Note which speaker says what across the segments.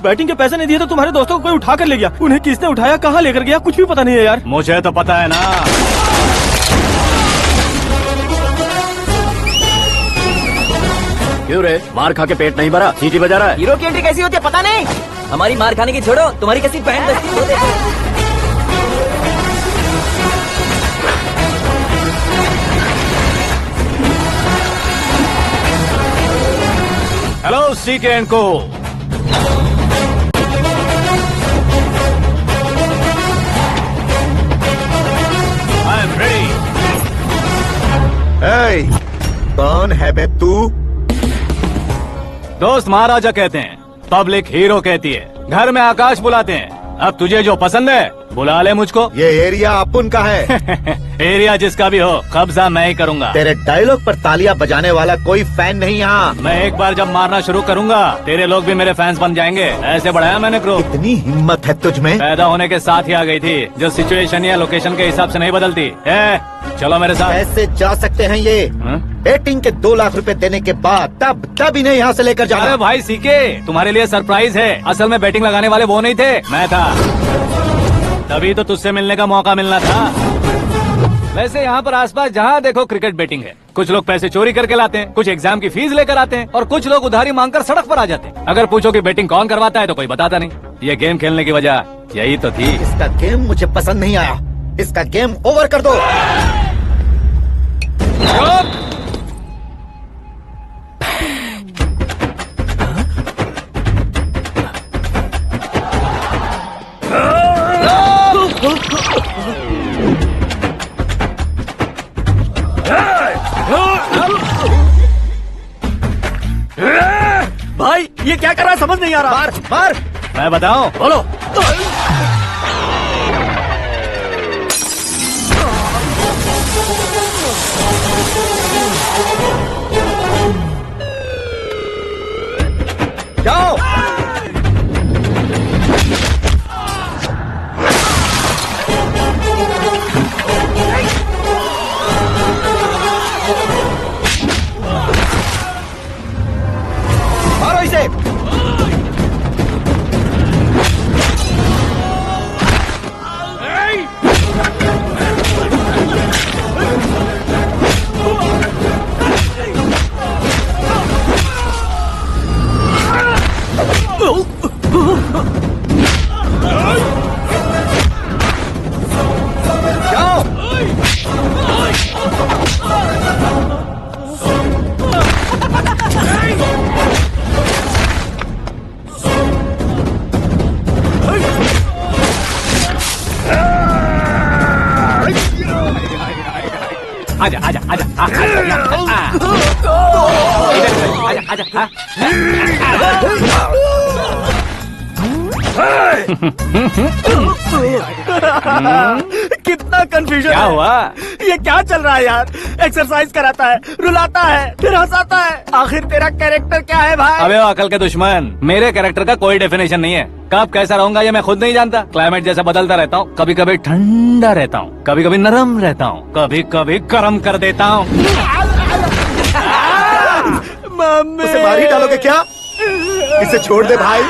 Speaker 1: Batting के पैसे नहीं दिए तो तुम्हारे दोस्तों को कोई उठा कर ले गया। उन्हें किसने उठाया, कहाँ लेकर गया, कुछ भी पता नहीं है यार।
Speaker 2: मुझे तो पता है ना। क्यों रे, मार खा के पेट नहीं भरा, सीटी बजा रहा है?
Speaker 3: हीरो की एंट्री कैसी होती है पता नहीं। हमारी मार खाने की छोड़ो, तुम्हारी कैसी बैंड बजती होती है।
Speaker 2: हेलो सीके एंड को। I am ready.
Speaker 4: कौन है बे तू?
Speaker 2: दोस्त महाराजा कहते हैं, पब्लिक हीरो कहती है, घर में आकाश बुलाते हैं। अब तुझे जो पसंद है बुला ले मुझको।
Speaker 4: ये एरिया अपुन का है।
Speaker 2: एरिया जिसका भी हो, कब्जा मैं ही करूंगा।
Speaker 4: तेरे डायलॉग पर तालियां बजाने वाला कोई फैन नहीं यहाँ।
Speaker 2: मैं एक बार जब मारना शुरू करूंगा, तेरे लोग भी मेरे फैंस बन जाएंगे। ऐसे बढ़ाया मैंने ग्रुप।
Speaker 4: इतनी हिम्मत है तुझ में?
Speaker 2: पैदा होने के साथ ही आ गई थी, जो सिचुएशन या लोकेशन के हिसाब से नहीं बदलती। चलो मेरे साथ।
Speaker 4: कैसे जा सकते हैं ये? बेटिंग के 2 लाख रुपए देने के बाद तब इन्हें यहाँ से लेकर जाना।
Speaker 2: अरे भाई सीके, तुम्हारे लिए सरप्राइज है। असल में बैटिंग लगाने वाले वो नहीं थे, मैं था। तभी तो तुझसे मिलने का मौका मिलना था। वैसे यहाँ पर आसपास जहाँ देखो क्रिकेट बैटिंग है। कुछ लोग पैसे चोरी करके लाते हैं, कुछ एग्जाम की फीस लेकर आते हैं, और कुछ लोग उधारी मांगकर सड़क पर आ जाते हैं। अगर पूछो कि बैटिंग कौन करवाता है तो कोई बताता नहीं। ये गेम खेलने की वजह यही तो थी।
Speaker 4: इसका गेम मुझे पसंद नहीं आया। इसका गेम ओवर कर दो।
Speaker 1: भाई ये क्या कर रहा है, समझ नहीं आ रहा।
Speaker 4: मार मार।
Speaker 2: मैं बताऊं? बोलो।
Speaker 4: जाओ। मारो इसे। जाओ।
Speaker 2: आजा आजा आजा आजा आजा।
Speaker 1: कितना कंफ्यूजन
Speaker 2: क्या
Speaker 1: है।
Speaker 2: हुआ?
Speaker 1: ये क्या चल रहा है यार? एक्सरसाइज कराता है, रुलाता है, फिर हंसाता है। आखिर तेरा कैरेक्टर क्या है भाई?
Speaker 2: अबे अकल के दुश्मन, मेरे कैरेक्टर का कोई डेफिनेशन नहीं है। कब कैसा रहूंगा ये मैं खुद नहीं जानता। क्लाइमेट जैसा बदलता रहता हूँ। कभी कभी ठंडा रहता हूँ, कभी कभी नरम रहता हूँ, कभी कभी गर्म कर देता हूँ।
Speaker 1: मम्मी,
Speaker 4: उसे मार ही डालोगे क्या? इसे छोड़ दे भाई।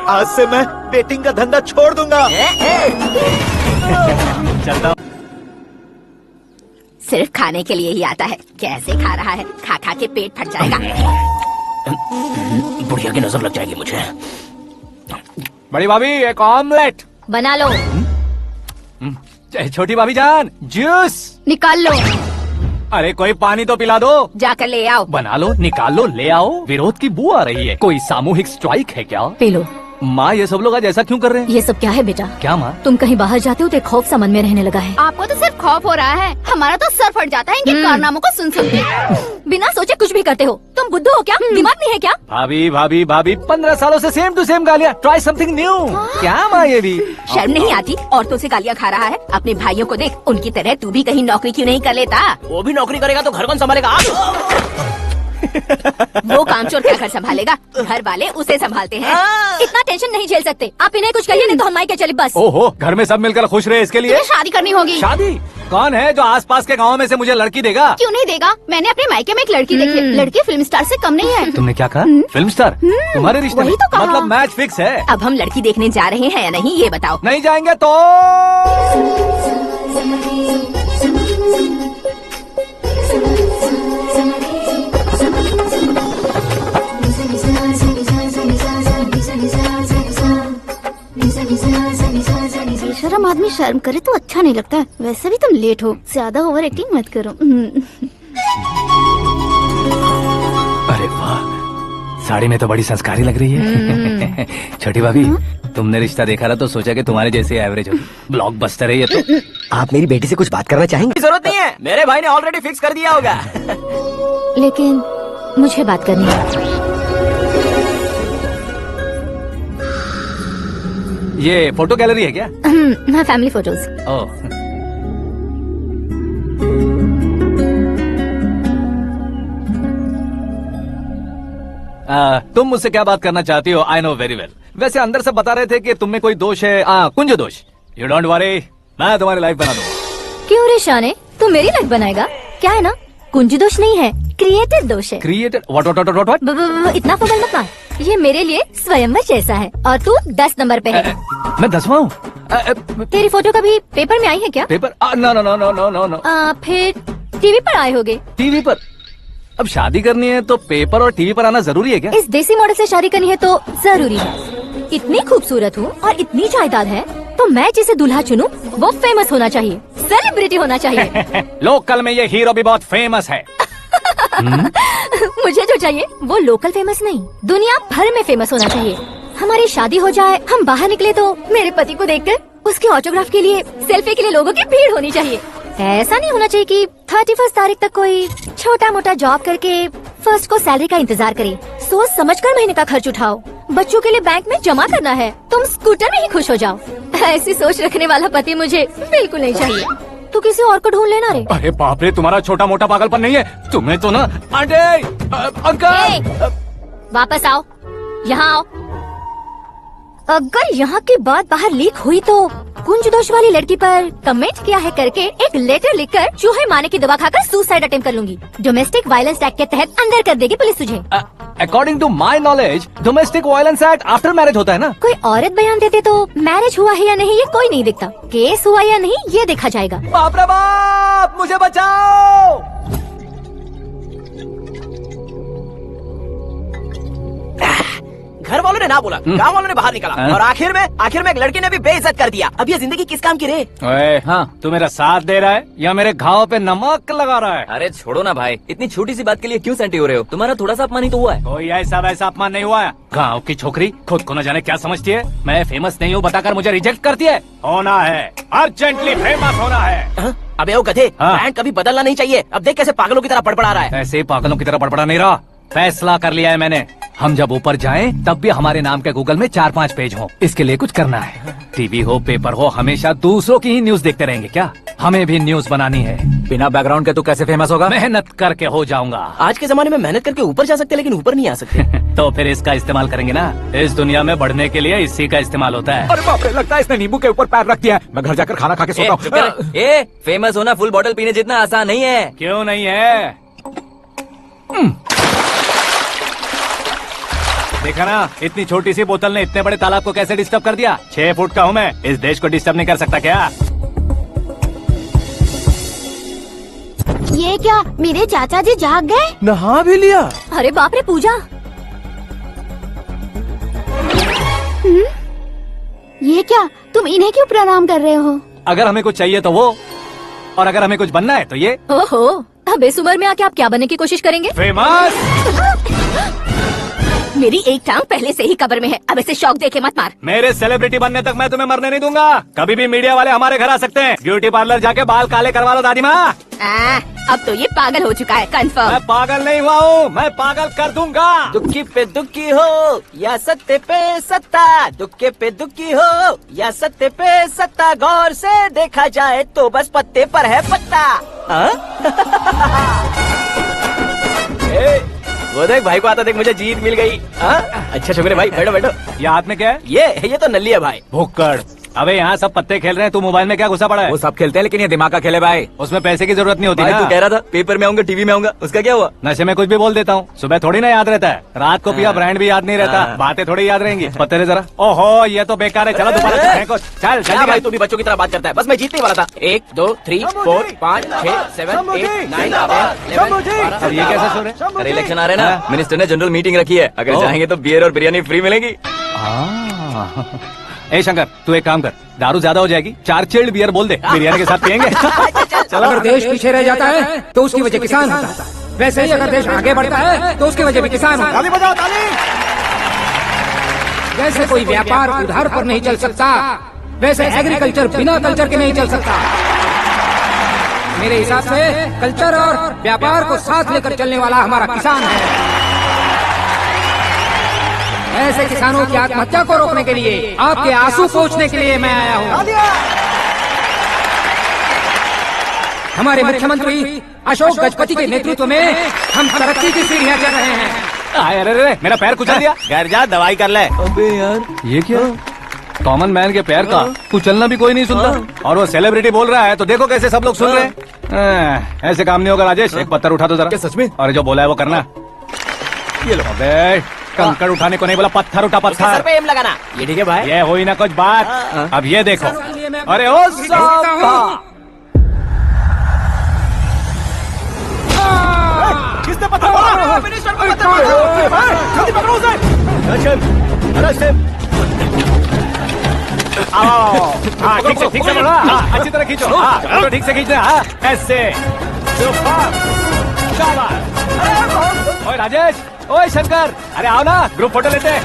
Speaker 4: आज से मैं बेटिंग का धंधा छोड़ दूंगा।
Speaker 2: चलता हूँ।
Speaker 5: सिर्फ खाने के लिए ही आता है। कैसे खा रहा है, खा खा के पेट फट जाएगा।
Speaker 3: बुढ़िया की नजर लग जाएगी मुझे।
Speaker 2: बड़ी भाभी एक ऑमलेट।
Speaker 5: बना लो।
Speaker 2: छोटी भाभी जान जूस।
Speaker 5: निकाल लो।
Speaker 2: अरे कोई पानी तो पिला दो।
Speaker 5: जाकर ले आओ।
Speaker 2: बना लो, निकाल लो, ले आओ। विरोध की बू आ रही है। कोई सामूहिक स्ट्राइक है क्या?
Speaker 5: P low.
Speaker 2: माँ ये सब लोग आज ऐसा क्यों कर रहे हैं?
Speaker 5: ये सब क्या है बेटा?
Speaker 2: क्या माँ?
Speaker 5: तुम कहीं बाहर जाते हो तो एक खौफ सा मन में रहने लगा है।
Speaker 6: आपको तो सिर्फ खौफ हो रहा है, हमारा तो सर फट जाता है इनके कारनामों को सुन सुन के।
Speaker 5: बिना सोचे कुछ भी करते हो। तुम बुद्धू हो क्या? दिमाग नहीं है क्या?
Speaker 2: भाभी भाभी भाभी 15 सालों से सेम टू सेम गालियाँ। Try something new. क्या माँ ये भी?
Speaker 5: शर्म नहीं आती? औरतों से गालियाँ खा रहा है। अपने भाइयों को देख, उनकी तरह तू भी कहीं नौकरी क्यों नहीं कर लेता?
Speaker 3: वो भी नौकरी करेगा तो घर कौन संभालेगा? आप
Speaker 5: वो कामचोर क्या घर संभालेगा, घर वाले उसे संभालते हैं। इतना टेंशन नहीं झेल सकते आप, इन्हें कुछ कहिए नहीं तो हम मायके चले बस।
Speaker 2: ओहो, घर में सब मिलकर खुश रहे इसके लिए।
Speaker 6: तुम्हें शादी करनी होगी।
Speaker 2: शादी? कौन है जो आसपास के गाँव में से मुझे लड़की देगा?
Speaker 6: क्यों नहीं देगा, मैंने अपने मायके में एक लड़की देखी है। लड़की फिल्म स्टार से कम नहीं है।
Speaker 2: तुमने क्या कहा? Film star? तुम्हारे रिश्ते में?
Speaker 6: वही तो कहा।
Speaker 2: मतलब मैच फिक्स है?
Speaker 5: अब हम लड़की देखने जा रहे हैं या नहीं ये बताओ।
Speaker 2: नहीं जाएंगे तो
Speaker 6: बेशरम आदमी शर्म करे तो अच्छा नहीं लगता। वैसे भी तुम लेट हो, ज्यादा ओवर एक्टिंग मत करो।
Speaker 2: अरे वाह, साड़ी में तो बड़ी संस्कारी लग रही है। छोटी भाभी, तुमने रिश्ता देखा था तो सोचा कि तुम्हारे जैसे एवरेज होगी। ब्लॉकबस्टर है ये तो।
Speaker 3: आप मेरी बेटी से कुछ बात करना चाहेंगे? जरूरत नहीं है, मेरे भाई ने ऑलरेडी फिक्स कर दिया होगा।
Speaker 5: लेकिन मुझे बात करनी है।
Speaker 2: ये फोटो गैलरी है क्या?
Speaker 5: हाँ, फैमिली फोटोज।
Speaker 2: ओह, तुम मुझसे क्या बात करना चाहती हो? I know very well. वैसे अंदर से बता रहे थे कि तुम में कोई दोष है, कुंज दोष। यू डोंट वरी, मैं तुम्हारी लाइफ बना दूंगा।
Speaker 5: क्यों रे शाने, तू मेरी लाइफ बनाएगा? क्या है ना, कुंज दोष नहीं है, क्रिएटेड दोष है।
Speaker 2: क्रिएटेड? व्हाट?
Speaker 5: इतना फबल मत मार, ये मेरे लिए स्वयंवर जैसा है और तू 10 नंबर पे है।
Speaker 2: मैं 10वां हूँ?
Speaker 5: तेरी फोटो कभी पेपर में आई है क्या?
Speaker 2: Paper? No no no no no no no.
Speaker 5: फिर टीवी पर आए होगे।
Speaker 2: टीवी पर? अब शादी करनी है तो पेपर और टीवी पर आना जरूरी है क्या?
Speaker 5: इस देसी मॉडल से शादी करनी है तो जरूरी है। इतनी खूबसूरत हूँ और इतनी जायदाद है तो मैं जिसे दूल्हा चुनूं वो फेमस होना चाहिए, सेलिब्रिटी होना चाहिए।
Speaker 2: लोकल में ये हीरो भी बहुत फेमस है।
Speaker 5: मुझे जो चाहिए वो लोकल फेमस नहीं, दुनिया भर में फेमस होना चाहिए। हमारी शादी हो जाए, हम बाहर निकले तो मेरे पति को देखकर उसके ऑटोग्राफ के लिए, सेल्फी के लिए लोगों की भीड़ होनी चाहिए। ऐसा नहीं होना चाहिए कि 31 तारीख तक कोई छोटा मोटा जॉब करके फर्स्ट को सैलरी का इंतजार करे। सोच समझकर महीने का खर्च उठाओ, बच्चों के लिए बैंक में जमा करना है, तुम स्कूटर में ही खुश हो जाओ। ऐसी सोच रखने वाला पति मुझे बिल्कुल नहीं चाहिए। तू किसी और को ढूंढ लेना रे।
Speaker 2: अरे बाप रे, तुम्हारा छोटा मोटा पागलपन नहीं है? तुम्हें तो ना आंटी, अंकल,
Speaker 5: वापस आओ, यहाँ आओ। अगर यहाँ की बात बाहर लीक हुई तो कुंज दोष वाली लड़की पर कमेंट किया है करके एक लेटर लिखकर चूहे मारने की दवा खाकर सुसाइड अटेम्प्ट कर लूंगी। डोमेस्टिक वायलेंस एक्ट के तहत अंदर कर देगी पुलिस तुझे।
Speaker 2: According to my knowledge domestic violence act after marriage होता है ना?
Speaker 5: कोई औरत बयान देते तो मैरिज हुआ है या नहीं ये कोई नहीं दिखता, केस हुआ या नहीं ये देखा जाएगा।
Speaker 2: बाप रे बाप, मुझे बचाओ।
Speaker 3: घर वालों ने ना बोला, गाँव वालों ने बाहर निकाला और आखिर में एक लड़की ने भी बेइज्जत कर दिया। अब ये जिंदगी किस काम की रे?
Speaker 2: ओए, हाँ, तू मेरा साथ दे रहा है या मेरे घाव पे नमक लगा रहा है?
Speaker 3: अरे छोड़ो ना भाई, इतनी छोटी सी बात के लिए क्यों सेंटी हो रहे हो? तुम्हारा थोड़ा सा अपमान ही तो हुआ है।
Speaker 2: कोई ऐसा वैसा अपमान नहीं हुआ है। गाँव की छोकरी खुद को न जाने क्या समझती है, मैं फेमस नहीं हूँ बताकर मुझे रिजेक्ट करती है। होना है, अर्जेंटली फेमस होना है।
Speaker 3: अबे ओ गधे,
Speaker 2: हाँ।
Speaker 3: ब्रांड कभी बदलना नहीं चाहिए। अब देख कैसे पागलों की तरह बड़बड़ा रहा है।
Speaker 2: ऐसे ही पागलों की तरह बड़बड़ा नहीं रहा, फैसला कर लिया है मैंने। हम जब ऊपर जाएं तब भी हमारे नाम के गूगल में 4-5 पेज हो। इसके लिए कुछ करना है। टीवी हो, पेपर हो, हमेशा दूसरों की ही न्यूज देखते रहेंगे क्या? हमें भी न्यूज बनानी है। बिना बैकग्राउंड के तू कैसे फेमस होगा? मेहनत करके हो जाऊंगा।
Speaker 3: आज के जमाने में मेहनत करके ऊपर जा सकते लेकिन ऊपर नहीं आ सकते।
Speaker 2: तो फिर इसका इस्तेमाल करेंगे ना। इस दुनिया में बढ़ने के लिए इसी का इस्तेमाल होता है।
Speaker 1: अरे बाप रे, लगता है इसने नींबू के ऊपर पैर रख दिया है। मैं घर जाकर खाना खा के सोता हूँ।
Speaker 3: फेमस होना फुल बॉटल पीने जितना आसान नहीं है।
Speaker 2: क्यों नहीं है? देखा ना, इतनी छोटी सी बोतल ने इतने बड़े तालाब को कैसे डिस्टर्ब कर दिया। 6 फुट का हूँ मैं, इस देश को डिस्टर्ब नहीं कर सकता क्या?
Speaker 6: ये क्या, मेरे चाचा जी जाग गए?
Speaker 1: नहा भी लिया?
Speaker 5: अरे बाप रे पूजा,
Speaker 6: ये क्या, तुम इन्हें क्यों प्रणाम कर रहे हो?
Speaker 2: अगर हमें कुछ चाहिए तो वो, और अगर हमें कुछ बनना है तो ये।
Speaker 5: ओहो, अब इस उम्र में आके आप क्या बनने की कोशिश करेंगे?
Speaker 2: फेमस।
Speaker 5: मेरी एक टांग पहले से ही कब्र में है, अब इसे शौक देके मत मार।
Speaker 2: मेरे सेलिब्रिटी बनने तक मैं तुम्हें मरने नहीं दूंगा। कभी भी मीडिया वाले हमारे घर आ सकते हैं। ब्यूटी पार्लर जाके बाल काले करवा लो दादी माँ।
Speaker 5: अब तो ये पागल हो चुका है, कंफर्म।
Speaker 2: मैं पागल नहीं हुआ हूँ, मैं पागल कर दूंगा।
Speaker 3: दुखी पे दुखी हो या सत्य पे सत्ता, दुखे पे दुखी हो या सत्य पे सत्ता, गौर से देखा जाए तो बस पत्ते पर है पत्ता। वो देख भाई को आता देख मुझे जीत मिल गई। हाँ? अच्छा शुक्र है भाई, बैठो बैठो।
Speaker 2: ये हाथ में क्या है?
Speaker 3: ये तो नल्ली है भाई।
Speaker 2: भुक्कड़। अबे यहाँ सब पत्ते खेल रहे हैं, तू मोबाइल में क्या घुसा पड़ा है?
Speaker 3: वो सब खेलते हैं लेकिन ये दिमाग का खेले भाई।
Speaker 2: उसमें पैसे की जरूरत नहीं होती
Speaker 3: भाई
Speaker 2: ना।
Speaker 3: तू कह रहा था पेपर में आऊंगा, टीवी में आऊंगा, उसका क्या हुआ?
Speaker 2: नशे में कुछ भी बोल देता हूँ, सुबह थोड़ी ना याद रहता है। रात को पिया ब्रांड भी याद नहीं रहता, बातें थोड़ी याद रहेंगी। पत्ते दे जरा। ओहो ये तो बेकार है, चलो दोबारा फेंको। चल
Speaker 3: क्या
Speaker 2: जल्दी
Speaker 3: भाई तू भी बच्चों की तरह बात करता है। बस मैं जीतने वाला था। 1 2 3 4 5 6 7 8 9 10
Speaker 2: अब ये कैसे सो रहे?
Speaker 3: अरे इलेक्शन आ रहे हैं ना, मिनिस्टर ने जनरल मीटिंग रखी है। अगर जाएंगे तो बियर और बिरयानी फ्री मिलेगी।
Speaker 2: ए शंकर तू एक काम कर, दारू ज्यादा हो जाएगी, 4 चिल्ड बियर बोल दे, बिरयानी के साथ पियेंगे।
Speaker 7: अगर देश पीछे रह जाता है तो उसकी वजह किसान होता है, वैसे ही अगर देश आगे बढ़ता है तो उसकी वजह भी किसान होता
Speaker 1: ताली बजाओ ताली।
Speaker 7: है। जैसे कोई व्यापार उधार पर नहीं चल सकता, वैसे एग्रीकल्चर बिना कल्चर के नहीं चल सकता। मेरे हिसाब से कल्चर और व्यापार को साथ लेकर चलने वाला हमारा किसान है। ऐसे किसानों की आत्महत्या को रोकने के लिए, आपके आंसू पोंछने के लिए मैं आया हूँ। हमारे मुख्यमंत्री अशोक गजपति के नेतृत्व में हम तरक्की की सीढ़ियाँ चढ़ रहे हैं।
Speaker 2: अरे मेरा पैर कुचल दिया।
Speaker 1: घर जा दवाई कर ले।
Speaker 3: अबे यार
Speaker 2: ये क्या? कॉमन मैन के पैर का कुचलना भी कोई नहीं सुनता, और वो सेलिब्रिटी बोल रहा है तो देखो कैसे सब लोग सुन रहे हैं। ऐसे काम नहीं होगा राजेश, एक पत्थर उठा दो जरा।
Speaker 3: क्या सच में?
Speaker 2: और जो बोला है वो करना।
Speaker 3: ये लो।
Speaker 2: अबे कंकड़ उठाने को नहीं बोला, पत्थर उठा
Speaker 3: उसके सर
Speaker 2: पत्थर।
Speaker 3: पे एम लगाना। ये ठीक है भाई।
Speaker 2: ये हुई ना कुछ बात। अब ये देखो। अरे ओ साहब,
Speaker 1: किसने पत्थर मारा? मिनिस्टर को पत्थर मारा। जल्दी पकड़ो उसे।
Speaker 2: आओ। हाँ ठीक से बोला। हाँ, अच्छी तरह खींचो। हाँ चलो ठीक से खींचना। हाँ ऐसे। शाबाश। ओए राजेश, ओए शंकर, अरे आओ ना ग्रुप फोटो लेते हैं।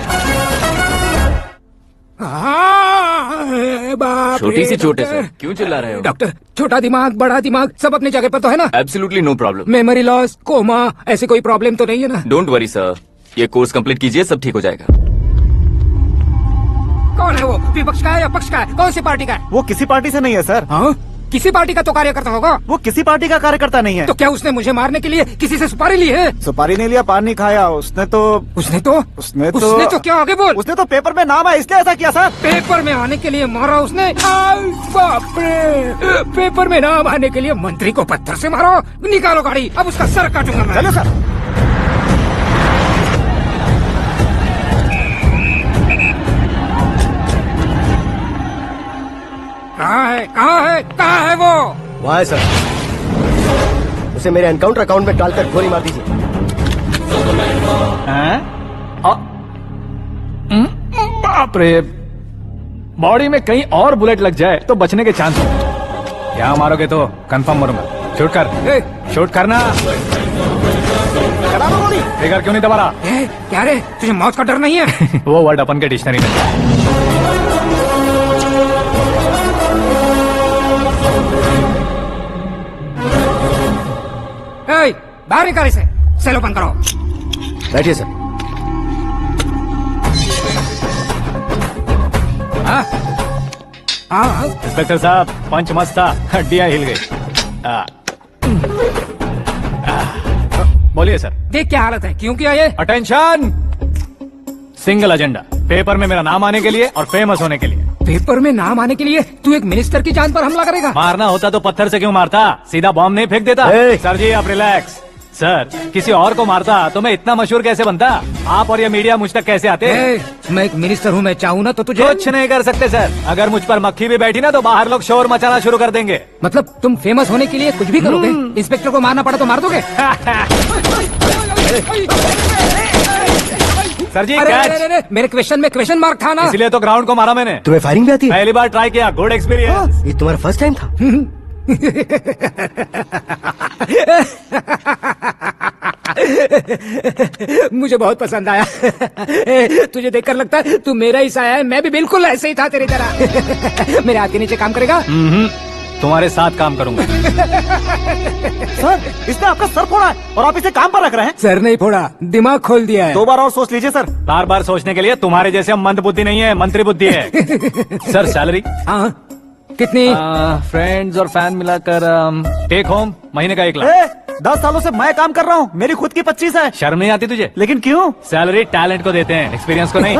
Speaker 3: छोटी सी चोट है सर, क्यों चिल्ला रहे हो?
Speaker 7: डॉक्टर, छोटा दिमाग बड़ा दिमाग सब अपनी जगह पर तो है ना?
Speaker 3: Absolutely no problem.
Speaker 7: Memory loss, coma, ऐसी कोई प्रॉब्लम तो नहीं है ना?
Speaker 3: डोंट वरी सर, ये कोर्स कंप्लीट कीजिए, सब ठीक हो जाएगा।
Speaker 7: कौन है वो? विपक्ष का है या पक्ष का है? कौन सी पार्टी का है?
Speaker 1: वो किसी पार्टी से नहीं है सर।
Speaker 7: हाँ? किसी पार्टी का तो कार्यकर्ता होगा।
Speaker 1: वो किसी पार्टी का कार्यकर्ता नहीं है।
Speaker 7: तो क्या उसने मुझे मारने के लिए किसी से सुपारी ली है?
Speaker 1: सुपारी नहीं लिया, पान नहीं खाया। उसने तो
Speaker 7: उसने तो क्या आगे बोल?
Speaker 1: उसने तो पेपर में नाम है इसलिए ऐसा किया सर।
Speaker 7: पेपर में आने के लिए मारा उसने? बाप रे! पेपर में नाम आने के लिए मंत्री को पत्थर से मारो? निकालो गाड़ी, अब उसका सर काटूंगा मैं।
Speaker 1: चलो सर।
Speaker 7: कहाँ है वो?
Speaker 8: वहाँ है सर, उसे मेरे एनकाउंटर अकाउंट में डालकर गोली मार दीजिए।
Speaker 2: बाप रे, बॉडी में कहीं और बुलेट लग जाए तो बचने के चांस हो। यहाँ मारोगे तो कंफर्म मरूंगा। शूट कर, शूट करना। ट्रिगर क्यों नहीं दबा रहा?
Speaker 7: क्या रे, तुझे मौत का डर नहीं है?
Speaker 2: वो वर्ड अपन के डिक्शनरी में है।
Speaker 7: बाहर निकाल इसे, सेल ओपन करो।
Speaker 8: बैठिए सर।
Speaker 2: इंस्पेक्टर साहब, पंच मस्त था, हड्डियां हिल गई। बोलिए सर।
Speaker 7: देख क्या हालत है, क्यों किया ये?
Speaker 2: अटेंशन, सिंगल एजेंडा, पेपर में मेरा नाम आने के लिए और फेमस होने के लिए।
Speaker 7: पेपर में नाम आने के लिए तू एक मिनिस्टर की जान पर हमला करेगा?
Speaker 2: मारना होता तो पत्थर से क्यों मारता, सीधा बॉम्ब नहीं फेंक देता। सर जी आप रिलैक्स। सर किसी और को मारता तो मैं इतना मशहूर कैसे बनता? आप और ये मीडिया मुझ तक कैसे आते?
Speaker 7: मैं एक मिनिस्टर हूँ, मैं चाहूँ ना तो तुझे
Speaker 2: कुछ नहीं कर सकते सर। अगर मुझ पर मक्खी भी बैठी ना तो बाहर लोग शोर मचाना शुरू कर देंगे।
Speaker 7: मतलब तुम फेमस होने के लिए कुछ भी करोगे? इंस्पेक्टर को मारना पड़ा तो मार दोगे?
Speaker 2: सर जी
Speaker 7: अरे, मेरे क्वेश्चन में क्वेश्चन मार्क था ना,
Speaker 2: इसलिए तो ग्राउंड को मारा मैंने।
Speaker 8: तुम्हें फायरिंग भी आती है?
Speaker 2: पहली बार ट्राई किया, गुड एक्सपीरियंस।
Speaker 8: ये तुम्हारा फर्स्ट टाइम था?
Speaker 7: मुझे बहुत पसंद आया। तुझे देखकर लगता है तू मेरा ही साया है। मैं भी बिल्कुल ऐसे ही था तेरी तरह। मेरे हाथ के नीचे काम करेगा?
Speaker 2: तुम्हारे साथ काम करूंगा।
Speaker 1: सर इसने आपका सर फोड़ा है और आप इसे काम पर रख रहे हैं।
Speaker 7: सर नहीं फोड़ा, दिमाग खोल दिया है।
Speaker 1: 2 बार और सोच लीजिए सर।
Speaker 2: बार बार सोचने के लिए तुम्हारे जैसे मंद बुद्धि नहीं है, मंत्री बुद्धि है। Sir salary?
Speaker 7: हाँ कितनी?
Speaker 2: फ्रेंड्स और फैन मिलाकर टेक होम महीने का 1 लाख।
Speaker 1: 10 सालों से मैं काम कर रहा हूँ, मेरी खुद की 25 है।
Speaker 2: शर्म नहीं आती तुझे?
Speaker 1: लेकिन क्यों?
Speaker 2: सैलरी टैलेंट को देते हैं, एक्सपीरियंस को नहीं।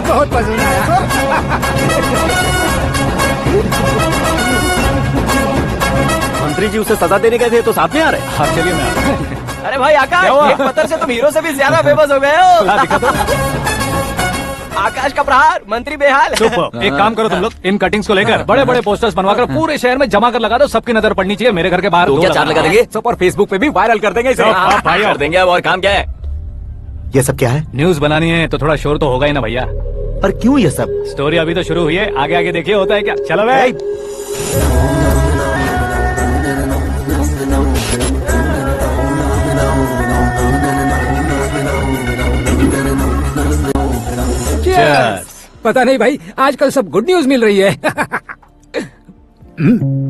Speaker 7: बहुत पसंद आया।
Speaker 1: मंत्री जी उसे सजा देने गए थे तो साथ में आ रहे।
Speaker 2: हाँ चलिए मैं आता हूँ।
Speaker 3: अरे भाई आकाश, एक पत्थर से तुम हीरो से भी ज्यादा फेमस हो गए हो।
Speaker 2: ला, दिखा दो।
Speaker 3: आकाश का प्रहार, मंत्री बेहाल।
Speaker 2: सुपर। एक काम करो तुम लोग, इन कटिंग्स को लेकर बड़े बड़े पोस्टर्स बनवाकर पूरे शहर में जमा कर लगा दो, सबकी नजर पड़नी चाहिए। मेरे घर के बाहर
Speaker 3: क्या चार लगा देंगे?
Speaker 1: सब और फेसबुक पे भी वायरल कर देंगे इसे।
Speaker 2: हाँ, भाई
Speaker 3: कर देंगे। अब और काम क्या है?
Speaker 4: ये सब क्या है?
Speaker 2: न्यूज बनानी है तो थोड़ा शोर तो होगा ही ना भैया।
Speaker 4: पर क्यों ये सब?
Speaker 2: स्टोरी अभी तो शुरू हुई है, आगे आगे देखिए होता है क्या। चलो भाई। Cheers.
Speaker 7: पता नहीं भाई, आजकल सब गुड न्यूज मिल रही है।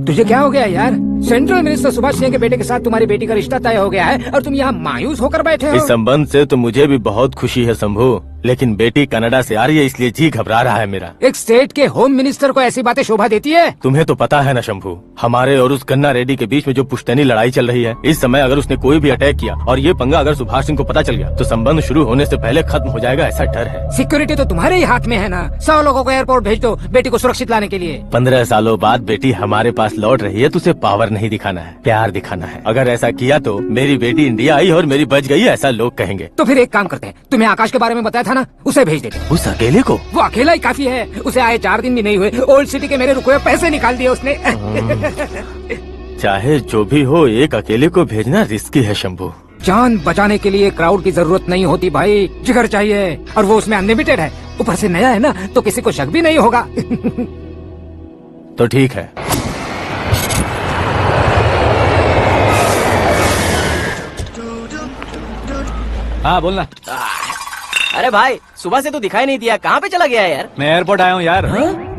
Speaker 7: तुझे क्या हो गया यार? सेंट्रल मिनिस्टर सुभाष सिंह के बेटे के साथ तुम्हारी बेटी का रिश्ता तय हो गया है और तुम यहाँ मायूस होकर बैठे हो।
Speaker 9: इस संबंध से तो मुझे भी बहुत खुशी है शंभू, लेकिन बेटी कनाडा से आ रही है इसलिए जी घबरा रहा है मेरा।
Speaker 7: एक स्टेट के होम मिनिस्टर को ऐसी बातें शोभा देती है?
Speaker 9: तुम्हें तो पता है ना शंभू, हमारे और उस गन्ना रेड्डी के बीच में जो पुश्तैनी लड़ाई चल रही है, इस समय अगर उसने कोई भी अटैक किया और ये पंगा अगर सुभाष सिंह को पता चल गया तो संबंध शुरू होने से पहले खत्म हो जाएगा, ऐसा डर है।
Speaker 7: सिक्योरिटी तो तुम्हारे ही हाथ में है ना। 100 लोगों को एयरपोर्ट भेज दो बेटी को सुरक्षित लाने के लिए।
Speaker 9: 15 सालों बाद बेटी हमारे पास लौट रही है तो उसे पावर नहीं दिखाना है, प्यार दिखाना है। अगर ऐसा किया तो मेरी बेटी इंडिया आई और मेरी बच गई, ऐसा लोग कहेंगे।
Speaker 7: तो फिर एक काम करते हैं, तुम्हें आकाश के बारे में बताया था ना, उसे भेज देते।
Speaker 9: उस अकेले को?
Speaker 7: वो अकेला ही काफी है, उसे आए 4 दिन भी नहीं हुए, ओल्ड सिटी के मेरे रुके हुए पैसे निकाल दिए उसने।
Speaker 9: चाहे जो भी हो, एक अकेले को भेजना रिस्की है शंभू।
Speaker 7: जान बचाने के लिए क्राउड की जरूरत नहीं होती भाई, जिगर चाहिए, और वो उसमें अनलिमिटेड है। ऊपर से नया है ना, तो किसी को शक भी नहीं होगा।
Speaker 9: तो ठीक है।
Speaker 2: हाँ बोलना।
Speaker 3: अरे भाई, सुबह से तो दिखाई नहीं दिया, कहाँ पे चला गया है यार?
Speaker 2: मैं एयरपोर्ट आया हूँ यार।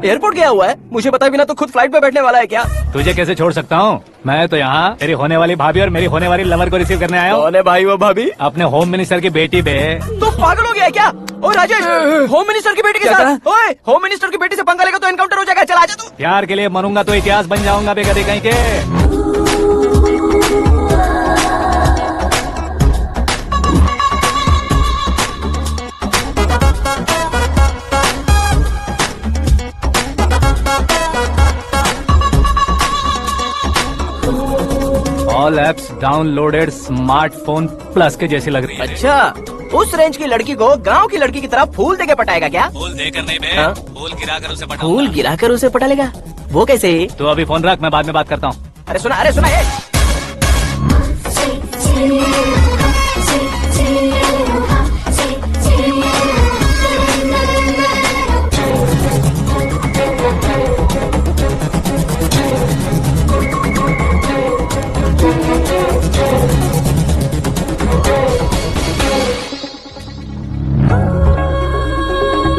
Speaker 3: एयरपोर्ट गया हुआ है? मुझे बताए बिना तो खुद फ्लाइट पे बैठने वाला है क्या?
Speaker 2: तुझे कैसे छोड़ सकता हूँ? मैं तो यहाँ मेरी होने वाली भाभी और मेरी होने वाली लवर को रिसीव करने आया हूँ।
Speaker 3: कौन है भाई वो भाभी?
Speaker 2: अपने होम मिनिस्टर की बेटी पे।
Speaker 3: तो पागल हो गया है क्या? ओ राजेश, होम मिनिस्टर की बेटी के साथ? ओए, होम मिनिस्टर की बेटी से पंगा लेगा तो एनकाउंटर हो जाएगा। चला जा तू।
Speaker 2: प्यार के लिए मरूंगा तो इतिहास बन जाऊंगा बेकदे कहीं के। All apps downloaded smartphone plus के जैसी लग रही है।
Speaker 3: अच्छा, उस रेंज की लड़की को गांव की लड़की की तरह फूल देके पटाएगा क्या?
Speaker 2: फूल देकर नहीं बे,
Speaker 3: हाँ?
Speaker 2: फूल गिराकर उसे
Speaker 3: फूल
Speaker 2: पटाऊंगा।
Speaker 3: गिराकर उसे पटा लेगा? वो कैसे?
Speaker 2: तो अभी फोन रख, मैं बाद में बात करता हूँ।
Speaker 3: अरे सुना ये।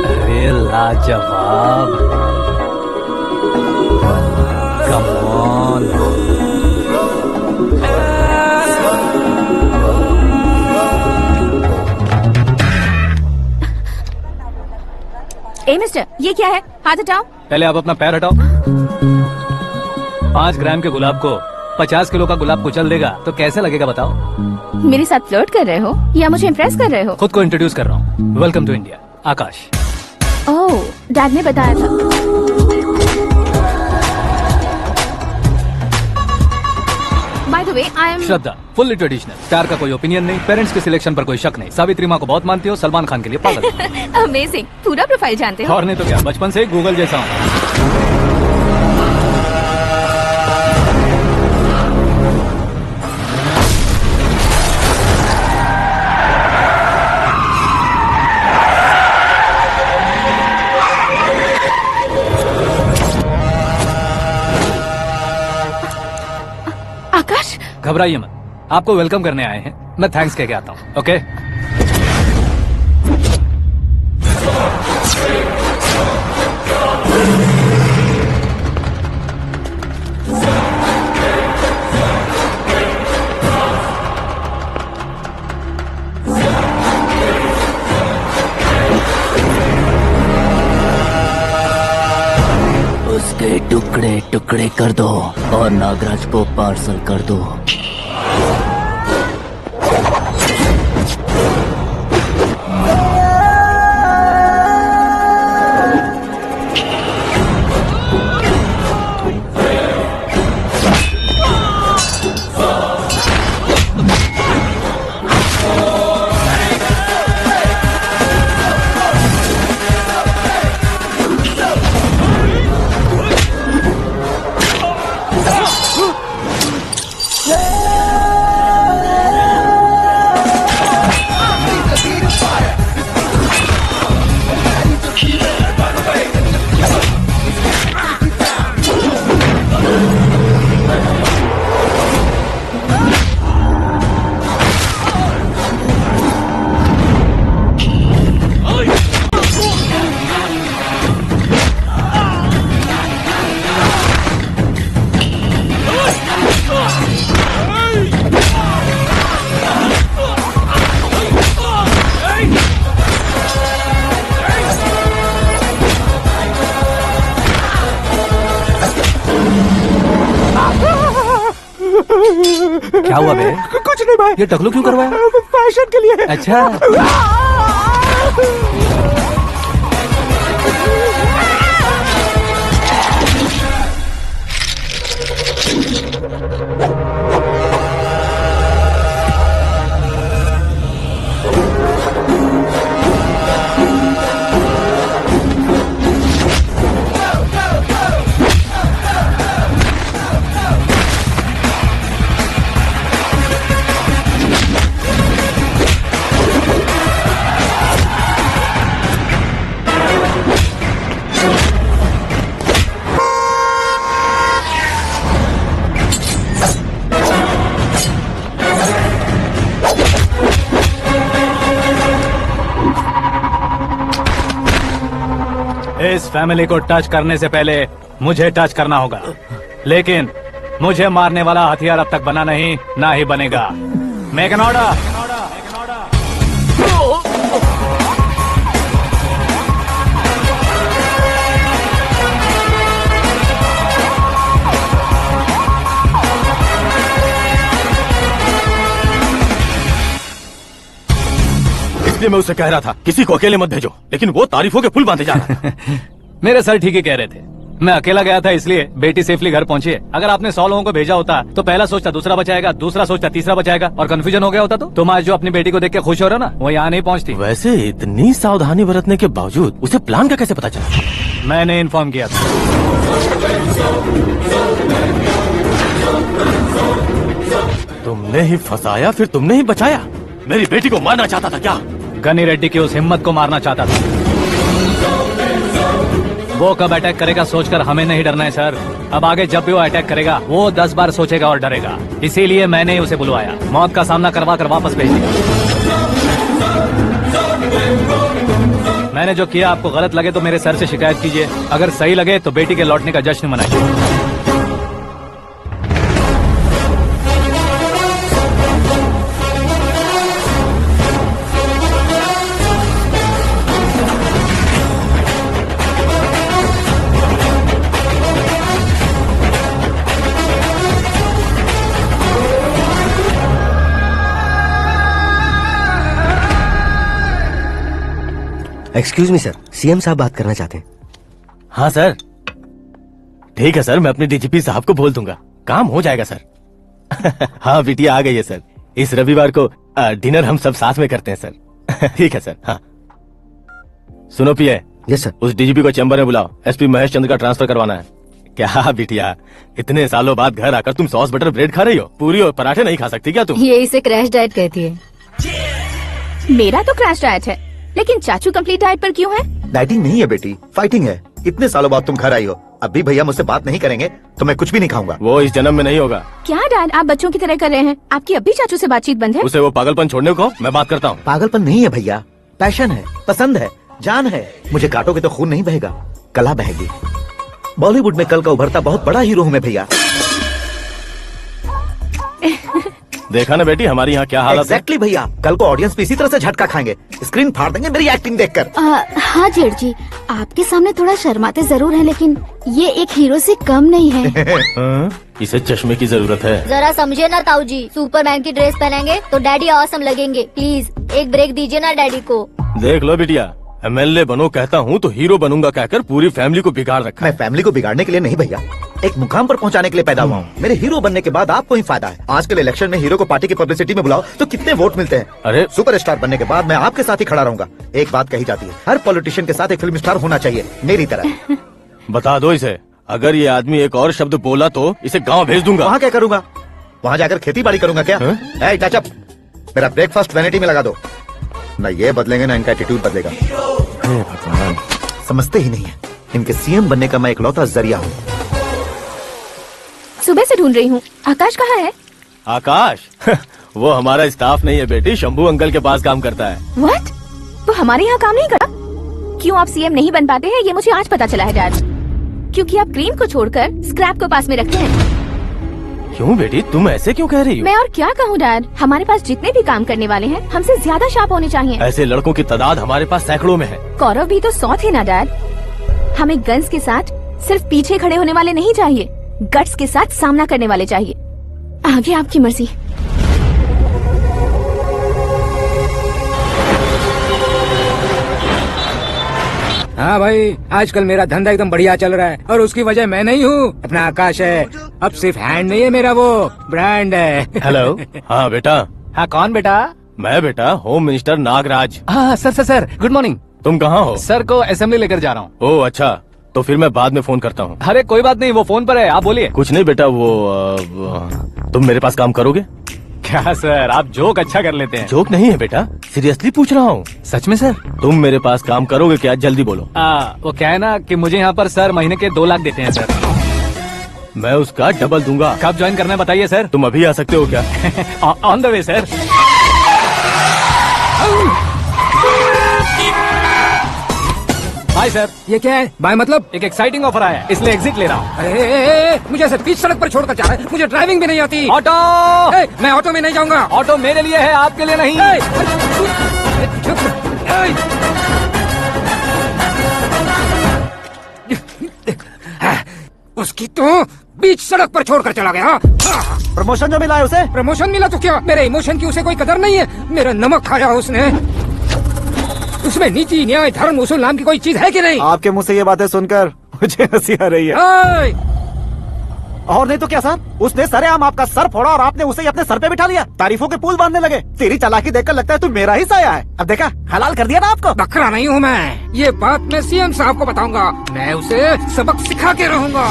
Speaker 2: अरे लाजवाब, कम ऑन।
Speaker 5: ए मिस्टर, ये क्या है? हाथ हटाओ।
Speaker 2: पहले आप अपना पैर हटाओ। 5 ग्राम के गुलाब को 50 किलो का गुलाब कुचल देगा तो कैसे लगेगा बताओ?
Speaker 5: मेरे साथ फ्लर्ट कर रहे हो या मुझे इम्प्रेस कर रहे हो?
Speaker 2: खुद को इंट्रोड्यूस कर रहा हूँ। Welcome to India, Akash.
Speaker 5: Oh, dad ने बताया था। By the way, I am
Speaker 2: Shraddha, fully traditional. Star का कोई ओपिनियन नहीं, पेरेंट्स के सिलेक्शन पर कोई शक नहीं। सावित्री माँ को बहुत मानती हो, सलमान खान के लिए पागल हो।
Speaker 5: अमेजिंग, पूरा प्रोफाइल जानते हो।
Speaker 2: और नहीं तो क्या, बचपन से गूगल जैसा हूँ।
Speaker 5: आकाश,
Speaker 2: घबराइए मत, आपको वेलकम करने आए हैं। मैं थैंक्स कह के आता हूँ। ओके
Speaker 3: टुकड़े कर दो और नागराज को पार्सल कर दो।
Speaker 2: क्या हुआ बे?
Speaker 1: कुछ नहीं भाई।
Speaker 2: ये टकलू क्यों करवाया?
Speaker 1: फैशन के लिए।
Speaker 2: अच्छा। इस फैमिली को टच करने से पहले मुझे टच करना होगा, लेकिन मुझे मारने वाला हथियार अब तक बना नहीं, ना ही बनेगा। Make an order.
Speaker 9: इसलिए मैं उसे कह रहा था किसी को अकेले मत भेजो, लेकिन वो तारीफों के पुल बांधे जा रहा है।
Speaker 2: मेरे सर ठीक ही कह रहे थे। मैं अकेला गया था इसलिए बेटी सेफली घर पहुंची है। अगर आपने 100 लोगों को भेजा होता तो पहला सोचता दूसरा बचाएगा, दूसरा सोचता तीसरा बचाएगा और कंफ्यूजन हो गया होता। तो तुम आज जो अपनी बेटी को देख के खुश हो रहे हो ना, वो यहाँ नहीं पहुँचती।
Speaker 9: वैसे इतनी सावधानी बरतने के बावजूद उसे प्लान का कैसे पता चला?
Speaker 2: मैंने इन्फॉर्म किया था।
Speaker 9: तुमने ही फंसाया, फिर तुमने ही बचाया। मेरी बेटी को मारना चाहता था क्या?
Speaker 2: गनी रेड्डी की उस हिम्मत को मारना चाहता था। वो कब अटैक करेगा सोचकर हमें नहीं डरना है सर। अब आगे जब भी वो अटैक करेगा वो 10 बार सोचेगा और डरेगा। इसीलिए मैंने ही उसे बुलवाया, मौत का सामना करवा कर वापस भेज दिया। मैंने जो किया आपको गलत लगे तो मेरे सर से शिकायत कीजिए, अगर सही लगे तो बेटी के लौटने का जश्न मनाइए।
Speaker 8: एक्सक्यूज मी सर, सीएम साहब बात करना चाहते हैं।
Speaker 9: हाँ सर, ठीक है सर, मैं अपने डीजीपी साहब को बोल दूंगा, काम हो जाएगा सर। हाँ बिटिया आ गई है सर। इस रविवार को डिनर हम सब साथ में करते हैं सर। ठीक है सर। हाँ सुनो पिए।
Speaker 8: Yes sir.
Speaker 9: उस डीजीपी को चैम्बर में बुलाओ, एसपी महेश चंद्र का ट्रांसफर करवाना है। क्या बिटिया, इतने सालों बाद घर आकर तुम सॉस बटर ब्रेड खा रही हो? पूरी और पराठे नहीं खा सकती क्या तुम?
Speaker 5: ये इसे क्रैश डाइट कहती है।
Speaker 6: मेरा तो क्रैश डाइट है, लेकिन चाचू कंप्लीट डाइट पर क्यों है?
Speaker 4: डाइटिंग नहीं है बेटी, फाइटिंग है। इतने सालों बाद तुम घर आई हो, अब भी भैया मुझसे बात नहीं करेंगे तो मैं कुछ भी नहीं खाऊंगा।
Speaker 9: वो इस जन्म में नहीं होगा।
Speaker 6: क्या डैड, आप बच्चों की तरह कर रहे हैं? आपकी अब भी चाचू से बातचीत बंद है?
Speaker 9: उसे वो पागलपन छोड़ने को मैं बात करता हूँ।
Speaker 4: पागलपन नहीं है भैया, पैशन है, पसंद है, जान है। मुझे काटोगे तो खून नहीं बहेगा, कला बहेगी। बॉलीवुड में कल का उभरता बहुत बड़ा हीरो हूँ मैं भैया।
Speaker 9: देखा ना बेटी हमारी यहाँ क्या हालत है।
Speaker 4: एग्जैक्टली भैया, कल को ऑडियंस भी इसी तरह से झटका खाएंगे, स्क्रीन फाड़ देंगे मेरी एक्टिंग देखकर।
Speaker 6: हाँ जेठ जी, आपके सामने थोड़ा शर्माते जरूर हैं, लेकिन ये एक हीरो से कम नहीं है।
Speaker 9: हाँ? इसे चश्मे की जरूरत है।
Speaker 5: जरा समझे ना ताऊ जी, सुपरमैन की ड्रेस पहनेंगे तो डैडी ऑसम लगेंगे। प्लीज एक ब्रेक दीजिए ना डैडी को।
Speaker 9: देख लो बिटिया, MLA बनो कहता हूँ तो हीरो बनूंगा कहकर पूरी फैमिली को बिगाड़ रखा है।
Speaker 4: मैं फैमिली को बिगाड़ने के लिए नहीं भैया, एक मुकाम पर पहुंचाने के लिए पैदा हुआ हूँ। मेरे हीरो बनने के बाद आपको ही फायदा है। आजकल इलेक्शन में हीरो को पार्टी की पब्लिसिटी में बुलाओ तो कितने वोट मिलते हैं।
Speaker 9: अरे
Speaker 4: सुपरस्टार बनने के बाद मैं आपके साथ ही खड़ा रहूंगा। एक बात कही जाती है, हर पॉलिटिशियन के साथ एक फिल्म स्टार होना चाहिए, मेरी तरह।
Speaker 9: बता दो इसे, अगर ये आदमी एक और शब्द बोला तो इसे गाँव भेज दूंगा।
Speaker 4: वहाँ क्या करूंगा? वहाँ जाकर खेती बाड़ी करूंगा क्या? ए, टच अप, मेरा ब्रेकफास्ट वैनिटी में लगा दो। न ये बदलेंगे ना इनका एटीट्यूड बदलेगा। समझते ही नहीं है, इनके CM बनने का मैं इकलौता जरिया हूँ।
Speaker 5: सुबह से ढूंढ रही हूँ, आकाश कहाँ है?
Speaker 9: आकाश वो हमारा स्टाफ नहीं है बेटी, शंभू अंकल के पास काम करता है।
Speaker 5: व्हाट? वो हमारे यहाँ काम नहीं करता? क्यों आप CM नहीं बन पाते हैं, ये मुझे आज पता चला है डैड। क्योंकि आप क्रीम को छोड़कर स्क्रैप को पास में रखते हैं।
Speaker 9: क्यों बेटी, तुम ऐसे क्यों कह रही हो?
Speaker 5: मैं और क्या कहूँ डैड, हमारे पास जितने भी काम करने वाले हैं हमसे ज्यादा शार्प होने चाहिए।
Speaker 9: ऐसे लड़कों की तादाद हमारे पास सैकड़ों में है।
Speaker 5: कौरव भी तो 100 थे ना डैड। हमें गन्स के साथ सिर्फ पीछे खड़े होने वाले नहीं चाहिए, गट्स के साथ सामना करने वाले चाहिए। आगे आपकी मर्जी।
Speaker 7: हाँ भाई, आजकल मेरा धंधा एकदम बढ़िया चल रहा है और उसकी वजह मैं नहीं हूँ, अपना आकाश है। अब सिर्फ हैंड नहीं है मेरा, वो ब्रांड है।
Speaker 9: हेलो। हाँ बेटा।
Speaker 2: हाँ कौन बेटा?
Speaker 9: मैं बेटा होम मिनिस्टर नागराज।
Speaker 2: हाँ सर गुड मॉर्निंग।
Speaker 9: तुम कहाँ हो?
Speaker 2: सर को असेंबली लेकर जा रहा हूँ।
Speaker 9: ओह अच्छा, तो फिर मैं बाद में फोन करता हूँ।
Speaker 2: अरे कोई बात नहीं, वो फोन पर है, आप बोलिए।
Speaker 9: कुछ नहीं बेटा, तुम मेरे पास काम करोगे?
Speaker 2: क्या सर, आप जोक अच्छा कर लेते हैं।
Speaker 9: जोक नहीं है बेटा, सीरियसली पूछ रहा हूँ।
Speaker 2: सच में सर?
Speaker 9: तुम मेरे पास काम करोगे क्या? जल्दी बोलो।
Speaker 2: वो क्या है ना कि मुझे यहाँ पर सर महीने के 2 लाख देते हैं सर।
Speaker 9: मैं उसका डबल दूंगा।
Speaker 2: कब ज्वाइन करना है बताइए सर।
Speaker 9: तुम अभी आ सकते हो क्या?
Speaker 2: On the way sir. Hi sir.
Speaker 7: ये क्या है? बाय मतलब?
Speaker 2: एक एक्साइटिंग ऑफर आया है, इसलिए एग्जिट ले रहा हूँ।
Speaker 7: अरे मुझे ऐसे बीच सड़क पर छोड़कर जा रहा है, मुझे ड्राइविंग भी नहीं आती।
Speaker 2: ऑटो।
Speaker 7: मैं ऑटो में नहीं जाऊंगा।
Speaker 2: ऑटो मेरे लिए है, आपके लिए नहीं।
Speaker 7: उसकी तो बीच सड़क पर छोड़कर चला गया।
Speaker 4: प्रमोशन जो मिला है उसे?
Speaker 7: प्रमोशन मिला तो क्या, मेरे इमोशन की उसे कोई कदर नहीं है। मेरा नमक खाया उसने। उसमें नीति न्याय धर्म उसूल नाम की कोई चीज है कि नहीं?
Speaker 4: आपके मुंह से ये बातें सुनकर मुझे हंसी आ रही है। और नहीं तो क्या सर, उसने सरेआम आपका सर फोड़ा और आपने उसे ही अपने सर पे बिठा लिया। तारीफों के पुल बांधने लगे। तेरी चालाकी देखकर लगता है तू मेरा ही साया है। अब देखा, हलाल कर दिया ना आपको।
Speaker 7: बकरा नहीं हूँ मैं, ये बात मैं CM साहब को बताऊंगा। मैं उसे सबक सिखा के रहूंगा।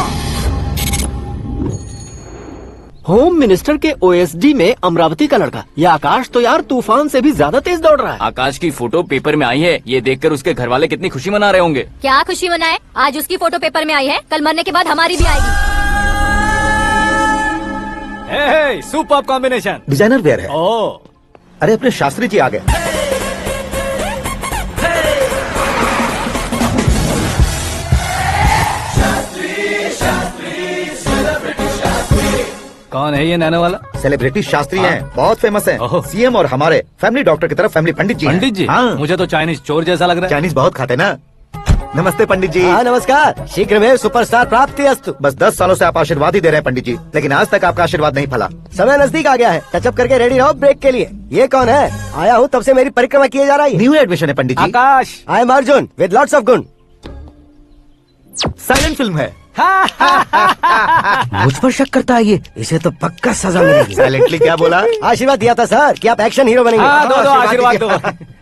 Speaker 1: होम मिनिस्टर के OSD में अमरावती का लड़का, ये आकाश तो यार तूफान से भी ज्यादा तेज दौड़ रहा है।
Speaker 3: आकाश की फोटो पेपर में आई है, ये देखकर उसके घर वाले कितनी खुशी मना रहे होंगे।
Speaker 5: क्या खुशी मनाए, आज उसकी फोटो पेपर में आई है, कल मरने के बाद हमारी भी आएगी।
Speaker 2: Super combination.
Speaker 4: डिजाइनर वेयर है।
Speaker 2: ओह,
Speaker 4: अरे अपने शास्त्री जी आ गए।
Speaker 2: कौन है ये नैनो वाला?
Speaker 4: सेलिब्रिटी शास्त्री हैं, बहुत फेमस हैं।
Speaker 2: ओह।
Speaker 4: CM और हमारे फैमिली डॉक्टर की तरफ फैमिली पंडित जी हैं।
Speaker 2: पंडित जी?
Speaker 4: हाँ।
Speaker 2: मुझे तो चाइनीज चोर जैसा लग रहा है।
Speaker 4: चाइनीज बहुत खाते ना। नमस्ते पंडित जी।
Speaker 8: हाँ नमस्कार, शीघ्र में सुपरस्टार प्राप्ति अस्तु।
Speaker 4: बस 10 सालों से आप आशीर्वाद ही दे रहे हैं पंडित जी, लेकिन आज तक आपका आशीर्वाद नहीं फला।
Speaker 8: समय नजदीक आ गया है, टचअप करके रेडी रहो ब्रेक के लिए। ये कौन है? आया हूँ तब से मेरी परिक्रमा किए जा रही है।
Speaker 4: न्यू एडमिशन है Pandit ji.
Speaker 2: Akash.
Speaker 8: I am Arjun with lots of गुण।
Speaker 4: साइलेंट फिल्म है।
Speaker 8: मुझ पर शक करता है ये, इसे तो पक्का सजा मिलेगी।
Speaker 4: साइलेंटली क्या बोला?
Speaker 8: आशीर्वाद दिया था सर कि आप एक्शन हीरो बनेंगे।
Speaker 2: हाँ, दो आशीर्वाद दो।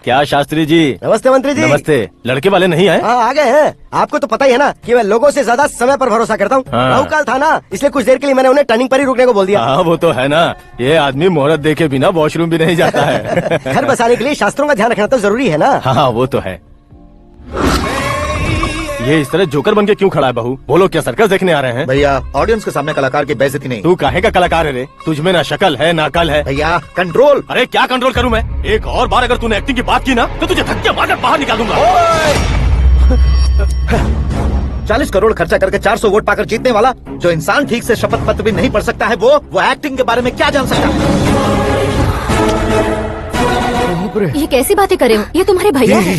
Speaker 9: क्या शास्त्री जी?
Speaker 8: नमस्ते मंत्री जी।
Speaker 9: नमस्ते। लड़के वाले नहीं आए?
Speaker 8: हाँ आ गए हैं। आपको तो पता ही है ना कि मैं लोगों से ज्यादा समय पर भरोसा करता हूँ।
Speaker 9: हाँ।
Speaker 8: राहु काल था ना, इसलिए कुछ देर के लिए मैंने उन्हें टर्निंग पर ही रुकने को बोल दिया।
Speaker 9: हाँ वो तो है ना, ये आदमी मुहूर्त देखे बिना वॉशरूम भी नहीं जाता है।
Speaker 8: घर बसाने के लिए शास्त्रों का ध्यान रखना तो जरूरी है ना।
Speaker 9: हाँ वो तो है। ये इस तरह जोकर बन के क्यों खड़ा है बहू? बोलो, क्या सर्कस देखने आ रहे हैं?
Speaker 4: भैया ऑडियंस के सामने कलाकार की बेइज्जती नहीं।
Speaker 9: तू काहे का कलाकार है रे? तुझ में ना शक्ल है ना अकल है।
Speaker 4: भैया कंट्रोल।
Speaker 9: अरे क्या कंट्रोल करूं मैं? एक और बार अगर तूने एक्टिंग की बात की ना तो तुझे धक्के मारकर बाहर निकाल दूंगा।
Speaker 4: 40 करोड़ खर्चा करके 400 वोट पाकर जीतने वाला जो इंसान ठीक से शपथ पत्र भी नहीं पढ़ सकता है, वो एक्टिंग के बारे में क्या जान सकता है?
Speaker 5: ये कैसी बातें करे हो? ये तुम्हारे भैया है।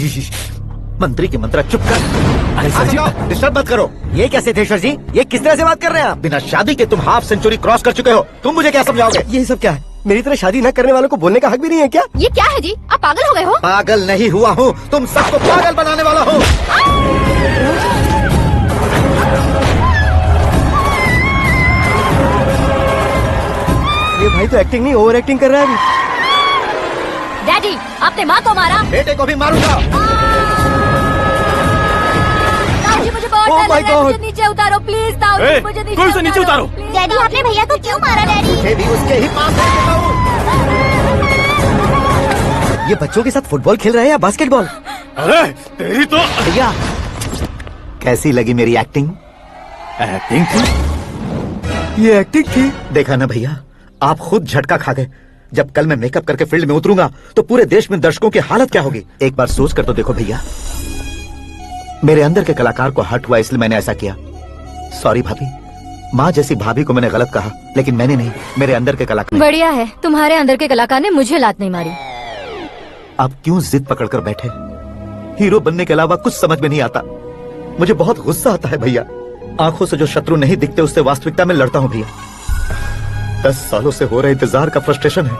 Speaker 4: मंत्री की मंत्रा चुप कर। अरे सर जी डिस्टर्ब मत करो। ये क्या सिद्धेश्वर जी, ये किस तरह से बात कर रहे हैं आप? बिना शादी के तुम हाफ सेंचुरी क्रॉस कर चुके हो, तुम मुझे क्या समझाओगे?
Speaker 8: ये सब क्या है? मेरी तरह शादी न करने वालों को बोलने का हक भी नहीं है क्या?
Speaker 5: ये क्या है जी? आप पागल हो गए हो?
Speaker 4: पागल नहीं हुआ हूँ, तुम सबको पागल बनाने वाला हूँ।
Speaker 8: ये भाई तो एक्टिंग नहीं ओवर एक्टिंग कर रहा है अभी।
Speaker 5: डैडी, आपने माँ को मारा।
Speaker 4: बेटे को भी मारूंगा।
Speaker 5: ताऊजी, मुझे बहुत
Speaker 8: Oh
Speaker 5: डर
Speaker 8: my
Speaker 5: लग रहा है।
Speaker 8: God!
Speaker 5: मुझे नीचे उतारो प्लीज। ताऊजी, मुझे नीचे उतारो।
Speaker 6: डैडी आपने भैया को क्यों मारा डैडी?
Speaker 4: मुझे भी उसके ही पास ले चला हूँ।
Speaker 8: ये बच्चों के साथ फुटबॉल खेल रहे हैं या बास्केटबॉल?
Speaker 9: अरे तेरी तो
Speaker 4: भैया कैसी लगी मेरी एक्टिंग?
Speaker 9: एक्टिंग थी।
Speaker 8: ये एक्टिंग थी।
Speaker 4: देखा ना भैया, आप खुद झटका खा गए। जब कल मैं मेकअप करके फील्ड में उतरूंगा तो पूरे देश में दर्शकों की हालत क्या होगी? एक बार सोच कर तो देखो भैया। मेरे अंदर के कलाकार को हर्ट हुआ इसलिए मैंने ऐसा किया। सॉरी भाभी। माँ जैसी भाभी को मैंने गलत कहा, लेकिन मैंने नहीं, मेरे अंदर के कलाकार ने।
Speaker 5: बढ़िया है, तुम्हारे अंदर के कलाकार ने मुझे लात नहीं मारी।
Speaker 4: आप क्यों जिद पकड़कर बैठे? हीरो बनने के अलावा कुछ समझ में नहीं आता। मुझे बहुत गुस्सा आता है भैया। आंखों से जो शत्रु नहीं दिखते उससे वास्तविकता में लड़ता हूँ भैया। 10 सालों से हो रहे इंतजार का फ्रस्ट्रेशन है।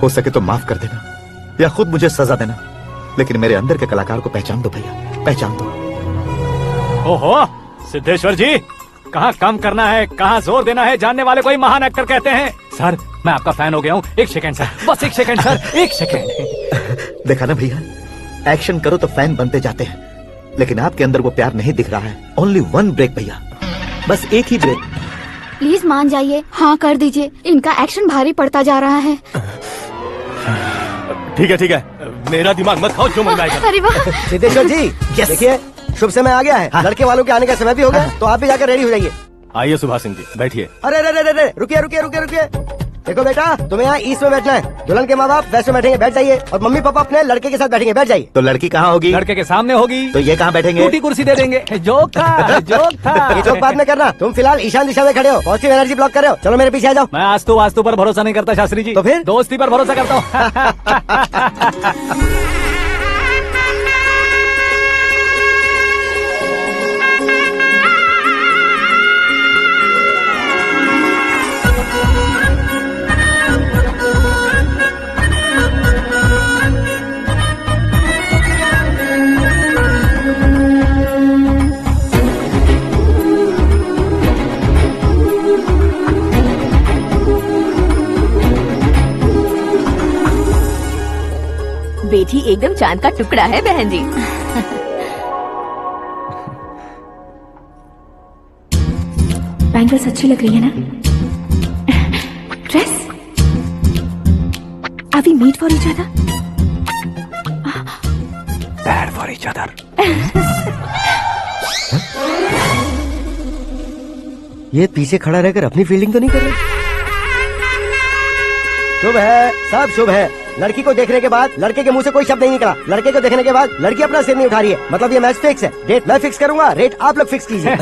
Speaker 4: हो सके तो माफ कर देना या खुद मुझे सजा देना, लेकिन मेरे अंदर के कलाकार को पहचान दो भैया, पहचान दो।
Speaker 2: ओहो सिद्धेश्वर जी, कहाँ कम करना है, कहाँ जोर देना है, जानने वाले को ही महान एक्टर कहते हैं। सर मैं आपका फैन हो गया हूँ। एक सेकंड सर, बस एक सेकंड सर, एक सेकंड।
Speaker 4: देखा ना भैया, एक्शन करो तो फैन बनते जाते हैं, लेकिन आपके अंदर वो प्यार नहीं दिख रहा है। ओनली वन ब्रेक भैया, बस एक ही ब्रेक।
Speaker 6: प्लीज मान जाइए, हाँ कर दीजिए। इनका एक्शन भारी पड़ता जा रहा है।
Speaker 9: ठीक है, मेरा दिमाग मत खाओ, जो मन आएगा।
Speaker 6: अरे वाह!
Speaker 8: सिद्धेश्वर जी देखिए, शुभ समय आ गया है। लड़के वालों के आने का समय भी हो गया, तो आप भी जाकर रेडी हो जाइए।
Speaker 9: आइए सुभाष सिंह जी, बैठिए।
Speaker 8: अरे अरे रुकिए रुकिए रुकिए रुकिए। देखो बेटा, तुम्हें यहाँ ईस्ट में बैठना है। दुल्हन के माँ बाप वेस्ट में बैठेंगे, बैठ जाइए। और मम्मी पापा अपने लड़के के साथ बैठेंगे, बैठ जाइए।
Speaker 4: तो लड़की कहाँ होगी?
Speaker 2: लड़के के सामने होगी।
Speaker 4: तो ये कहाँ बैठेंगे?
Speaker 2: टूटी कुर्सी दे देंगे। जोक था, जोक था।
Speaker 8: ये जोक बाद में करना। तुम फिलहाल ईशान दिशा में खड़े हो, पॉजिटिव एनर्जी ब्लॉक कर रहे हो। चलो मेरे पीछे आ जाओ।
Speaker 2: मैं वास्तु पर भरोसा नहीं करता शास्त्री जी।
Speaker 8: तो फिर?
Speaker 2: दोस्ती पर भरोसा करता हूँ।
Speaker 5: बेटी एकदम चांद का टुकड़ा है बहन जी। बैंगल्स अच्छी लग रही है ना? Dress? Are we made for each other?
Speaker 2: Bad for each other.
Speaker 8: ये पीछे खड़ा रहकर अपनी फील्डिंग तो नहीं कर रहे? शुभ है, सब शुभ है। लड़की को देखने के बाद लड़के के मुंह से कोई शब्द नहीं निकला। लड़के को देखने के बाद लड़की अपना सिर नहीं उठा रही है। मतलब ये मैच फिक्स है। डेट मैं फिक्स करूंगा, रेट आप लोग फिक्स कीजिए।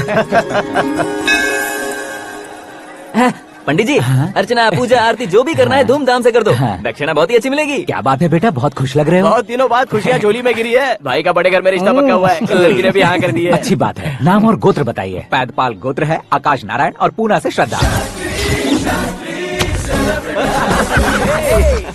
Speaker 3: पंडित जी, अर्चना पूजा आरती जो भी करना है धूमधाम से कर दो। दक्षिणा बहुत ही अच्छी मिलेगी।
Speaker 2: क्या बात है बेटा, बहुत खुश लग रहे हो।
Speaker 3: बहुत दिनों बाद खुशियाँ झोली में गिरी है। भाई का बड़े घर में रिश्ता पक्का हुआ है। लड़की ने भी हाँ कर दी है।
Speaker 2: अच्छी बात है। नाम और गोत्र बताइए।
Speaker 7: पैदपाल गोत्र है, आकाश नारायण, और पूना से श्रद्धा।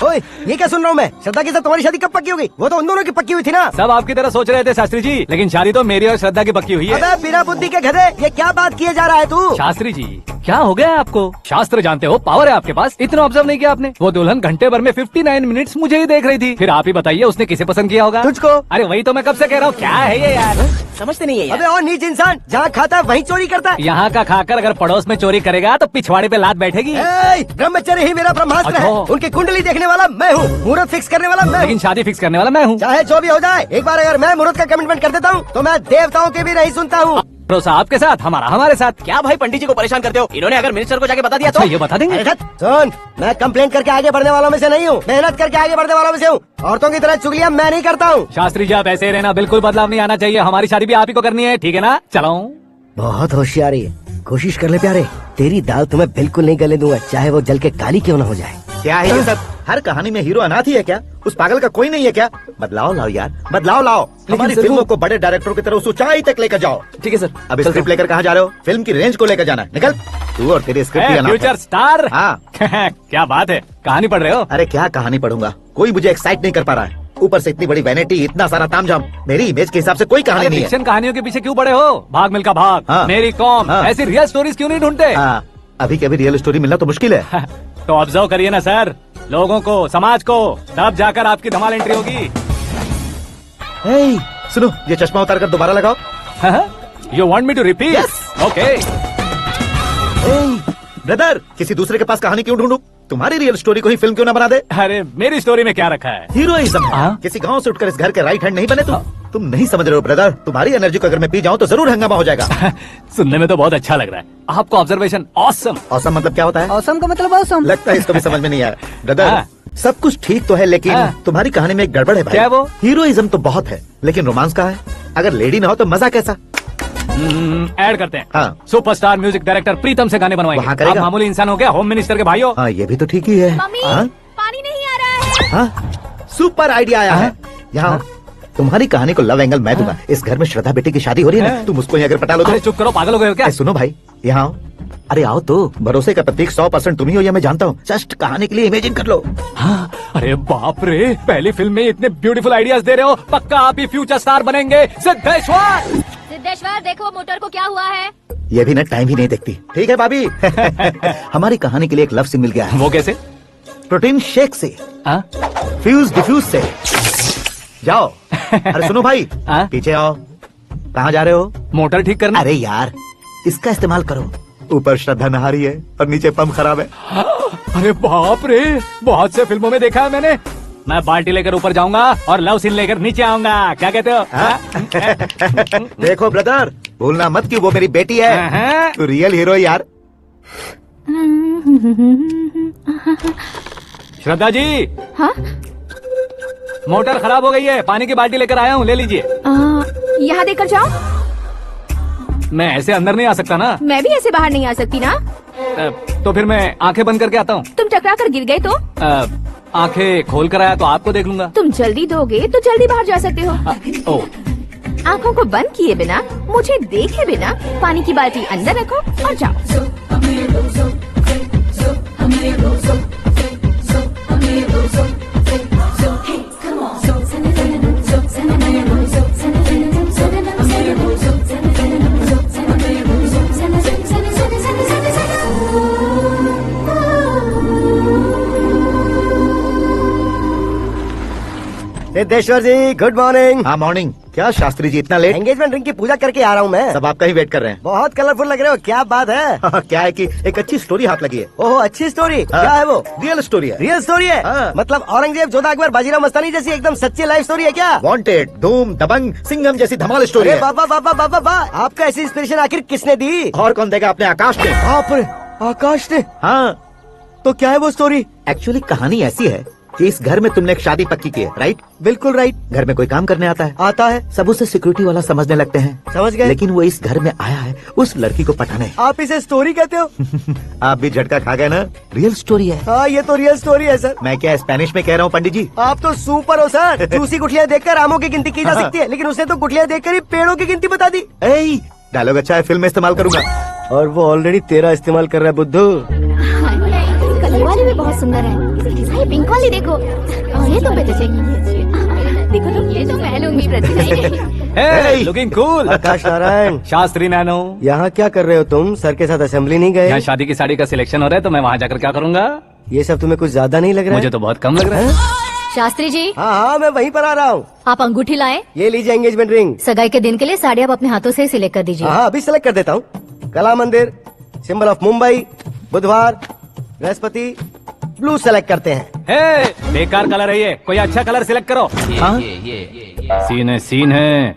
Speaker 8: ओए, ये क्या सुन रहा हूँ मैं? श्रद्धा के साथ तुम्हारी शादी कब पक्की होगी? वो तो उन दोनों की पक्की हुई थी ना।
Speaker 2: सब आपकी तरह सोच रहे थे शास्त्री जी, लेकिन शादी तो मेरी और श्रद्धा की पक्की हुई है।
Speaker 8: अबे बिना बुद्धि के गधे, ये क्या बात किए जा रहा है तू?
Speaker 2: शास्त्री जी क्या हो गया आपको? शास्त्र जानते हो, पावर है आपके पास। इतना ऑब्जर्व नहीं किया आपने? वो दुल्हन घंटे भर में 59 मिनट्स मुझे ही देख रही थी। फिर आप ही बताइए उसने किसे पसंद किया होगा?
Speaker 8: तुझको।
Speaker 2: अरे वही तो मैं कब से कह रहा हूँ। क्या है ये यार,
Speaker 3: समझते नहीं है यार।
Speaker 8: अबे और नीच इंसान, जहाँ खाता है वहीं चोरी करता है।
Speaker 2: यहाँ का खाकर अगर पड़ोस में चोरी करेगा तो पिछवाड़े पे लात बैठेगी।
Speaker 8: ब्रह्मचर्य ही मेरा ब्रह्मास्त्र है।
Speaker 2: अच्छा।
Speaker 8: उनकी कुंडली देखने वाला मैं हूँ, मुहूर्त फिक्स करने वाला मैं हूँ।
Speaker 2: लेकिन शादी फिक्स करने वाला मैं हूँ।
Speaker 8: चाहे जो भी हो जाए, एक बार अगर मैं मुहूर्त का कमिटमेंट कर देता हूँ तो मैं देवताओं के भी नहीं सुनता हूँ।
Speaker 2: भरोसा आपके साथ, हमारा हमारे साथ।
Speaker 3: क्या भाई पंडित जी को परेशान करते हो? इन्होंने अगर मिनिस्टर को जाके बता दिया
Speaker 2: अच्छा
Speaker 3: तो
Speaker 2: ये बता देंगे।
Speaker 8: अरे धत, सुन, मैं कंप्लेंट करके आगे बढ़ने वालों में से नहीं हूँ, मेहनत करके आगे बढ़ने वालों में से हूँ। औरतों की तरह चुगलियाँ मैं नहीं करता हूँ।
Speaker 2: शास्त्री जी आप ऐसे ही रहना, बिल्कुल बदलाव नहीं आना चाहिए। हमारी शादी भी आप ही को करनी है, ठीक है ना? चलो।
Speaker 8: बहुत होशियारी है। कोशिश कर ले प्यारे, तेरी दाल तुम्हें बिल्कुल नहीं गले दूंगा, चाहे वो जल के काली क्यों ना हो जाए।
Speaker 4: क्या है ये सब? हर कहानी में हीरो अनाथ ही है क्या? उस पागल का कोई नहीं है क्या? बदलाव लाओ यार, बदलाव लाओ। हमारी
Speaker 8: सर,
Speaker 4: फिल्मों को बड़े डायरेक्टरों की तरह उस ऊंचाई तक लेकर जाओ।
Speaker 8: ठीक है सर।
Speaker 4: अब स्क्रिप्ट लेकर कहाँ जा रहे हो? फिल्म की रेंज को लेकर जाना है। निकल तू और तेरे स्क्रिप्ट ही अनाथ है।
Speaker 2: Future star.
Speaker 4: हाँ।
Speaker 2: क्या बात है, कहानी पढ़ रहे हो?
Speaker 4: अरे क्या कहानी पढ़ूंगा, कोई मुझे एक्साइट नहीं कर पा रहा है। ऊपर से इतनी बड़ी वैनिटी, इतना सारा तामझाम, मेरी इमेज के हिसाब से कोई कहानी नहीं है।
Speaker 2: फिक्शन कहानियों के पीछे क्यों पड़े हो? भाग मिल्खा भाग,
Speaker 4: हाँ।
Speaker 2: मेरी कॉम,
Speaker 4: हाँ।
Speaker 2: ऐसी रियल स्टोरीज क्यों नहीं ढूंढते?
Speaker 4: हाँ, अभी के अभी रियल स्टोरी मिलना तो मुश्किल है।
Speaker 2: तो ऑब्जर्व करिए ना सर, लोगों को, समाज को, तब जाकर आपकी धमाल एंट्री होगी।
Speaker 4: हे, सुनो, ये चश्मा उतार कर दोबारा लगाओ।
Speaker 2: You want me to repeat? Okay.
Speaker 4: Brother, किसी दूसरे के पास कहानी क्यों ढूंढूं? तुम्हारी रियल स्टोरी को ही फिल्म क्यों ना बना दे?
Speaker 2: अरे मेरी स्टोरी में क्या रखा है?
Speaker 4: हीरोइज्म है।
Speaker 2: हाँ?
Speaker 4: किसी गांव से उठकर इस घर के राइट हैंड नहीं बने तुम नहीं समझ रहे हो ब्रदर। तुम्हारी एनर्जी को अगर मैं पी जाऊं तो जरूर हंगामा हो जाएगा।
Speaker 2: सुनने में तो बहुत अच्छा लग रहा है, आपको ऑब्जर्वेशन ऑसम।
Speaker 4: औसम मतलब क्या होता है?
Speaker 8: औसम का मतलब औसम।
Speaker 4: लगता है इसको भी समझ में नहीं आया। ब्रदर,
Speaker 2: हाँ।
Speaker 4: सब कुछ ठीक तो है लेकिन
Speaker 2: हाँ।
Speaker 4: तुम्हारी कहानी में एक गड़बड़ है भाई।
Speaker 2: क्या है वो?
Speaker 4: हीरोइज्म तो बहुत है लेकिन रोमांस का है। अगर लेडी ना हो तो मजा कैसा?
Speaker 2: ऐड करते हैं।
Speaker 4: हाँ।
Speaker 2: सुपरस्टार म्यूजिक डायरेक्टर प्रीतम से गाने बनवाएंगे।
Speaker 4: वहाँ करेगा?
Speaker 2: आप मामूली इंसान हो गया, होम मिनिस्टर के भाइयों।
Speaker 4: हाँ, ये भी तो ठीक ही है।
Speaker 5: मम्मी,
Speaker 4: हाँ?
Speaker 5: पानी नहीं आ रहा है।
Speaker 4: हाँ? सुपर आइडिया आया है। यहाँ तुम्हारी कहानी को लव एंगल मैं दूंगा। इस घर में श्रद्धा बेटी की शादी हो रही है ना, तुम उसको ही अगर पटा लो
Speaker 2: अरे
Speaker 4: तो।
Speaker 2: चुप करो, पागल हो गए हो क्या?
Speaker 4: सुनो भाई, यहाँ आओ। अरे आओ तो, भरोसे का प्रतीक 100% तुम ही हो, ये मैं जानता हूँ। जस्ट कहानी के लिए इमेजिन कर लो।
Speaker 2: हाँ, अरे बाप रे, पहली फिल्म में इतने ब्यूटीफुल आइडियाज दे रहे हो, पक्का आप ही फ्यूचर स्टार बनेंगे। सिद्धेश्वर,
Speaker 5: सिद्धेश्वर देखो मोटर को क्या हुआ है।
Speaker 4: ये भी ना टाइम ही नहीं देखती। ठीक है भाभी। हमारी कहानी के लिए एक लव सीन मिल गया है।
Speaker 2: वो कैसे?
Speaker 4: प्रोटीन शेक से,
Speaker 2: हाँ?
Speaker 4: फ्यूज डिफ्यूज से। जाओ। अरे सुनो भाई,
Speaker 2: हाँ?
Speaker 4: पीछे आओ। कहाँ जा रहे हो?
Speaker 2: मोटर ठीक करना।
Speaker 4: अरे यार, इसका इस्तेमाल करो। ऊपर श्रद्धा नहा रही है और नीचे पंप खराब है।
Speaker 2: अरे बाप रे, बहुत से फिल्मों में देखा है मैंने। मैं बाल्टी लेकर ऊपर जाऊंगा और लव सीन लेकर नीचे आऊंगा, क्या कहते हो? हाँ?
Speaker 4: देखो ब्रदर, भूलना मत कि वो मेरी बेटी है। तू रियल हीरो यार।
Speaker 2: श्रद्धा जी,
Speaker 5: हाँ?
Speaker 2: मोटर खराब हो गई है, पानी की बाल्टी लेकर आया हूँ, ले लीजिए।
Speaker 5: यहाँ देकर जाओ।
Speaker 2: मैं ऐसे अंदर नहीं आ सकता ना।
Speaker 5: मैं भी ऐसे बाहर नहीं आ सकती ना।
Speaker 2: तो फिर मैं आंखें बंद करके आता हूँ।
Speaker 5: तुम टकरा कर गिर गए तो?
Speaker 2: आंखें खोल कर आया तो आपको देख लूंगा।
Speaker 5: तुम जल्दी दोगे तो जल्दी बाहर जा सकते हो।
Speaker 2: ओ,
Speaker 5: आँखों को बंद किए बिना, मुझे देखे बिना पानी की बाल्टी अंदर रखो और जाओ।
Speaker 8: सिद्धेश्वर जी, गुड मॉर्निंग।
Speaker 4: हाँ मॉर्निंग। क्या शास्त्री जी इतना लेट?
Speaker 8: एंगेजमेंट रिंग की पूजा करके आ रहा हूँ मैं।
Speaker 4: सब आपका ही वेट कर रहे हैं।
Speaker 8: बहुत कलरफुल लग रहे हो, क्या बात है?
Speaker 4: क्या है कि एक अच्छी स्टोरी हाथ लगी है।
Speaker 8: ओहो, अच्छी स्टोरी।
Speaker 4: हाँ।
Speaker 8: क्या है वो?
Speaker 4: रियल स्टोरी है।
Speaker 8: रियल स्टोरी है?
Speaker 4: हाँ।
Speaker 8: मतलब औरंगजेब, जोधा अकबर, बाजीराव मस्तानी जैसी एकदम सच्ची लाइफ स्टोरी है क्या?
Speaker 4: वांटेड, धूम, दबंग, सिंघम जैसी धमाल स्टोरी
Speaker 8: अरे
Speaker 4: है।
Speaker 8: बाबा बाबा बाबा बा, आपका ऐसी इंस्पिरेशन आखिर किसने दी?
Speaker 4: और कौन देगा? अपने आकाश ने।
Speaker 8: बाप रे, आकाश ने।
Speaker 4: हाँ,
Speaker 8: तो क्या है वो स्टोरी?
Speaker 4: एक्चुअली कहानी ऐसी है कि इस घर में तुमने एक शादी पक्की की है, राइट?
Speaker 8: बिल्कुल राइट।
Speaker 4: घर में कोई काम करने आता है,
Speaker 8: आता है,
Speaker 4: सब उसे सिक्योरिटी वाला समझने लगते हैं।
Speaker 8: समझ गए।
Speaker 4: लेकिन वो इस घर में आया है उस लड़की को पटाने।
Speaker 8: आप इसे स्टोरी कहते हो?
Speaker 4: आप भी झटका खा गए ना? रियल स्टोरी है।
Speaker 8: हाँ, ये तो रियल स्टोरी है सर।
Speaker 4: मैं क्या स्पेनिश में कह रहा हूँ पंडित जी?
Speaker 8: आप तो सुपर हो सर। चूसी गुठलियाँ देखकर आमों की गिनती की जा सकती है, लेकिन उसने तो गुठलियाँ देखकर ही पेड़ों की गिनती बता दी।
Speaker 4: डायलॉग अच्छा है, फिल्म में इस्तेमाल करूंगा।
Speaker 8: और वो ऑलरेडी तेरा इस्तेमाल कर रहा है बुद्धू।
Speaker 6: कलर वाली भी बहुत सुंदर है। ये पिंक वाली देखो, और ये तो बेटे चाहिए। देखो तो, ये तो मैं लूंगी
Speaker 2: hey, लुकिंग कूल।
Speaker 8: आकाश नारायण,
Speaker 2: शास्त्री नैनो,
Speaker 8: यहाँ क्या कर रहे हो तुम? सर के साथ असेंबली नहीं गए?
Speaker 2: यहाँ शादी की साड़ी का सिलेक्शन हो रहा है तो मैं वहाँ जाकर क्या करूँगा?
Speaker 8: ये सब तुम्हें कुछ ज्यादा नहीं लग रहा
Speaker 2: मुझे
Speaker 8: है?
Speaker 2: तो बहुत कम लग रहा है।
Speaker 5: शास्त्री जी,
Speaker 8: हाँ हाँ, मैं वहीं पर आ रहा हूँ।
Speaker 5: आप अंगूठी लाए।
Speaker 8: ये लीजिए एंगेजमेंट रिंग।
Speaker 5: सगाई के दिन के लिए साड़ी आप अपने हाथों से सिलेक्ट कर दीजिए।
Speaker 8: हाँ, अभी सेलेक्ट कर देता हूँ। कला मंदिर, सिंबल ऑफ मुंबई, बुधवार, बृहस्पति, ब्लू सेलेक्ट करते हैं।
Speaker 2: बेकार कलर है ये, कोई अच्छा कलर सिलेक्ट करो। हाँ? सीन है।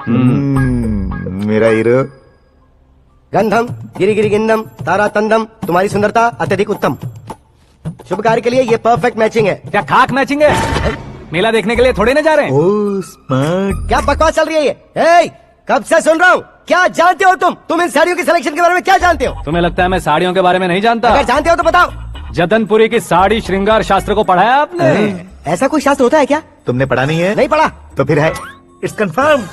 Speaker 4: मेरा हीरो।
Speaker 8: गंधम, गिरी गिरी गिंदम, तारा तंदम, तुम्हारी सुंदरता अत्यधिक उत्तम। शुभ कार्य के लिए ये परफेक्ट मैचिंग है।
Speaker 2: क्या खाक मैचिंग है? मेला देखने के लिए थोड़े ना जा रहे हैं।
Speaker 4: Oh smart.
Speaker 8: क्या बकवास चल रही है ये? कब से सुन रहा हूँ। क्या जानते हो तुम इन साड़ियों की सिलेक्शन के बारे में क्या जानते हो?
Speaker 2: तुम्हें लगता है मैं साड़ियों के बारे में नहीं जानता?
Speaker 8: अगर जानते हो तो बताओ।
Speaker 2: जतनपुरी की साड़ी श्रृंगार शास्त्र को पढ़ा है आपने?
Speaker 8: ऐसा कोई शास्त्र होता है क्या?
Speaker 4: तुमने पढ़ा नहीं है?
Speaker 8: नहीं पढ़ा।
Speaker 4: तो फिर है, इट्स कंफर्म।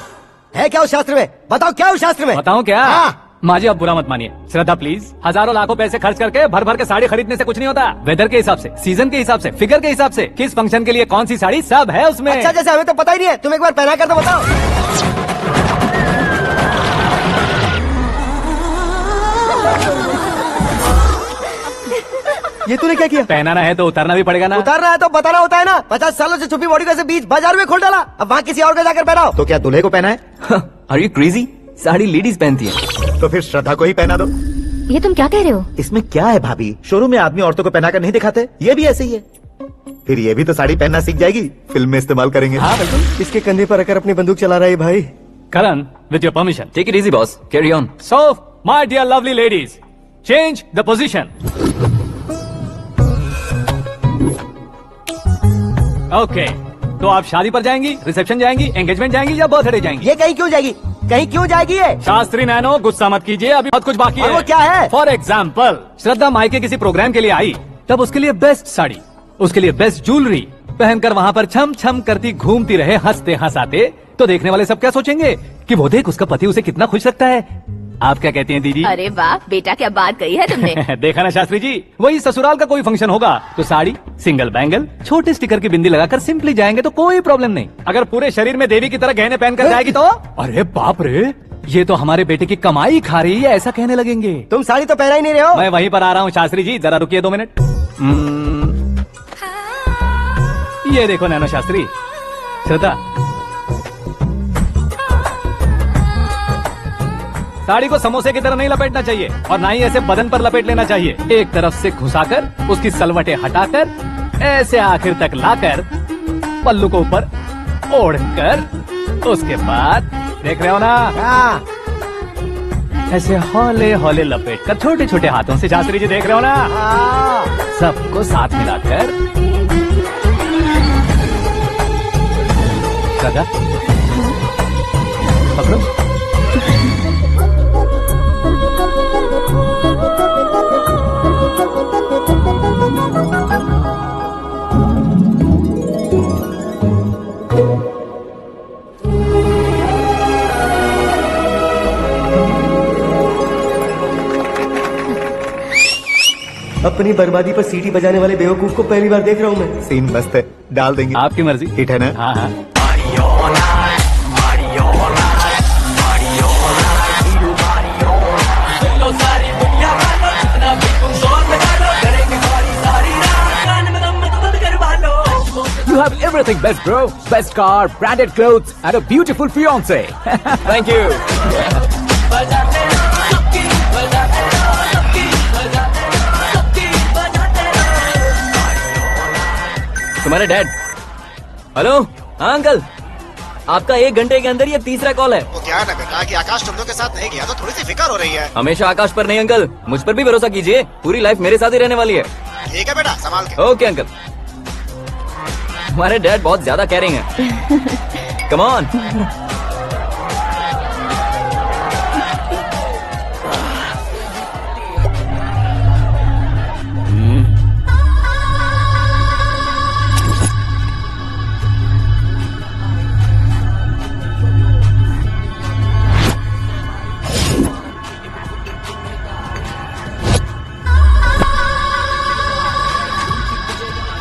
Speaker 8: है क्या उस शास्त्र में? बताओ क्या उस शास्त्र में?
Speaker 2: बताऊं क्या?
Speaker 8: हाँ।
Speaker 2: माँ जी, अब बुरा मत मानिए। श्रद्धा प्लीज, हजारों लाखों पैसे खर्च करके भर भर के साड़ी खरीदने से कुछ नहीं होता। वेदर के हिसाब से, सीजन के हिसाब से, फिगर के हिसाब से, किस फंक्शन के लिए कौन सी साड़ी, सब है उसमें।
Speaker 8: अच्छा, जैसे हमें तो पता ही नहीं है, तुम एक बार पहना कर तो बताओ। ये तूने क्या किया?
Speaker 2: पहनाना है तो उतारना भी पड़ेगा ना।
Speaker 8: उतारना है तो बताना होता है ना। 50 सालों से छुपी बॉडी को ऐसे बीच बाजार में खोल डाला, अब वहाँ किसी और को जाकर पहनाओ।
Speaker 4: तो क्या दूल्हे को पहना है?
Speaker 3: Are you crazy? Sari ladies पहनती है।
Speaker 4: तो फिर श्रद्धा को ही पहना दो।
Speaker 5: ये तुम क्या कह रहे हो?
Speaker 4: इसमें क्या है भाभी, शोरूम में आदमी औरतों को पहनाकर नहीं दिखाते, ये भी ऐसे ही है। फिर ये भी तो साड़ी पहनना सीख जाएगी, फिल्म में इस्तेमाल करेंगे।
Speaker 2: हाँ बिल्कुल।
Speaker 8: इसके कंधे पर रखकर अपनी बंदूक चला रहा है भाई।
Speaker 2: Karan, with your permission.
Speaker 3: Take it easy boss, carry on.
Speaker 2: So my dear lovely ladies, change the position. Okay, तो आप शादी पर जाएंगी, रिसेप्शन जाएंगी, एंगेजमेंट जाएंगी या बर्थडे जाएंगी?
Speaker 8: ये कहीं क्यों जाएगी? कहीं क्यों जाएगी ये?
Speaker 2: शास्त्री नैनो, गुस्सा मत कीजिए, अभी बहुत कुछ बाकी है।
Speaker 8: और वो क्या है?
Speaker 2: फॉर एग्जाम्पल, श्रद्धा मायके किसी प्रोग्राम के लिए आई, तब उसके लिए बेस्ट साड़ी, उसके लिए बेस्ट ज्वेलरी पहनकर वहाँ पर छम छम करती घूमती रहे हंसते हंसाते, तो देखने वाले सब क्या सोचेंगे कि वो देख उसका पति उसे कितना खुश रखता है। आप क्या कहती हैं दीदी?
Speaker 6: अरे वाह बेटा, क्या बात कही है तुमने।
Speaker 2: देखा ना शास्त्री जी, वही ससुराल का कोई फंक्शन होगा तो साड़ी, सिंगल बैंगल, छोटे स्टिकर की बिंदी लगाकर सिंपली जाएंगे तो कोई प्रॉब्लम नहीं। अगर पूरे शरीर में देवी की तरह गहने पहनकर जाएगी तो अरे बाप रे, ये तो हमारे बेटे की कमाई खा रही है, ऐसा कहने लगेंगे।
Speaker 8: तुम साड़ी तो पहना ही नहीं रहे हो।
Speaker 2: मैं वहीं पर आ रहा हूँ शास्त्री जी, जरा रुकिए 2 मिनट। ये देखो नैनो शास्त्री, श्रद्धा, साड़ी को समोसे की तरह नहीं लपेटना चाहिए और ना ही ऐसे बदन पर लपेट लेना चाहिए। एक तरफ से घुसाकर उसकी सलवटें हटाकर ऐसे आखिर तक लाकर पल्लू को ऊपर ओढ़कर, उसके बाद देख रहे हो ना,
Speaker 8: हाँ।
Speaker 2: ऐसे हौले हौले लपेट कर छोटे छोटे हाथों से, शास्त्री जी देख रहे हो ना,
Speaker 8: हाँ।
Speaker 2: सबको साथ मिलाकर। राजा पकड़ो।
Speaker 8: अपनी बर्बादी पर सीटी बजाने वाले बेवकूफ को पहली बार देख रहा हूँ मैं।
Speaker 4: सीन मस्त है, डाल देंगे।
Speaker 2: आपकी मर्जी।
Speaker 4: हिट है ना?
Speaker 2: हाँ हाँ।
Speaker 10: You have everything best, bro. Best car, branded clothes, and a beautiful fiance.
Speaker 3: Thank you. तुम्हारे डैड। हेलो, हाँ अंकल, आपका 1 घंटे के अंदर ये तीसरा कॉल है।
Speaker 11: वो क्या है ना बेटा कि आकाश तुम लोग के साथ नहीं गया तो थोड़ी सी फिक्र हो रही है।
Speaker 3: हमेशा आकाश पर नहीं अंकल, मुझ पर भी भरोसा कीजिए, पूरी लाइफ मेरे साथ ही रहने वाली है।
Speaker 11: ठीक है बेटा, संभाल के।
Speaker 3: Okay uncle. हमारे डैड बहुत ज्यादा केयरिंग है। Come on.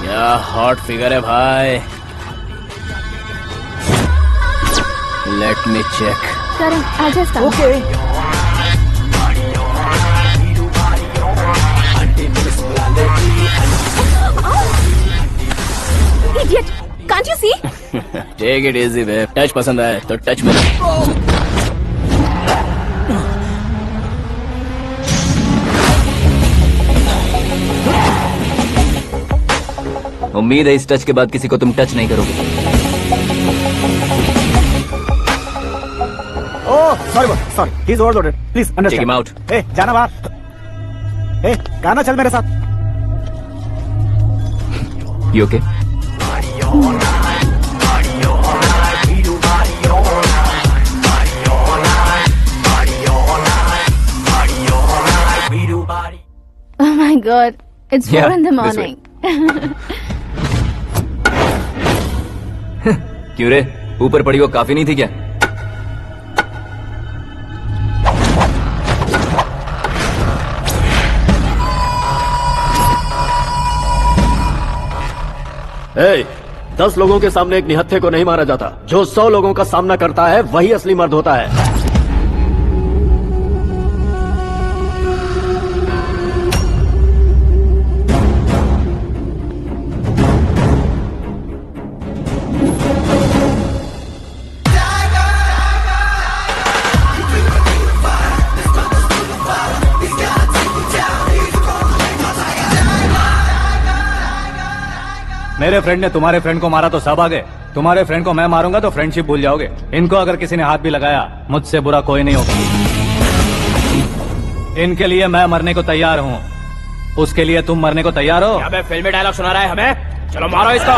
Speaker 10: क्या हॉट फिगर है भाई। Let me check.
Speaker 6: Karan I'll just come.
Speaker 10: Okay.
Speaker 6: Idiot! Can't you see?
Speaker 10: Take it easy babe. Touch पसंद आए तो टच में।
Speaker 3: उम्मीद है इस टच के बाद किसी को तुम टच नहीं करोगे।
Speaker 1: Oh sorry sorry, he is overloaded, please
Speaker 3: take
Speaker 1: understand.
Speaker 3: Him out.
Speaker 1: ए जाना बाहर। ए गाना चल मेरे साथ।
Speaker 3: You okay?
Speaker 6: God, it's 4
Speaker 10: Yeah,
Speaker 6: in the
Speaker 10: this way.
Speaker 6: morning.
Speaker 10: क्यों रे, ऊपर पड़ी वो काफी नहीं थी क्या?
Speaker 12: ए, 10 लोगों के सामने एक निहत्थे को नहीं मारा जाता। जो 100 लोगों का सामना करता है वही असली मर्द होता है।
Speaker 2: मेरे फ्रेंड ने तुम्हारे फ्रेंड को मारा तो सब आ गए, तुम्हारे फ्रेंड को मैं मारूंगा तो फ्रेंडशिप भूल जाओगे। इनको अगर किसी ने हाथ भी लगाया, मुझसे बुरा कोई नहीं होगा। इनके लिए मैं मरने को तैयार हूँ, उसके लिए तुम मरने को तैयार हो?
Speaker 1: अबे फिल्मी डायलॉग सुना रहा है हमें? चलो मारो इसको।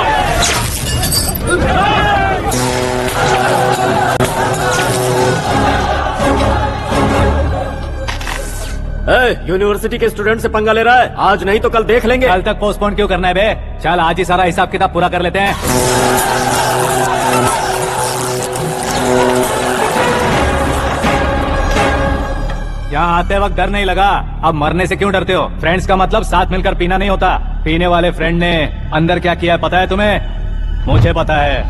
Speaker 12: यूनिवर्सिटी के स्टूडेंट से पंगा ले रहा है, आज नहीं तो कल देख लेंगे।
Speaker 2: कल तक पोस्टपोन क्यों करना है बे? चल आज ही सारा हिसाब किताब पूरा कर लेते हैं। यहाँ आते वक्त डर नहीं लगा, अब मरने से क्यों डरते हो? फ्रेंड्स का मतलब साथ मिलकर पीना नहीं होता। पीने वाले फ्रेंड ने अंदर क्या किया है पता है तुम्हें? मुझे पता है।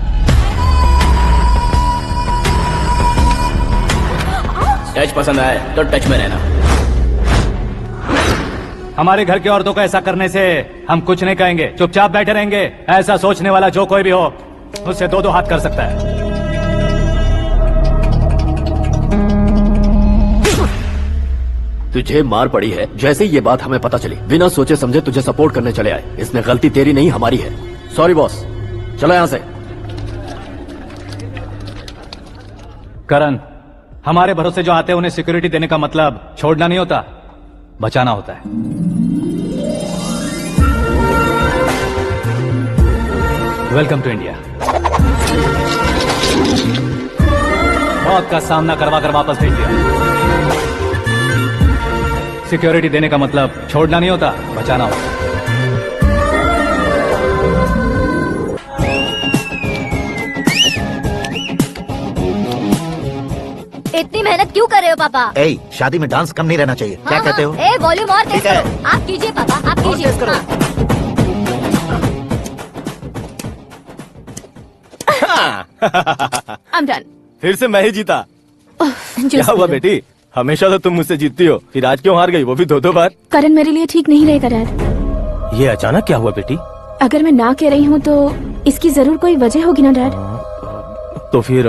Speaker 10: टच पसंद आए तो टच में रहना।
Speaker 2: हमारे घर की औरतों को ऐसा करने से हम कुछ नहीं कहेंगे, चुपचाप बैठे रहेंगे। ऐसा सोचने वाला जो कोई भी हो, उससे 2-2 हाथ कर सकता है।
Speaker 12: तुझे मार पड़ी है, जैसे ये बात हमें पता चली, बिना सोचे समझे तुझे सपोर्ट करने चले आए। इसमें गलती तेरी नहीं हमारी है। सॉरी बॉस, चलो यहाँ से।
Speaker 2: करण, हमारे भरोसे जो आते हैं उन्हें सिक्योरिटी देने का मतलब छोड़ना नहीं होता, बचाना होता है। Welcome to India. मौत का सामना करवा कर वापस भेज दिया। सिक्योरिटी देने का मतलब छोड़ना नहीं होता, बचाना होता है।
Speaker 5: इतनी मेहनत क्यों कर रहे हो पापा?
Speaker 4: ए, शादी में डांस कम नहीं रहना चाहिए। क्या कहते हो?
Speaker 5: ए, वॉल्यूम और तेज
Speaker 4: ठीक है।
Speaker 5: करो। आप कीजिए पापा, आप कीजिए।
Speaker 6: I'm done.
Speaker 9: फिर से मैं ही जीता। क्या हुआ
Speaker 6: Just
Speaker 9: बेटी? हमेशा तो तुम मुझसे जीतती हो, फिर आज क्यों हार गई, वो भी 2-2 बार?
Speaker 6: करण मेरे लिए ठीक नहीं रहेगा डैड।
Speaker 9: ये अचानक क्या हुआ बेटी?
Speaker 6: अगर मैं ना कह रही हूँ तो इसकी जरूर कोई वजह होगी ना डैड।
Speaker 9: तो फिर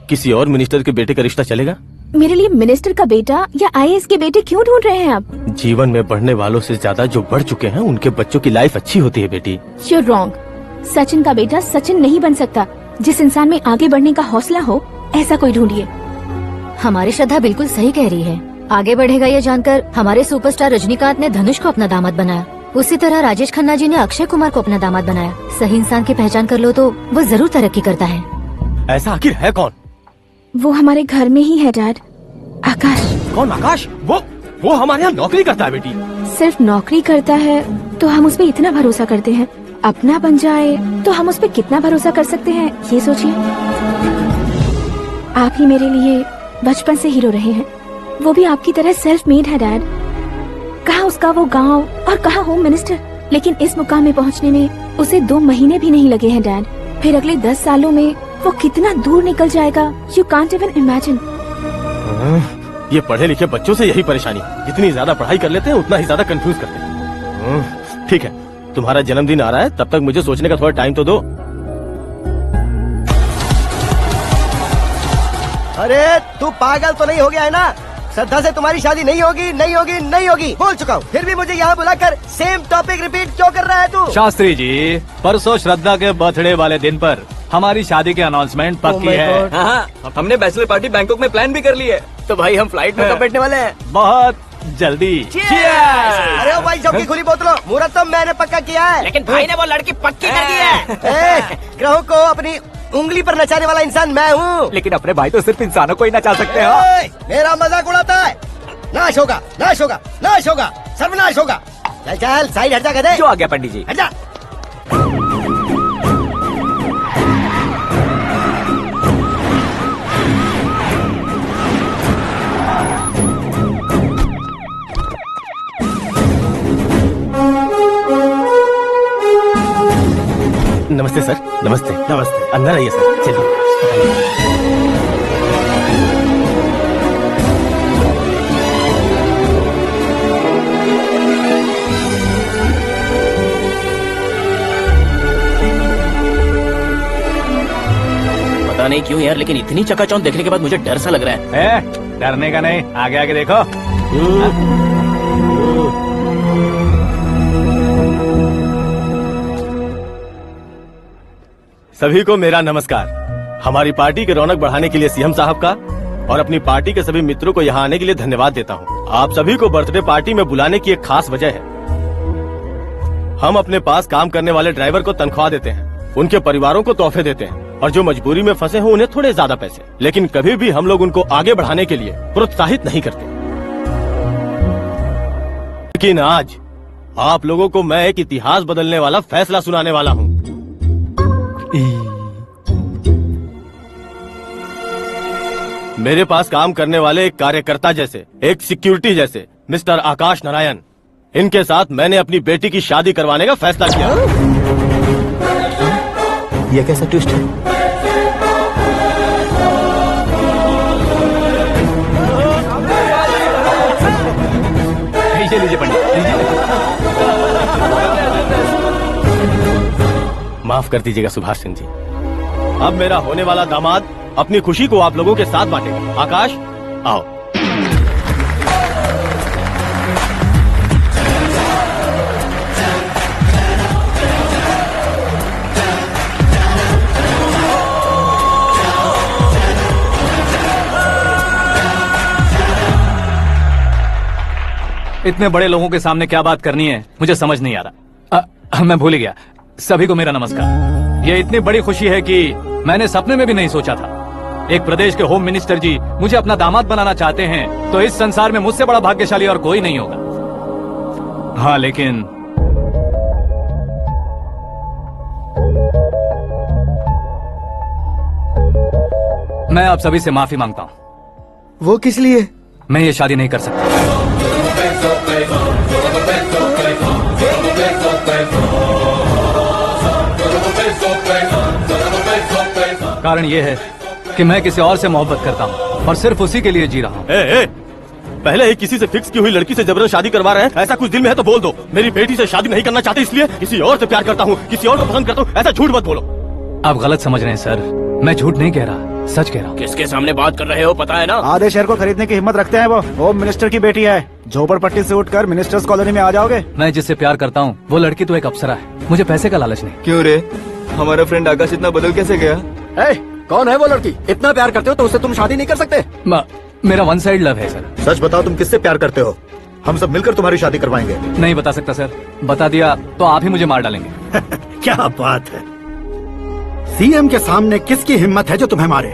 Speaker 9: किसी और मिनिस्टर के बेटे का रिश्ता चलेगा?
Speaker 6: मेरे लिए मिनिस्टर का बेटा या IAS के बेटे क्यों ढूंढ रहे हैं आप?
Speaker 9: जीवन में बढ़ने वालों से ज्यादा जो बढ़ चुके हैं उनके बच्चों की लाइफ अच्छी होती है बेटी।
Speaker 6: You're wrong. सचिन का बेटा सचिन नहीं बन सकता। जिस इंसान में आगे बढ़ने का हौसला हो, ऐसा कोई ढूंढिए।
Speaker 5: हमारी श्रद्धा बिल्कुल सही कह रही है। आगे बढ़ेगा ये जानकर हमारे सुपरस्टार रजनीकांत ने धनुष को अपना दामाद बनाया, उसी तरह राजेश खन्ना जी ने अक्षय कुमार को अपना दामाद बनाया। सही इंसान की पहचान कर लो तो वो जरूर तरक्की करता है।
Speaker 9: ऐसा आखिर है कौन?
Speaker 6: वो हमारे घर में ही है डैड, आकाश।
Speaker 9: कौन आकाश? वो हमारे यहाँ नौकरी करता है बेटी।
Speaker 6: सिर्फ नौकरी करता है तो हम उस पर इतना भरोसा करते हैं, अपना बन जाए तो हम उस पर कितना भरोसा कर सकते हैं, ये सोचिए। आप ही मेरे लिए बचपन से हीरो रहे हैं, वो भी आपकी तरह सेल्फ मेड है डैड। कहाँ उसका वो गांव और कहाँ होम मिनिस्टर, लेकिन इस मुकाम में पहुँचने में उसे 2 महीने भी नहीं लगे हैं डैड। फिर अगले 10 सालों में वो कितना दूर निकल जाएगा, यू कांट इवन इमेजिन।
Speaker 9: ये पढ़े लिखे बच्चों से यही परेशानी, जितनी ज्यादा पढ़ाई कर लेते हैं उतना ही ज्यादा कंफ्यूज करते हैं। ठीक है, तुम्हारा जन्मदिन आ रहा है, तब तक मुझे सोचने का थोड़ा टाइम तो दो।
Speaker 8: अरे तू पागल तो नहीं हो गया है ना? श्रद्धा से तुम्हारी शादी नहीं होगी, नहीं होगी, नहीं होगी, बोल चुका हूँ। फिर भी मुझे यहाँ बुलाकर सेम टॉपिक रिपीट क्यों कर रहा है तू?
Speaker 2: शास्त्री जी, परसों श्रद्धा के बर्थडे वाले दिन पर हमारी शादी की अनाउंसमेंट पक्की है।
Speaker 10: हाँ, हमने बैचलर पार्टी बैंकॉक में प्लान भी कर ली है। तो भाई हम फ्लाइट में कब बैठने वाले हैं?
Speaker 2: बहुत जल्दी।
Speaker 8: अरे ओ भाई, सबकी खुली बोतलों, मुहूर्त तो मैंने पक्का किया है।
Speaker 1: लेकिन भाई ने वो लड़की पक्की कर दी है।
Speaker 8: ग्रहों को अपनी उंगली पर नचाने वाला इंसान मैं हूँ।
Speaker 10: लेकिन अपने भाई तो सिर्फ इंसानों को ही नचा सकते हो।
Speaker 8: मेरा मजाक उड़ाता है? नाश होगा, नाश होगा, नाश होगा, सर्वनाश होगा। चल चल साइड हट जा गधे।
Speaker 3: जो आ गया पंडित जी।
Speaker 8: हट जा।
Speaker 9: नमस्ते सर। नमस्ते।
Speaker 4: नमस्ते।
Speaker 9: अंदर आइए सर, चलिए।
Speaker 12: पता नहीं क्यों यार, लेकिन इतनी चकाचौंध देखने के बाद मुझे डर सा लग रहा है।
Speaker 2: डरने का नहीं, आगे आगे देखो।
Speaker 9: सभी को मेरा नमस्कार। हमारी पार्टी की रौनक बढ़ाने के लिए सीएम साहब का और अपनी पार्टी के सभी मित्रों को यहाँ आने के लिए धन्यवाद देता हूँ। आप सभी को बर्थडे पार्टी में बुलाने की एक खास वजह है। हम अपने पास काम करने वाले ड्राइवर को तनख्वाह देते हैं, उनके परिवारों को तोहफे देते हैं और जो मजबूरी में फंसे हो उन्हें थोड़े ज्यादा पैसे, लेकिन कभी भी हम लोग उनको आगे बढ़ाने के लिए प्रोत्साहित नहीं करते। लेकिन आज आप लोगों को मैं एक इतिहास बदलने वाला फैसला सुनाने वाला हूँ। मेरे पास काम करने वाले एक कार्यकर्ता जैसे, एक सिक्योरिटी जैसे मिस्टर आकाश नारायण, इनके साथ मैंने अपनी बेटी की शादी करवाने का फैसला किया।
Speaker 4: यह कैसा ट्विस्ट है?
Speaker 2: लीजिए पंडित,
Speaker 9: माफ कर दीजिएगा सुभाष सिंह जी। अब मेरा होने वाला दामाद अपनी खुशी को आप लोगों के साथ बांटेगा। आकाश, आओ।
Speaker 2: इतने बड़े लोगों के सामने क्या बात करनी है मुझे समझ नहीं आ रहा। मैं भूल ही गया। सभी को मेरा नमस्कार। ये इतनी बड़ी खुशी है कि मैंने सपने में भी नहीं सोचा था। एक प्रदेश के होम मिनिस्टर जी मुझे अपना दामाद बनाना चाहते हैं तो इस संसार में मुझसे बड़ा भाग्यशाली और कोई नहीं होगा। हाँ, लेकिन मैं आप सभी से माफी मांगता हूँ।
Speaker 1: वो किस लिए?
Speaker 2: मैं ये शादी नहीं कर सकता। कारण ये है कि मैं किसी और से मोहब्बत करता हूँ और सिर्फ उसी के लिए जी रहा हूँ।
Speaker 9: पहले ही किसी से फिक्स की हुई लड़की से जबरन शादी करवा रहे हैं। ऐसा कुछ दिल में है तो बोल दो। मेरी बेटी से शादी नहीं करना चाहते इसलिए किसी और से प्यार करता हूँ, किसी और को पसंद करता हूँ, ऐसा झूठ मत बोलो।
Speaker 2: आप गलत समझ रहे हैं सर, मैं झूठ नहीं कह रहा, सच कह रहा हूँ।
Speaker 12: किसके सामने बात कर रहे हो पता है ना?
Speaker 1: आधे शहर को खरीदने की हिम्मत रखते हैं वो। होम मिनिस्टर की बेटी है। झोपड़पट्टी से उठकर मिनिस्टर्स कॉलोनी में आ जाओगे।
Speaker 2: मैं जिससे प्यार करता हूँ वो लड़की तो एक अप्सरा है, मुझे पैसे का लालच नहीं।
Speaker 1: क्यों रे, हमारा फ्रेंड आकाश इतना बदल कैसे गया?
Speaker 12: कौन है वो लड़की? इतना प्यार करते हो तो उससे तुम शादी नहीं कर सकते?
Speaker 2: मेरा वन साइड लव है सर।
Speaker 4: सच बताओ, तुम किससे प्यार करते हो? हम सब मिलकर तुम्हारी शादी करवाएंगे।
Speaker 2: नहीं बता सकता सर, बता दिया तो आप ही मुझे मार डालेंगे।
Speaker 13: क्या बात है, सीएम के सामने किसकी हिम्मत है जो तुम्हें मारे?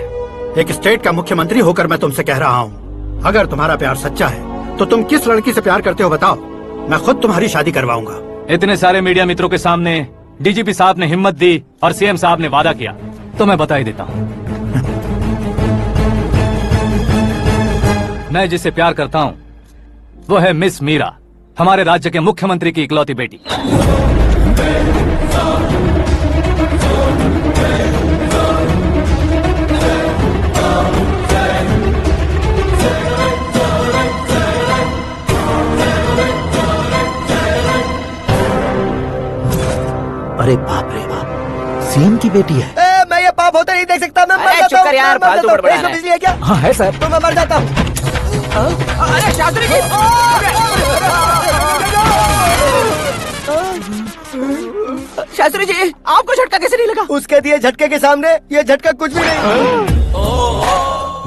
Speaker 13: एक स्टेट का मुख्यमंत्री होकर मैं तुमसे कह रहा हूँ, अगर तुम्हारा प्यार सच्चा है तो तुम किस लड़की से प्यार करते हो बताओ, मैं खुद तुम्हारी शादी करवाऊंगा।
Speaker 2: इतने सारे मीडिया मित्रों के सामने डीजीपी साहब ने हिम्मत दी और सीएम साहब ने वादा किया तो मैं बता ही देता हूँ। मैं जिससे प्यार करता हूँ वो है मिस मीरा, हमारे राज्य के मुख्यमंत्री की इकलौती बेटी।
Speaker 4: अरे बाप रे बाप, सीएम की बेटी है।
Speaker 8: मैं ये पाप होते नहीं देख सकता। मैं मर जाता हूँ।
Speaker 3: यार, फालतू बड़बड़ा रहा है।
Speaker 8: बिजली है क्या?
Speaker 10: हाँ है सर।
Speaker 8: तो मैं मर जाता हूँ।
Speaker 3: अरे शास्त्री जी! शास्त्री जी, आपको झटका कैसे नहीं लगा?
Speaker 8: उसके दिए झटके के सामने ये झटका कुछ भी नहीं।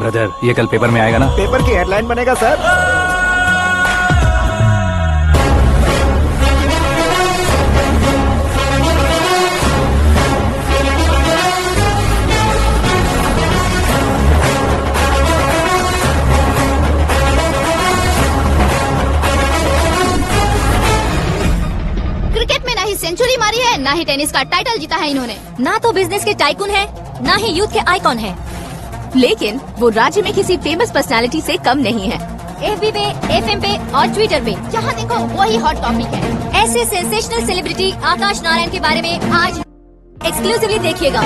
Speaker 2: ब्रदर, ये कल पेपर में आएगा ना?
Speaker 1: पेपर की हेडलाइन बनेगा सर।
Speaker 5: ही टेनिस का टाइटल जीता है इन्होंने। ना तो बिजनेस के टाइकून है, ना ही यूथ के आइकॉन है,
Speaker 6: लेकिन वो राज्य में किसी फेमस पर्सनालिटी से कम नहीं है।
Speaker 5: FB पे, FM पे और ट्विटर पे जहाँ देखो वही हॉट टॉपिक है। ऐसे सेंसेशनल सेलिब्रिटी आकाश नारायण के बारे में आज एक्सक्लूसिवली देखिएगा।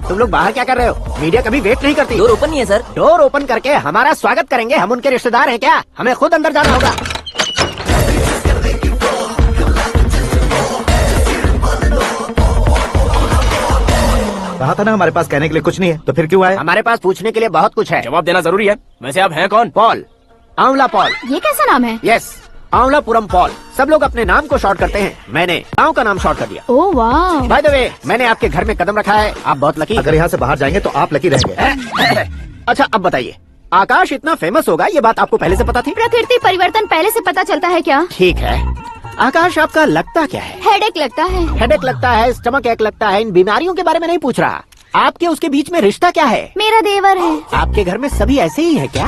Speaker 8: तुम लोग बाहर क्या कर रहे हो? मीडिया कभी वेट नहीं करती।
Speaker 3: डोर ओपन नहीं है सर।
Speaker 8: डोर ओपन करके हमारा स्वागत करेंगे? हम उनके रिश्तेदार हैं क्या? हमें खुद अंदर जाना होगा।
Speaker 4: कहा था ना हमारे पास कहने के लिए कुछ नहीं है, तो फिर क्यों आए?
Speaker 8: हमारे पास पूछने के लिए बहुत कुछ है।
Speaker 12: जवाब देना जरूरी है। वैसे आप हैं कौन?
Speaker 8: पॉल, आंवला पॉल।
Speaker 6: ये कैसा नाम है?
Speaker 8: Yes, Anvalapuram Paul. सब लोग अपने नाम को शॉर्ट करते हैं, मैंने गांव का नाम शॉर्ट कर दिया।
Speaker 6: ओह वाह।
Speaker 8: बाय द वे, मैंने आपके घर में कदम रखा है, आप बहुत लकी।
Speaker 4: अगर यहाँ से बाहर जाएंगे तो आप लकी रहेंगे।
Speaker 8: अच्छा अब बताइए, आकाश इतना फेमस होगा ये बात आपको पहले से पता थी?
Speaker 6: प्रकृति परिवर्तन पहले से पता चलता है क्या?
Speaker 8: ठीक है, आकाश आपका लगता क्या है?
Speaker 6: हेडेक लगता है।
Speaker 8: हेडेक लगता है, स्टमक एक लगता है, इन बीमारियों के बारे में नहीं पूछ रहा। आपके उसके बीच में रिश्ता क्या है?
Speaker 6: मेरा देवर है।
Speaker 8: आपके घर में सभी ऐसे ही है क्या?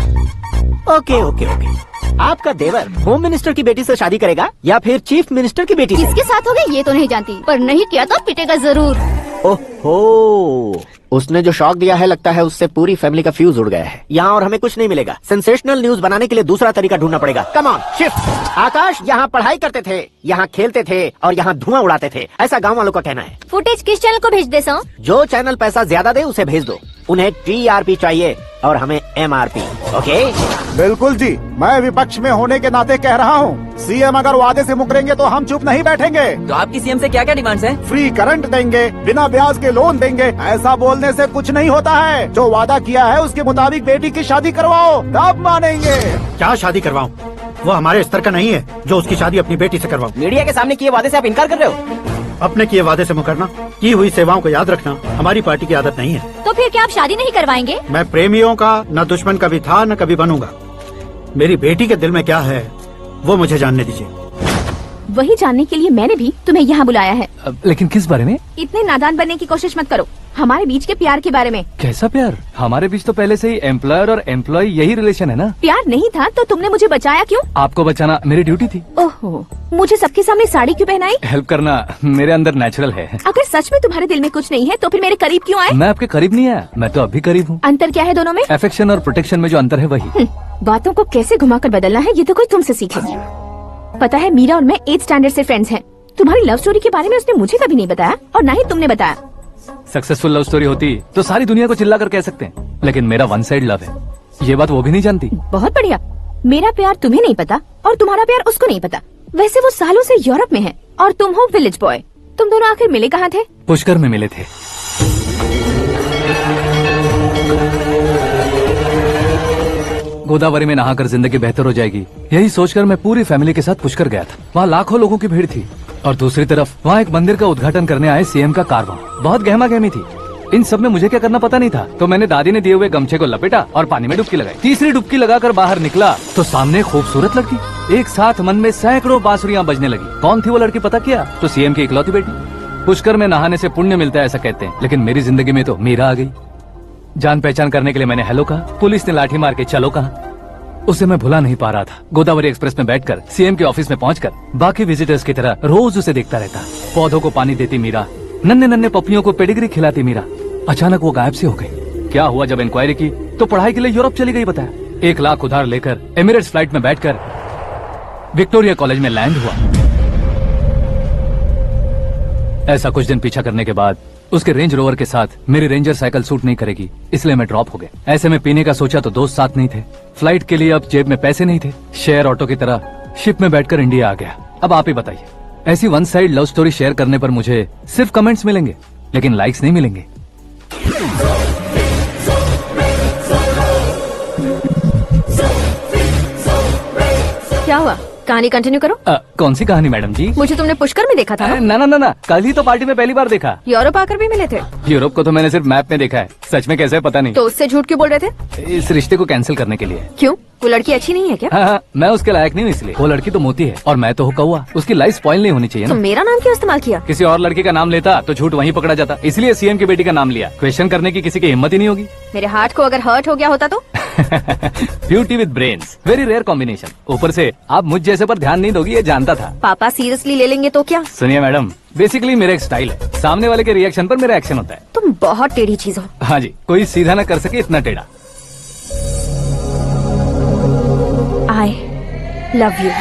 Speaker 8: Okay okay okay. आपका देवर होम मिनिस्टर की बेटी से शादी करेगा या फिर चीफ मिनिस्टर की बेटी से?
Speaker 5: किसके साथ होगा ये तो नहीं जानती, पर नहीं किया तो पिटेगा जरूर।
Speaker 8: ओहो, उसने जो शॉक दिया है लगता है उससे पूरी फैमिली का फ्यूज उड़ गया है। यहाँ और हमें कुछ नहीं मिलेगा। सेंसेशनल न्यूज बनाने के लिए दूसरा तरीका ढूंढना पड़ेगा। Come on shift. आकाश यहाँ पढ़ाई करते थे, यहाँ खेलते थे और यहाँ धुआं उड़ाते थे, ऐसा गाँव वालों का कहना है।
Speaker 5: फुटेज किस चैनल को भेज दे सो?
Speaker 8: जो चैनल पैसा ज्यादा दे उसे भेज दो। उन्हें TRP चाहिए और हमें MRP। ओके
Speaker 1: बिल्कुल जी, मैं विपक्ष में होने के नाते कह रहा हूँ, सीएम अगर वादे से मुकरेंगे तो हम चुप नहीं बैठेंगे।
Speaker 3: तो आपकी सीएम से क्या क्या डिमांड्स है?
Speaker 1: फ्री करंट देंगे, बिना ब्याज के लोन देंगे। ऐसा बोलने से कुछ नहीं होता है। जो वादा किया है उसके मुताबिक बेटी की शादी करवाओ, तब मानेंगे।
Speaker 13: क्या शादी करवाऊं? वो हमारे स्तर का नहीं है जो उसकी शादी अपनी बेटी से करवाऊं।
Speaker 3: मीडिया के सामने किए वादे से आप इनकार कर रहे हो?
Speaker 13: अपने किए वादे से मुकरना, की हुई सेवाओं को याद रखना हमारी पार्टी की आदत नहीं है।
Speaker 5: तो फिर क्या आप शादी नहीं करवाएंगे?
Speaker 13: मैं प्रेमियों का न दुश्मन कभी था न कभी बनूंगा। मेरी बेटी के दिल में क्या है वो मुझे जानने दीजिए।
Speaker 6: वही जानने के लिए मैंने भी तुम्हें यहाँ बुलाया है।
Speaker 2: लेकिन किस बारे में?
Speaker 6: इतने नादान बनने की कोशिश मत करो। हमारे बीच के प्यार के बारे में।
Speaker 2: कैसा प्यार? हमारे बीच तो पहले से ही एम्प्लॉयर और एम्प्लॉय यही रिलेशन है ना।
Speaker 6: प्यार नहीं था तो तुमने मुझे बचाया क्यों?
Speaker 2: आपको बचाना मेरी ड्यूटी थी।
Speaker 6: ओहो, मुझे सबके सामने साड़ी क्यों पहनाई?
Speaker 2: हेल्प करना मेरे अंदर नेचुरल है।
Speaker 6: अगर सच में तुम्हारे दिल में कुछ नहीं है तो फिर मेरे करीब क्यों आए?
Speaker 2: मैं आपके करीब नहीं आया, मैं तो अभी करीब हूँ।
Speaker 6: अंतर क्या है दोनों में?
Speaker 2: अफेक्शन और प्रोटेक्शन में जो अंतर है वही।
Speaker 6: बातों को कैसे घुमाकर बदलना है ये तो कोई तुमसे सीखे। पता है, मीरा और मैं 8th स्टैंडर्ड से फ्रेंड्स हैं। तुम्हारी लव स्टोरी के बारे में उसने मुझे कभी नहीं बताया और ना ही तुमने बताया।
Speaker 2: सक्सेसफुल लव स्टोरी होती तो सारी दुनिया को चिल्ला कर कह सकते हैं, लेकिन मेरा वन साइड लव है, ये बात वो भी नहीं जानती।
Speaker 6: बहुत बढ़िया। मेरा प्यार तुम्हें नहीं पता और तुम्हारा प्यार उसको नहीं पता। वैसे वो सालों से यूरोप में है और तुम हो विलेज बॉय। तुम दोनों आखिर मिले कहाँ थे?
Speaker 2: पुष्कर में मिले थे। गोदावरी में नहाकर जिंदगी बेहतर हो जाएगी, यही सोचकर मैं पूरी फैमिली के साथ पुष्कर गया था। वहाँ लाखों लोगों की भीड़ थी और दूसरी तरफ वहाँ एक मंदिर का उद्घाटन करने आए सीएम का कारवां। बहुत गहमा गहमी थी। इन सब में मुझे क्या करना पता नहीं था, तो मैंने दादी ने दिए हुए गमछे को लपेटा और पानी में डुबकी लगाई। तीसरी डुबकी लगाकर बाहर निकला तो सामने खूबसूरत लड़की। एक साथ मन में सैकड़ों बांसुरियां बजने लगी। कौन थी वो लड़की पता किया? तो सीएम की इकलौती बेटी। पुष्कर में नहाने से पुण्य मिलता है ऐसा कहते हैं, लेकिन मेरी जिंदगी में तो मीरा आ गई। जान पहचान करने के लिए मैंने हेलो कहा, पुलिस ने लाठी मार के चलो कहा। उसे मैं भुला नहीं पा रहा था। गोदावरी एक्सप्रेस में बैठकर सीएम के ऑफिस में पहुंचकर बाकी विजिटर्स की तरह रोज उसे देखता रहता। पौधों को पानी देती मीरा, नन्हे नन्हे पपियों को पेडिग्री खिलाती मीरा। अचानक वो गायब सी हो गई। क्या हुआ? जब इंक्वायरी की तो पढ़ाई के लिए यूरोप चली गई बताया। 1 लाख उधार लेकर एमिरेट्स फ्लाइट में बैठकर विक्टोरिया कॉलेज में लैंड हुआ। ऐसा कुछ दिन पीछा करने के बाद उसके रेंज रोवर के साथ मेरी रेंजर साइकिल सूट नहीं करेगी, इसलिए मैं ड्रॉप हो गया। ऐसे में पीने का सोचा तो दोस्त साथ नहीं थे। फ्लाइट के लिए अब जेब में पैसे नहीं थे। शेयर ऑटो की तरह शिप में बैठकर इंडिया आ गया। अब आप ही बताइए, ऐसी one side love story share करने पर मुझे सिर्फ कमेंट्स मिलेंगे, लेकिन लाइक्स नहीं मिलेंगे।
Speaker 6: क्या हुआ?
Speaker 5: कहानी कंटिन्यू करो।
Speaker 2: कौन सी कहानी मैडम जी?
Speaker 5: मुझे तुमने पुष्कर में देखा था ना?
Speaker 2: ना, कल ही तो पार्टी में पहली बार देखा।
Speaker 5: यूरोप आकर भी मिले थे?
Speaker 2: यूरोप को तो मैंने सिर्फ मैप में देखा है, सच में कैसे है पता नहीं।
Speaker 5: तो उससे झूठ क्यों बोल रहे थे?
Speaker 2: इस रिश्ते को कैंसिल करने के लिए।
Speaker 5: क्यों? वो लड़की अच्छी नहीं है क्या?
Speaker 2: हाँ, मैं उसके लायक नहीं हूँ इसलिए। वो लड़की तो मोती है और मैं तो हूँ कौवा। उसकी लाइफ स्पॉइल नहीं होनी चाहिए
Speaker 5: तो
Speaker 2: ना।
Speaker 5: मेरा नाम क्यों इस्तेमाल किया?
Speaker 2: किसी और लड़की का नाम लेता तो झूठ वहीं पकड़ा जाता, इसलिए सीएम की बेटी का नाम लिया। क्वेश्चन करने की किसी की हिम्मत ही नहीं होगी।
Speaker 5: मेरे हार्ट को अगर हर्ट हो गया होता तो?
Speaker 2: Beauty with brains, very rare combination. ऊपर से आप मुझ जैसे पर ध्यान नहीं दोगी ये जानता था।
Speaker 5: पापा सीरियसली ले लेंगे तो क्या?
Speaker 2: सुनिए मैडम, बेसिकली मेरा एक स्टाइल है, सामने वाले के रिएक्शन पर मेरा एक्शन होता है।
Speaker 5: तुम बहुत टेढ़ी चीज हो।
Speaker 2: हाँ जी, कोई सीधा न कर सके इतना टेढ़ा।
Speaker 5: I love you।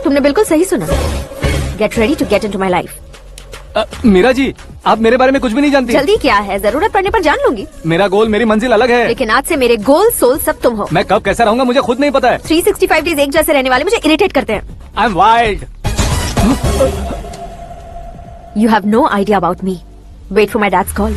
Speaker 5: तुमने बिल्कुल सही सुना। Get ready to get into my life।
Speaker 2: Meera ji, आप मेरे बारे में कुछ भी नहीं जानती।
Speaker 5: जल्दी क्या है, जरूरत पड़ने पर जान लूंगी।
Speaker 2: मेरा गोल, मेरी मंजिल अलग है।
Speaker 5: लेकिन आज से मेरे गोल सोल सब तुम हो।
Speaker 2: मैं कब कैसा रहूंगा मुझे खुद नहीं पता है।
Speaker 5: 365 डेज एक जैसे रहने वाले मुझे इरिटेट करते हैं।
Speaker 2: I am wild.
Speaker 5: You have no idea about me। Wait for my dad's call।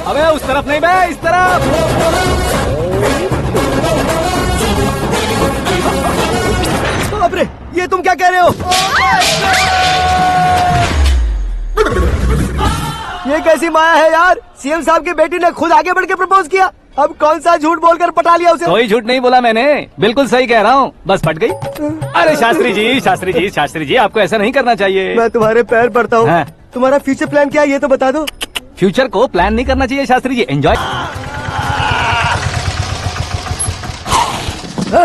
Speaker 2: अबे उस तरफ नहीं बे, इस तरफ।
Speaker 9: बाप रे, ये तुम क्या कह रहे हो? ये कैसी माया है यार? सीएम साहब की बेटी ने खुद आगे बढ़ के प्रपोज किया। अब कौन सा झूठ बोलकर पटा लिया उसे?
Speaker 2: कोई झूठ नहीं बोला मैंने, बिल्कुल सही कह रहा हूँ, बस फट गई। अरे शास्त्री जी आपको ऐसा नहीं करना चाहिए।
Speaker 9: मैं तुम्हारे पैर पड़ता हूँ।
Speaker 2: हाँ।
Speaker 9: तुम्हारा फ्यूचर प्लान क्या है ये तो बता दो।
Speaker 2: फ्यूचर को प्लान नहीं करना चाहिए शास्त्री जी, एंजॉय।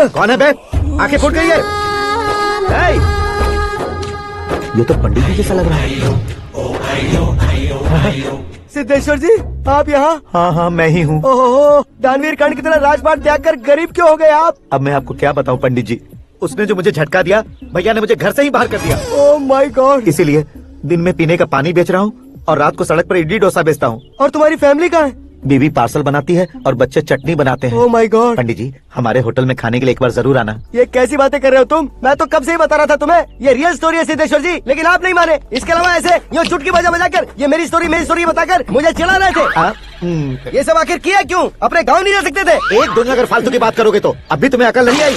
Speaker 4: कौन है बे? आंखें फूट गई है। ये तो पंडित जी जैसा लग रहा है।
Speaker 9: सिद्धेश्वर जी, आप यहाँ?
Speaker 4: हाँ, मैं ही हूँ।
Speaker 9: ओहो, दानवीर कर्ण की तरह राजपाट त्याग कर गरीब क्यों हो गए आप?
Speaker 4: अब मैं आपको क्या बताऊँ पंडित जी, उसने जो मुझे झटका दिया, भैया ने मुझे घर से ही बाहर कर दिया।
Speaker 9: ओह माय गॉड।
Speaker 4: इसीलिए दिन में पीने का पानी बेच रहा हूँ और रात को सड़क पर इडली डोसा बेचता हूँ।
Speaker 9: और तुम्हारी फैमिली कहाँ है?
Speaker 4: बीवी पार्सल बनाती है और बच्चे चटनी बनाते हैं।
Speaker 9: ओह माय गॉड।
Speaker 4: पंडित जी, हमारे होटल में खाने के लिए एक बार जरूर आना।
Speaker 9: ये कैसी बातें कर रहे हो तुम? मैं तो कब से ही बता रहा था तुम्हें, ये रियल स्टोरी है सिद्धेश्वर जी, लेकिन आप नहीं माने। इसके अलावा ऐसे यूँ चुटकी बजा कर ये मेरी स्टोरी बताकर मुझे चिढ़ा रहे थे। ये सब आखिर किया क्यों? अपने गाँव नहीं रह सकते थे?
Speaker 4: एक दूसरे अगर फालतू की बात करोगे तो अभी तुम्हें अकल नहीं आई।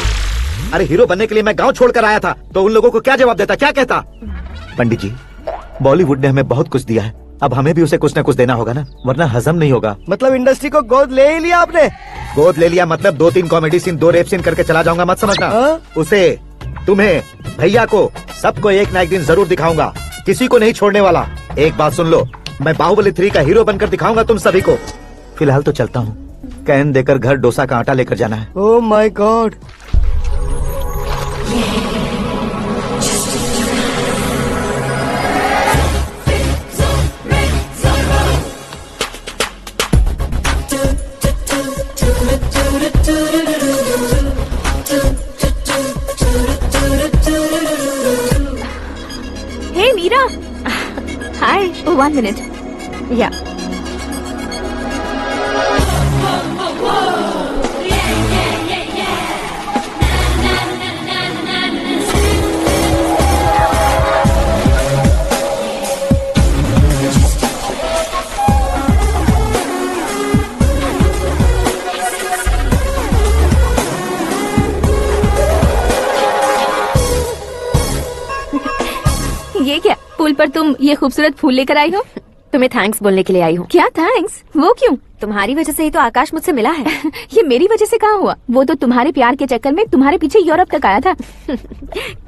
Speaker 4: अरे हीरो बनने के लिए मैं गाँव छोड़कर आया था तो उन लोगों को क्या जवाब देता, क्या कहता? पंडित जी, बॉलीवुड ने हमें बहुत कुछ दिया है, अब हमें भी उसे कुछ न कुछ देना होगा ना, वरना हजम नहीं होगा।
Speaker 9: मतलब इंडस्ट्री को गोद ले ही लिया आपने?
Speaker 4: गोद ले लिया मतलब 2-3 कॉमेडी सीन, 2 रेप सीन करके चला जाऊंगा मत समझना। उसे, तुम्हें, भैया को, सबको एक ना एक दिन जरूर दिखाऊंगा, किसी को नहीं छोड़ने वाला। एक बात सुन लो, मैं बाहुबली 3 का हीरो बनकर दिखाऊंगा तुम सभी को। फिलहाल तो चलता हूँ, कैन देकर घर डोसा का आटा लेकर जाना है।
Speaker 9: Oh my god.
Speaker 6: Hey Meera, hi. 1 minute.
Speaker 5: या
Speaker 6: ये क्या, पुल पर तुम ये खूबसूरत फूल लेकर आई हो?
Speaker 5: तुम्हें थैंक्स बोलने के लिए आई हूँ।
Speaker 6: क्या थैंक्स? वो क्यों?
Speaker 5: तुम्हारी वजह से ही तो आकाश मुझसे मिला है।
Speaker 6: ये मेरी वजह से कहाँ हुआ? वो तो तुम्हारे प्यार के चक्कर में तुम्हारे पीछे यूरोप तक आया था।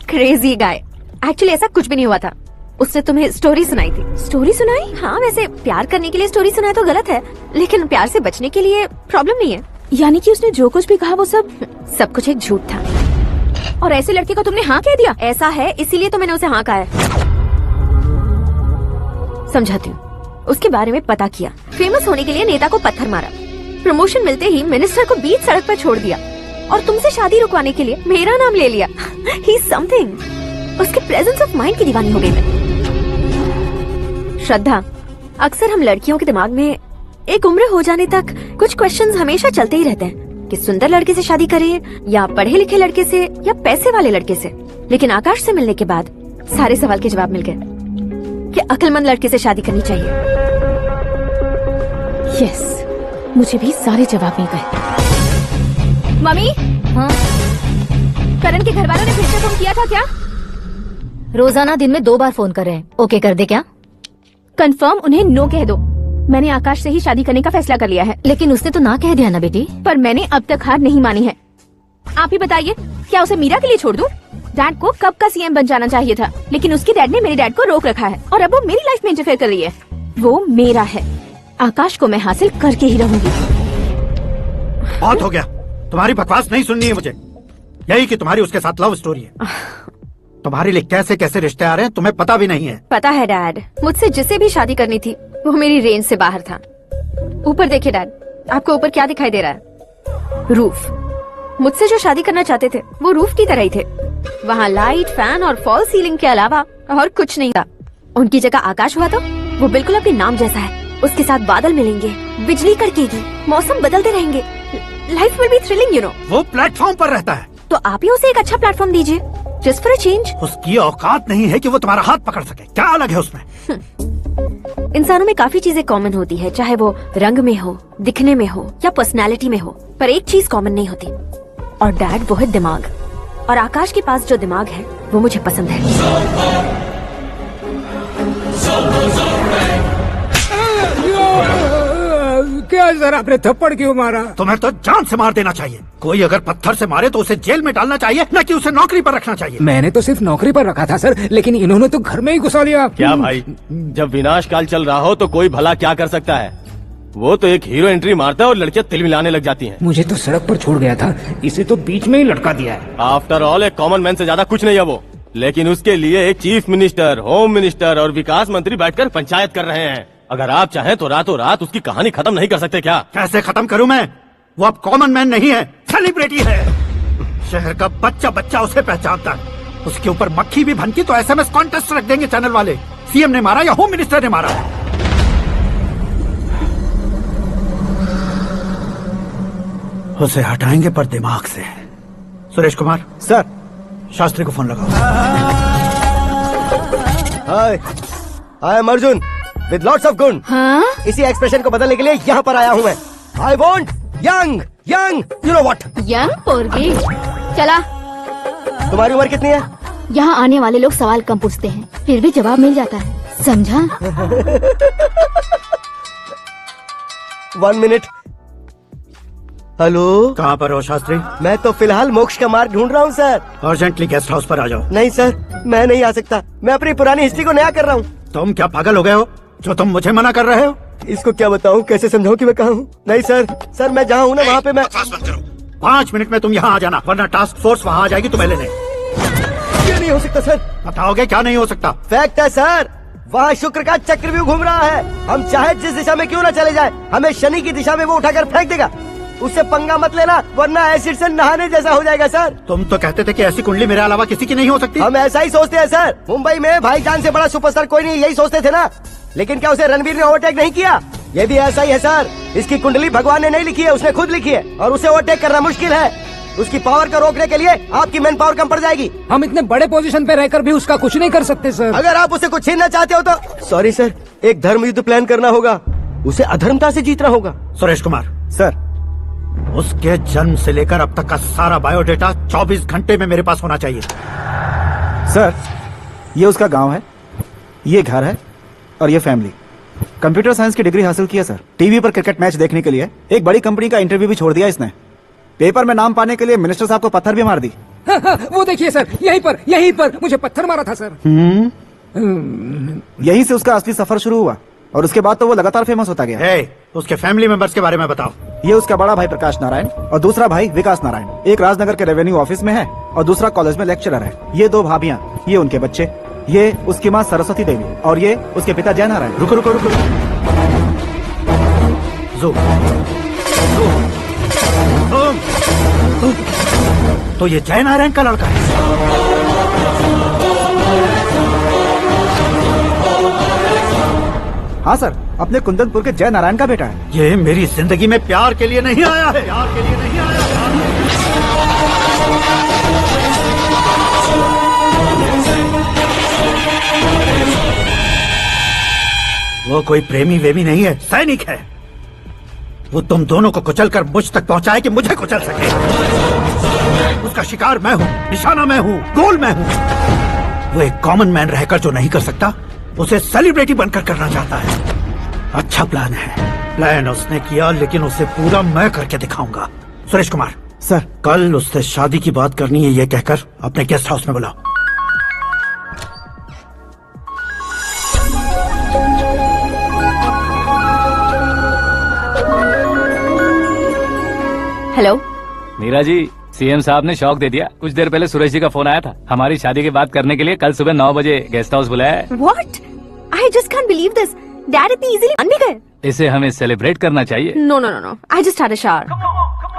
Speaker 5: Crazy guy. एक्चुअली ऐसा कुछ भी नहीं हुआ था, उसने तुम्हें स्टोरी सुनाई थी।
Speaker 6: स्टोरी सुनाई?
Speaker 5: हाँ, वैसे प्यार करने के लिए स्टोरी सुनाए तो गलत है, लेकिन प्यार से बचने के लिए प्रॉब्लम नहीं है।
Speaker 6: यानी कि उसने जो कुछ भी कहा वो सब
Speaker 5: कुछ एक झूठ था।
Speaker 6: और ऐसे लड़के को तुमने हाँ कह दिया?
Speaker 5: ऐसा है इसीलिए तो मैंने उसे हाँ कहा है। समझाती हूँ। उसके बारे में पता किया, फेमस होने के लिए नेता को पत्थर मारा, प्रमोशन मिलते ही मिनिस्टर को बीच सड़क पर छोड़ दिया और तुमसे शादी रुकवाने के लिए मेरा नाम ले लिया। ही समथिंग।
Speaker 6: उसके प्रेजेंस ऑफ माइंड की दीवानी हो गई मैं। श्रद्धा, अक्सर हम लड़कियों के दिमाग में एक उम्र हो जाने तक कुछ क्वेश्चंस हमेशा चलते ही रहते हैं कि सुंदर लड़के से शादी करें या पढ़े लिखे लड़के से या पैसे वाले लड़के से। लेकिन आकाश से मिलने के बाद सारे सवाल के जवाब मिल गए कि अक्लमंद लड़के से शादी करनी चाहिए। यस, मुझे भी सारे जवाब मिल गए। मम्मी,
Speaker 5: हाँ?
Speaker 6: करण के घर वालों ने फिर से फोन किया था क्या?
Speaker 5: रोजाना दिन में 2 बार फोन कर रहे हैं। ओके कर दे क्या?
Speaker 6: कंफर्म उन्हें नो कह दो। मैंने आकाश से ही शादी करने का फैसला कर लिया है।
Speaker 5: लेकिन उसने तो ना कह दिया ना बेटी।
Speaker 6: पर मैंने अब तक हार नहीं मानी है। आप ही बताइए, क्या उसे मीरा के लिए छोड़ दूं? डैड को कब का सीएम बन जाना चाहिए था, लेकिन उसके डैड ने मेरे डैड को रोक रखा है और अब वो मेरी लाइफ में इंटरफेयर कर रही है। वो मेरा है, आकाश को मैं हासिल करके ही रहूंगी।
Speaker 13: बहुत हो गया, तुम्हारी बकवास नहीं सुननी है मुझे। यही कि तुम्हारी उसके साथ लव स्टोरी है। तुम्हारे लिए कैसे कैसे रिश्ते आ रहे हैं तुम्हें पता भी नहीं है।
Speaker 6: पता है डैड, मुझसे जिसे भी शादी करनी थी वो मेरी रेंज से बाहर था। ऊपर देखिए डैड, आपको ऊपर क्या दिखाई दे रहा है? रूफ। मुझसे जो शादी करना चाहते थे वो रूफ की तरह ही थे। वहाँ लाइट, फैन और फॉल सीलिंग के अलावा और कुछ नहीं था। उनकी जगह आकाश हुआ तो वो बिल्कुल अपने नाम जैसा है। उसके साथ बादल मिलेंगे, बिजली कड़केगी, मौसम बदलते रहेंगे, life will be thrilling you know.
Speaker 13: वो प्लेटफॉर्म पर रहता है
Speaker 6: तो आप ही उसे एक अच्छा प्लेटफॉर्म दीजिए, जस्ट फॉर अ चेंज।
Speaker 13: उसकी औकात नहीं है कि वो तुम्हारा हाथ पकड़ सके। क्या अलग है उसमें?
Speaker 6: इंसानों में काफी चीजें कॉमन होती है, चाहे वो रंग में हो, दिखने में हो या पर्सनालिटी में हो, पर एक चीज कॉमन नहीं होती और डैड वो है दिमाग। और आकाश के पास जो दिमाग है वो मुझे पसंद है।
Speaker 7: क्या सर, आपने थप्पड़ क्यों मारा?
Speaker 13: तुम्हें तो जान से मार देना चाहिए। कोई अगर पत्थर से मारे तो उसे जेल में डालना चाहिए, न कि उसे नौकरी पर रखना चाहिए।
Speaker 7: मैंने तो सिर्फ नौकरी पर रखा था सर, लेकिन इन्होंने तो घर में ही घुसा लिया।
Speaker 9: क्या भाई, जब विनाश काल चल रहा हो तो कोई भला क्या कर सकता है? वो तो एक हीरो एंट्री मारता है और लड़कियां तिल मिलाने लग जाती हैं।
Speaker 7: मुझे तो सड़क पर छोड़ गया था, इसे तो बीच में ही लटका दिया है।
Speaker 9: आफ्टर ऑल एक कॉमन मैन से ज्यादा कुछ नहीं है वो। लेकिन उसके लिए एक चीफ मिनिस्टर, होम मिनिस्टर और विकास मंत्री बैठकर पंचायत कर रहे हैं। अगर आप चाहें तो रातों रात उसकी कहानी खत्म नहीं कर सकते क्या?
Speaker 13: कैसे खत्म करूं मैं? वो अब कॉमन मैन नहीं है, सेलिब्रिटी है। शहर का बच्चा बच्चा उसे पहचानता है। उसके ऊपर मक्खी भी भनकी तो एसएमएस कॉन्टेस्ट रख देंगे चैनल वाले। सीएम ने मारा या होम मिनिस्टर ने मारा। उसे हटाएंगे पर दिमाग से। सुरेश कुमार
Speaker 1: सर,
Speaker 13: शास्त्री को फोन लगाओ।
Speaker 8: Hi, I am Arjun with lots of गुण।
Speaker 6: हाँ?
Speaker 8: इसी एक्सप्रेशन को बदलने के लिए यहाँ पर आया हूँ मैं। I want young young, you know what?
Speaker 6: Young पोरगी। चला।
Speaker 8: तुम्हारी उम्र कितनी है?
Speaker 6: यहाँ आने वाले लोग सवाल कम पूछते हैं, फिर भी जवाब मिल जाता है, समझा?
Speaker 8: 1 मिनट। हेलो,
Speaker 13: कहाँ पर हो शास्त्री?
Speaker 8: मैं तो फिलहाल मोक्ष का मार्ग ढूंढ रहा हूँ सर।
Speaker 13: अर्जेंटली गेस्ट हाउस पर आ जाओ।
Speaker 8: नहीं सर, मैं नहीं आ सकता। मैं अपनी पुरानी हिस्ट्री को नया कर रहा हूँ।
Speaker 13: तुम क्या पागल हो गए हो जो तुम मुझे मना कर रहे हो?
Speaker 8: इसको क्या बताऊँ, कैसे समझाऊँ कि मैं कहाँ हूँ? नहीं सर, सर मैं जहाँ हूँ ना वहाँ पे मैं।
Speaker 13: 5 मिनट में तुम यहाँ आ जाना, वरना टास्क फोर्स वहाँ आ जाएगी तुम्हें लेने।
Speaker 8: ये नहीं हो सकता सर।
Speaker 13: बताओगे क्या नहीं हो सकता?
Speaker 8: फैक्ट है सर, वहाँ शुक्र का चक्रव्यूह घूम रहा है। हम चाहे जिस दिशा में क्यों न चले जाए, हमें शनि की दिशा में वो उठाकर फेंक देगा। उससे पंगा मत लेना, वरना एसिड से नहाने जैसा हो जाएगा सर।
Speaker 13: तुम तो कहते थे कि ऐसी कुंडली मेरे अलावा किसी की नहीं हो सकती।
Speaker 8: हम ऐसा ही सोचते हैं सर। मुंबई में भाईजान से बड़ा सुपरस्टार कोई नहीं, यही सोचते थे ना। लेकिन क्या उसे रणवीर ने ओवरटेक नहीं किया? ये भी ऐसा ही है सर। इसकी कुंडली भगवान ने नहीं लिखी है, उसने खुद लिखी है और उसे ओवरटेक करना मुश्किल है। उसकी पावर को रोकने के लिए आपकी मैन पावर कम पड़ जाएगी।
Speaker 7: हम इतने बड़े पोजीशन पे रहकर भी उसका कुछ नहीं कर सकते सर।
Speaker 8: अगर आप उसे कुछ छीनना चाहते हो तो सॉरी सर, एक धर्म युद्ध प्लान करना होगा। उसे अधर्मता से जीतना होगा।
Speaker 13: सुरेश कुमार
Speaker 1: सर,
Speaker 13: उसके जन्म से लेकर अब तक का सारा बायोडेटा 24 घंटे में मेरे पास होना चाहिए।
Speaker 1: सर ये उसका गांव है, ये घर है और ये फैमिली। कंप्यूटर साइंस की डिग्री हासिल की है सर। टीवी पर क्रिकेट मैच देखने के लिए एक बड़ी कंपनी का इंटरव्यू भी छोड़ दिया इसने। पेपर में नाम पाने के लिए मिनिस्टर साहब को पत्थर भी मार दी।
Speaker 7: वो देखिए सर, यहीं पर मुझे पत्थर मारा था सर।
Speaker 1: यहीं से उसका असली सफर शुरू हुआ और उसके बाद तो वो लगातार फेमस होता गया।
Speaker 13: उसके फैमिली मेंबर्स के बारे में बताओ।
Speaker 1: ये उसका बड़ा भाई प्रकाश नारायण और दूसरा भाई विकास नारायण। एक राजनगर के रेवेन्यू ऑफिस में है और दूसरा कॉलेज में लेक्चरर है। ये 2 भाभियां, ये उनके बच्चे, ये उसकी माँ सरस्वती देवी और ये उसके पिता जय नारायण।
Speaker 13: रुको रुको रुको, तो ये जय नारायण का लड़का है।
Speaker 1: हाँ सर, अपने कुंदनपुर के जय नारायण का बेटा है।
Speaker 13: ये मेरी जिंदगी में प्यार के लिए नहीं आया है, प्यार के लिए नहीं आया है। वो कोई प्रेमी वेमी नहीं है, सैनिक है। वो तुम दोनों को कुचल कर मुझ तक पहुंचाए कि मुझे कुचल सके। उसका शिकार मैं हूँ, निशाना मैं हूँ, गोल मैं हूँ। वो एक कॉमन मैन रहकर जो नहीं कर सकता, उसे सेलिब्रिटी बनकर करना चाहता है। अच्छा प्लान है, प्लान उसने किया, लेकिन उसे पूरा मैं करके दिखाऊंगा। सुरेश कुमार
Speaker 1: सर,
Speaker 13: कल उससे शादी की बात करनी है, ये कहकर अपने गेस्ट हाउस में बुलाओ।
Speaker 6: हेलो
Speaker 2: मीरा जी, सीएम साहब ने शौक दे दिया। कुछ देर पहले सुरेश जी का फोन आया था, हमारी शादी की बात करने के लिए कल सुबह 9 बजे गेस्ट हाउस बुलाया है।
Speaker 6: What? I just can't believe this. Dad इतनी इजीली मान भी गए?
Speaker 2: इसे हमें सेलिब्रेट करना चाहिए।
Speaker 6: No no no no, I just had a shower.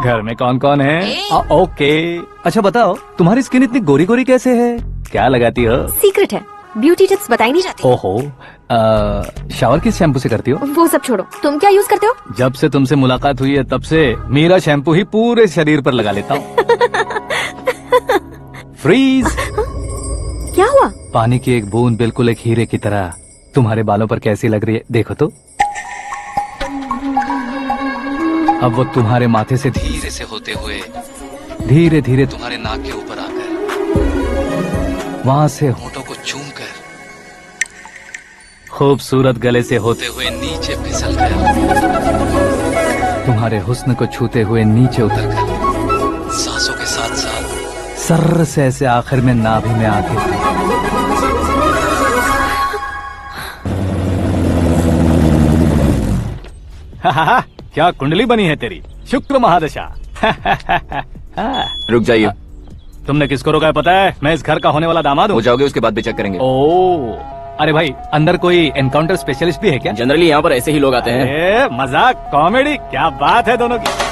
Speaker 2: घर में कौन कौन है? ओके, अच्छा बताओ, तुम्हारी स्किन इतनी गोरी गोरी कैसे है? क्या लगाती हो?
Speaker 6: सीक्रेट है, ब्यूटी टिप्स बताई नहीं जाती।
Speaker 2: ओहो, शावर किस शैम्पू से करती हो?
Speaker 6: वो सब छोड़ो, तुम क्या यूज करते हो?
Speaker 2: जब से तुमसे मुलाकात हुई है तब से मीरा शैम्पू ही पूरे शरीर पर लगा लेता हूँ। फ्रीज।
Speaker 6: क्या हुआ?
Speaker 2: पानी की एक बूंद बिल्कुल एक हीरे की तरह तुम्हारे बालों पर कैसी लग रही है, देखो तो। अब वो तुम्हारे माथे से धीरे से होते हुए धीरे धीरे तुम्हारे नाक के ऊपर आकर वहां से होठों को चूमकर खूबसूरत गले से होते हुए नीचे फिसल कर तुम्हारे हुस्न को छूते हुए नीचे उतरकर सांसों के साथ साथ सर्र से ऐसे आखिर में नाभि में आके क्या कुंडली बनी है तेरी, शुक्र महादशा।
Speaker 12: रुक जाइए।
Speaker 2: तुमने किसको रोका है पता है? मैं इस घर का होने वाला दामाद हूँ।
Speaker 12: हो जाओगे उसके बाद भी चेक करेंगे।
Speaker 2: ओ, अरे भाई, अंदर कोई एनकाउंटर स्पेशलिस्ट भी है क्या?
Speaker 12: जनरली यहाँ पर ऐसे ही लोग आते हैं।
Speaker 2: मजाक, कॉमेडी, क्या बात है दोनों की।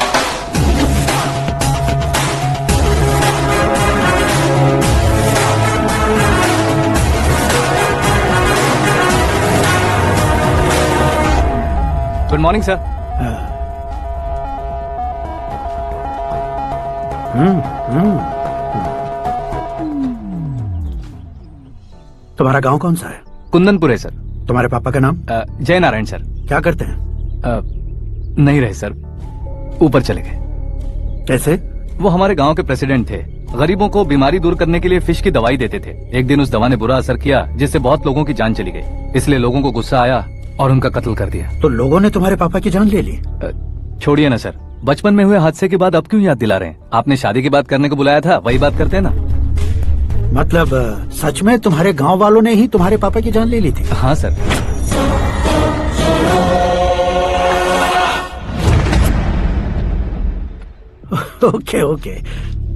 Speaker 2: Good morning sir.
Speaker 13: तुम्हारा गांव कौन सा है?
Speaker 2: कुंदनपुर है सर।
Speaker 13: तुम्हारे पापा का नाम?
Speaker 2: जय नारायण सर।
Speaker 13: क्या करते हैं?
Speaker 2: नहीं रहे सर, ऊपर चले गए।
Speaker 13: कैसे?
Speaker 2: वो हमारे गांव के प्रेसिडेंट थे। गरीबों को बीमारी दूर करने के लिए फिश की दवाई देते थे। एक दिन उस दवा ने बुरा असर किया, जिससे बहुत लोगों की जान चली गई। इसलिए लोगों को गुस्सा आया और उनका कत्ल कर दिया।
Speaker 13: तो लोगों ने तुम्हारे पापा की जान ले ली?
Speaker 2: छोड़िए ना सर, बचपन में हुए हादसे के बाद अब क्यों याद दिला रहे हैं? आपने शादी की बात करने को बुलाया था, वही बात करते हैं ना।
Speaker 13: मतलब सच में तुम्हारे गांव वालों ने ही तुम्हारे पापा की जान ले ली थी?
Speaker 2: हाँ सर।
Speaker 13: ओके ओके,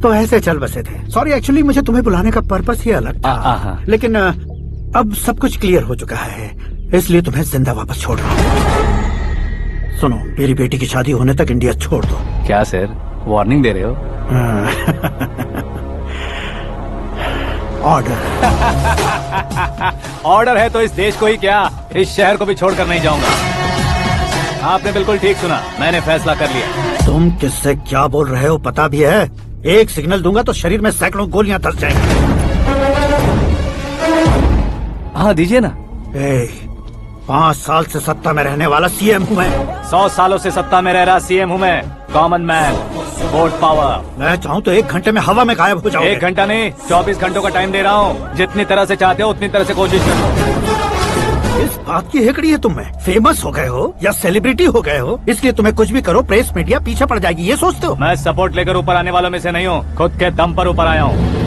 Speaker 13: तो ऐसे चल बसे थे। सॉरी, एक्चुअली मुझे तुम्हें बुलाने का पर्पस ही अलग था। लेकिन अब सब कुछ क्लियर हो चुका है, इसलिए तुम्हें जिंदा वापस छोड़ रहा हूँ। सुनो, मेरी बेटी की शादी होने तक इंडिया छोड़ दो।
Speaker 2: क्या सर, वार्निंग दे रहे हो?
Speaker 13: ऑर्डर।
Speaker 2: ऑर्डर है तो इस देश को ही क्या, इस शहर को भी छोड़कर नहीं जाऊंगा। आपने बिल्कुल ठीक सुना, मैंने फैसला कर लिया।
Speaker 13: तुम किससे क्या बोल रहे हो पता भी है? एक सिग्नल दूंगा तो शरीर में सैकड़ों गोलियां धस जाएंगी।
Speaker 2: हाँ दीजिए ना।
Speaker 13: 5 साल से सत्ता में रहने वाला सीएम हूँ मैं।
Speaker 2: 100 सालों से सत्ता में रह रहा सीएम हूँ मैं। Common man, vote power.
Speaker 13: मैं चाहूँ तो 1 घंटे में हवा में गायब हो जाऊँ।
Speaker 2: 1 घंटा नहीं, 24 घंटों का टाइम दे रहा हूँ। जितनी तरह से चाहते हो उतनी तरह से कोशिश करो।
Speaker 13: इस बात की हेकड़ी है तुम में? फेमस हो गए हो या सेलिब्रिटी हो गए हो, इसलिए तुम्हें कुछ भी करो प्रेस मीडिया पीछे पड़ जाएगी, ये सोचते हो?
Speaker 2: मैं सपोर्ट लेकर ऊपर आने वालों में से नहीं हूँ, खुद के दम पर ऊपर आया हूँ।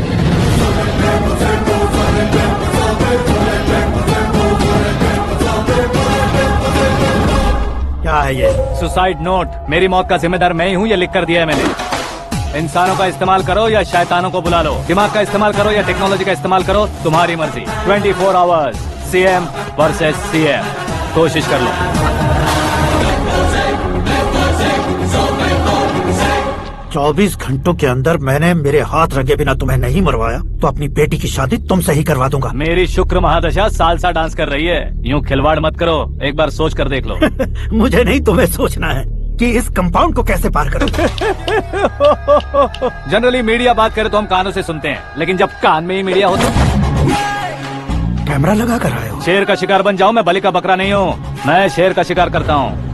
Speaker 13: क्या है ये?
Speaker 2: Suicide note. मेरी मौत का जिम्मेदार मैं ही हूँ, ये लिख कर दिया है मैंने। इंसानों का इस्तेमाल करो या शैतानों को बुला लो, दिमाग का इस्तेमाल करो या टेक्नोलॉजी का इस्तेमाल करो, तुम्हारी मर्जी। 24 आवर्स, सीएम वर्सेस सीएम, कोशिश कर लो।
Speaker 13: 24 घंटों के अंदर मैंने मेरे हाथ रंगे बिना तुम्हें नहीं मरवाया तो अपनी बेटी की शादी तुमसे ही करवा दूंगा।
Speaker 2: मेरी शुक्र महादशा सालसा डांस कर रही है। यूं खिलवाड़ मत करो, एक बार सोच कर देख लो।
Speaker 13: मुझे नहीं, तुम्हें सोचना है कि इस कंपाउंड को कैसे पार करूं।
Speaker 2: जनरली मीडिया बात करे तो हम कानों से सुनते हैं, लेकिन जब कान में ही मीडिया हो तो
Speaker 13: कैमरा लगा कर आए हो।
Speaker 2: शेर का शिकार बन जाऊं, मैं बलि का बकरा नहीं हूँ, मैं शेर का शिकार करता हूँ।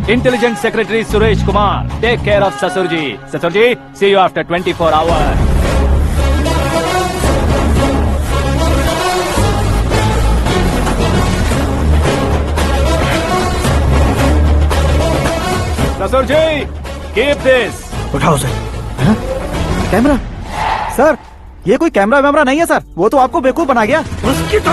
Speaker 2: Intelligent secretary Suresh Kumar, take care of ससुर जी। ससुर जी, सी यू आफ्टर 24 आवर्स। ससुर जी, कीप दिस।
Speaker 13: उठाओ सर।
Speaker 1: कैमरा सर, ये कोई कैमरा वैमरा नहीं है सर, वो तो आपको बेवकूफ बना गया।
Speaker 13: उसकी तो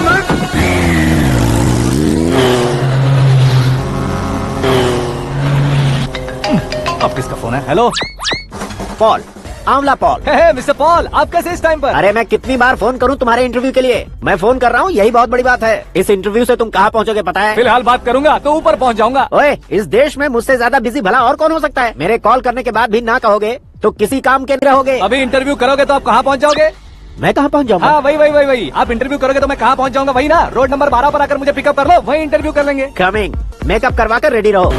Speaker 2: अब किसका फोन है? हेलो
Speaker 8: पॉल, आंवला पॉल।
Speaker 2: मिस्टर पॉल, आप कैसे इस टाइम पर?
Speaker 8: अरे मैं कितनी बार फोन करूं तुम्हारे इंटरव्यू के लिए? मैं फोन कर रहा हूं, यही बहुत बड़ी बात है। इस इंटरव्यू से तुम कहां पहुंचोगे पता है?
Speaker 2: फिलहाल बात करूंगा तो ऊपर पहुंच जाऊंगा।
Speaker 8: ओए, इस देश में मुझसे ज्यादा बिजी भला और कौन हो सकता है? मेरे कॉल करने के बाद भी ना कहोगे तो किसी काम के नहीं रहोगे।
Speaker 2: अभी इंटरव्यू करोगे तो आप कहाँ पहुंच जाओगे?
Speaker 8: मैं कहाँ पहुंच जाऊंगा?
Speaker 2: हाँ, वही। आप इंटरव्यू करोगे तो मैं कहाँ पहुंच जाऊंगा? वही ना, रोड नंबर 12 पर आकर मुझे पिकअप कर लो, वही इंटरव्यू कर लेंगे।
Speaker 8: कमिंग। मेकअप करवा कर रेडी रहो।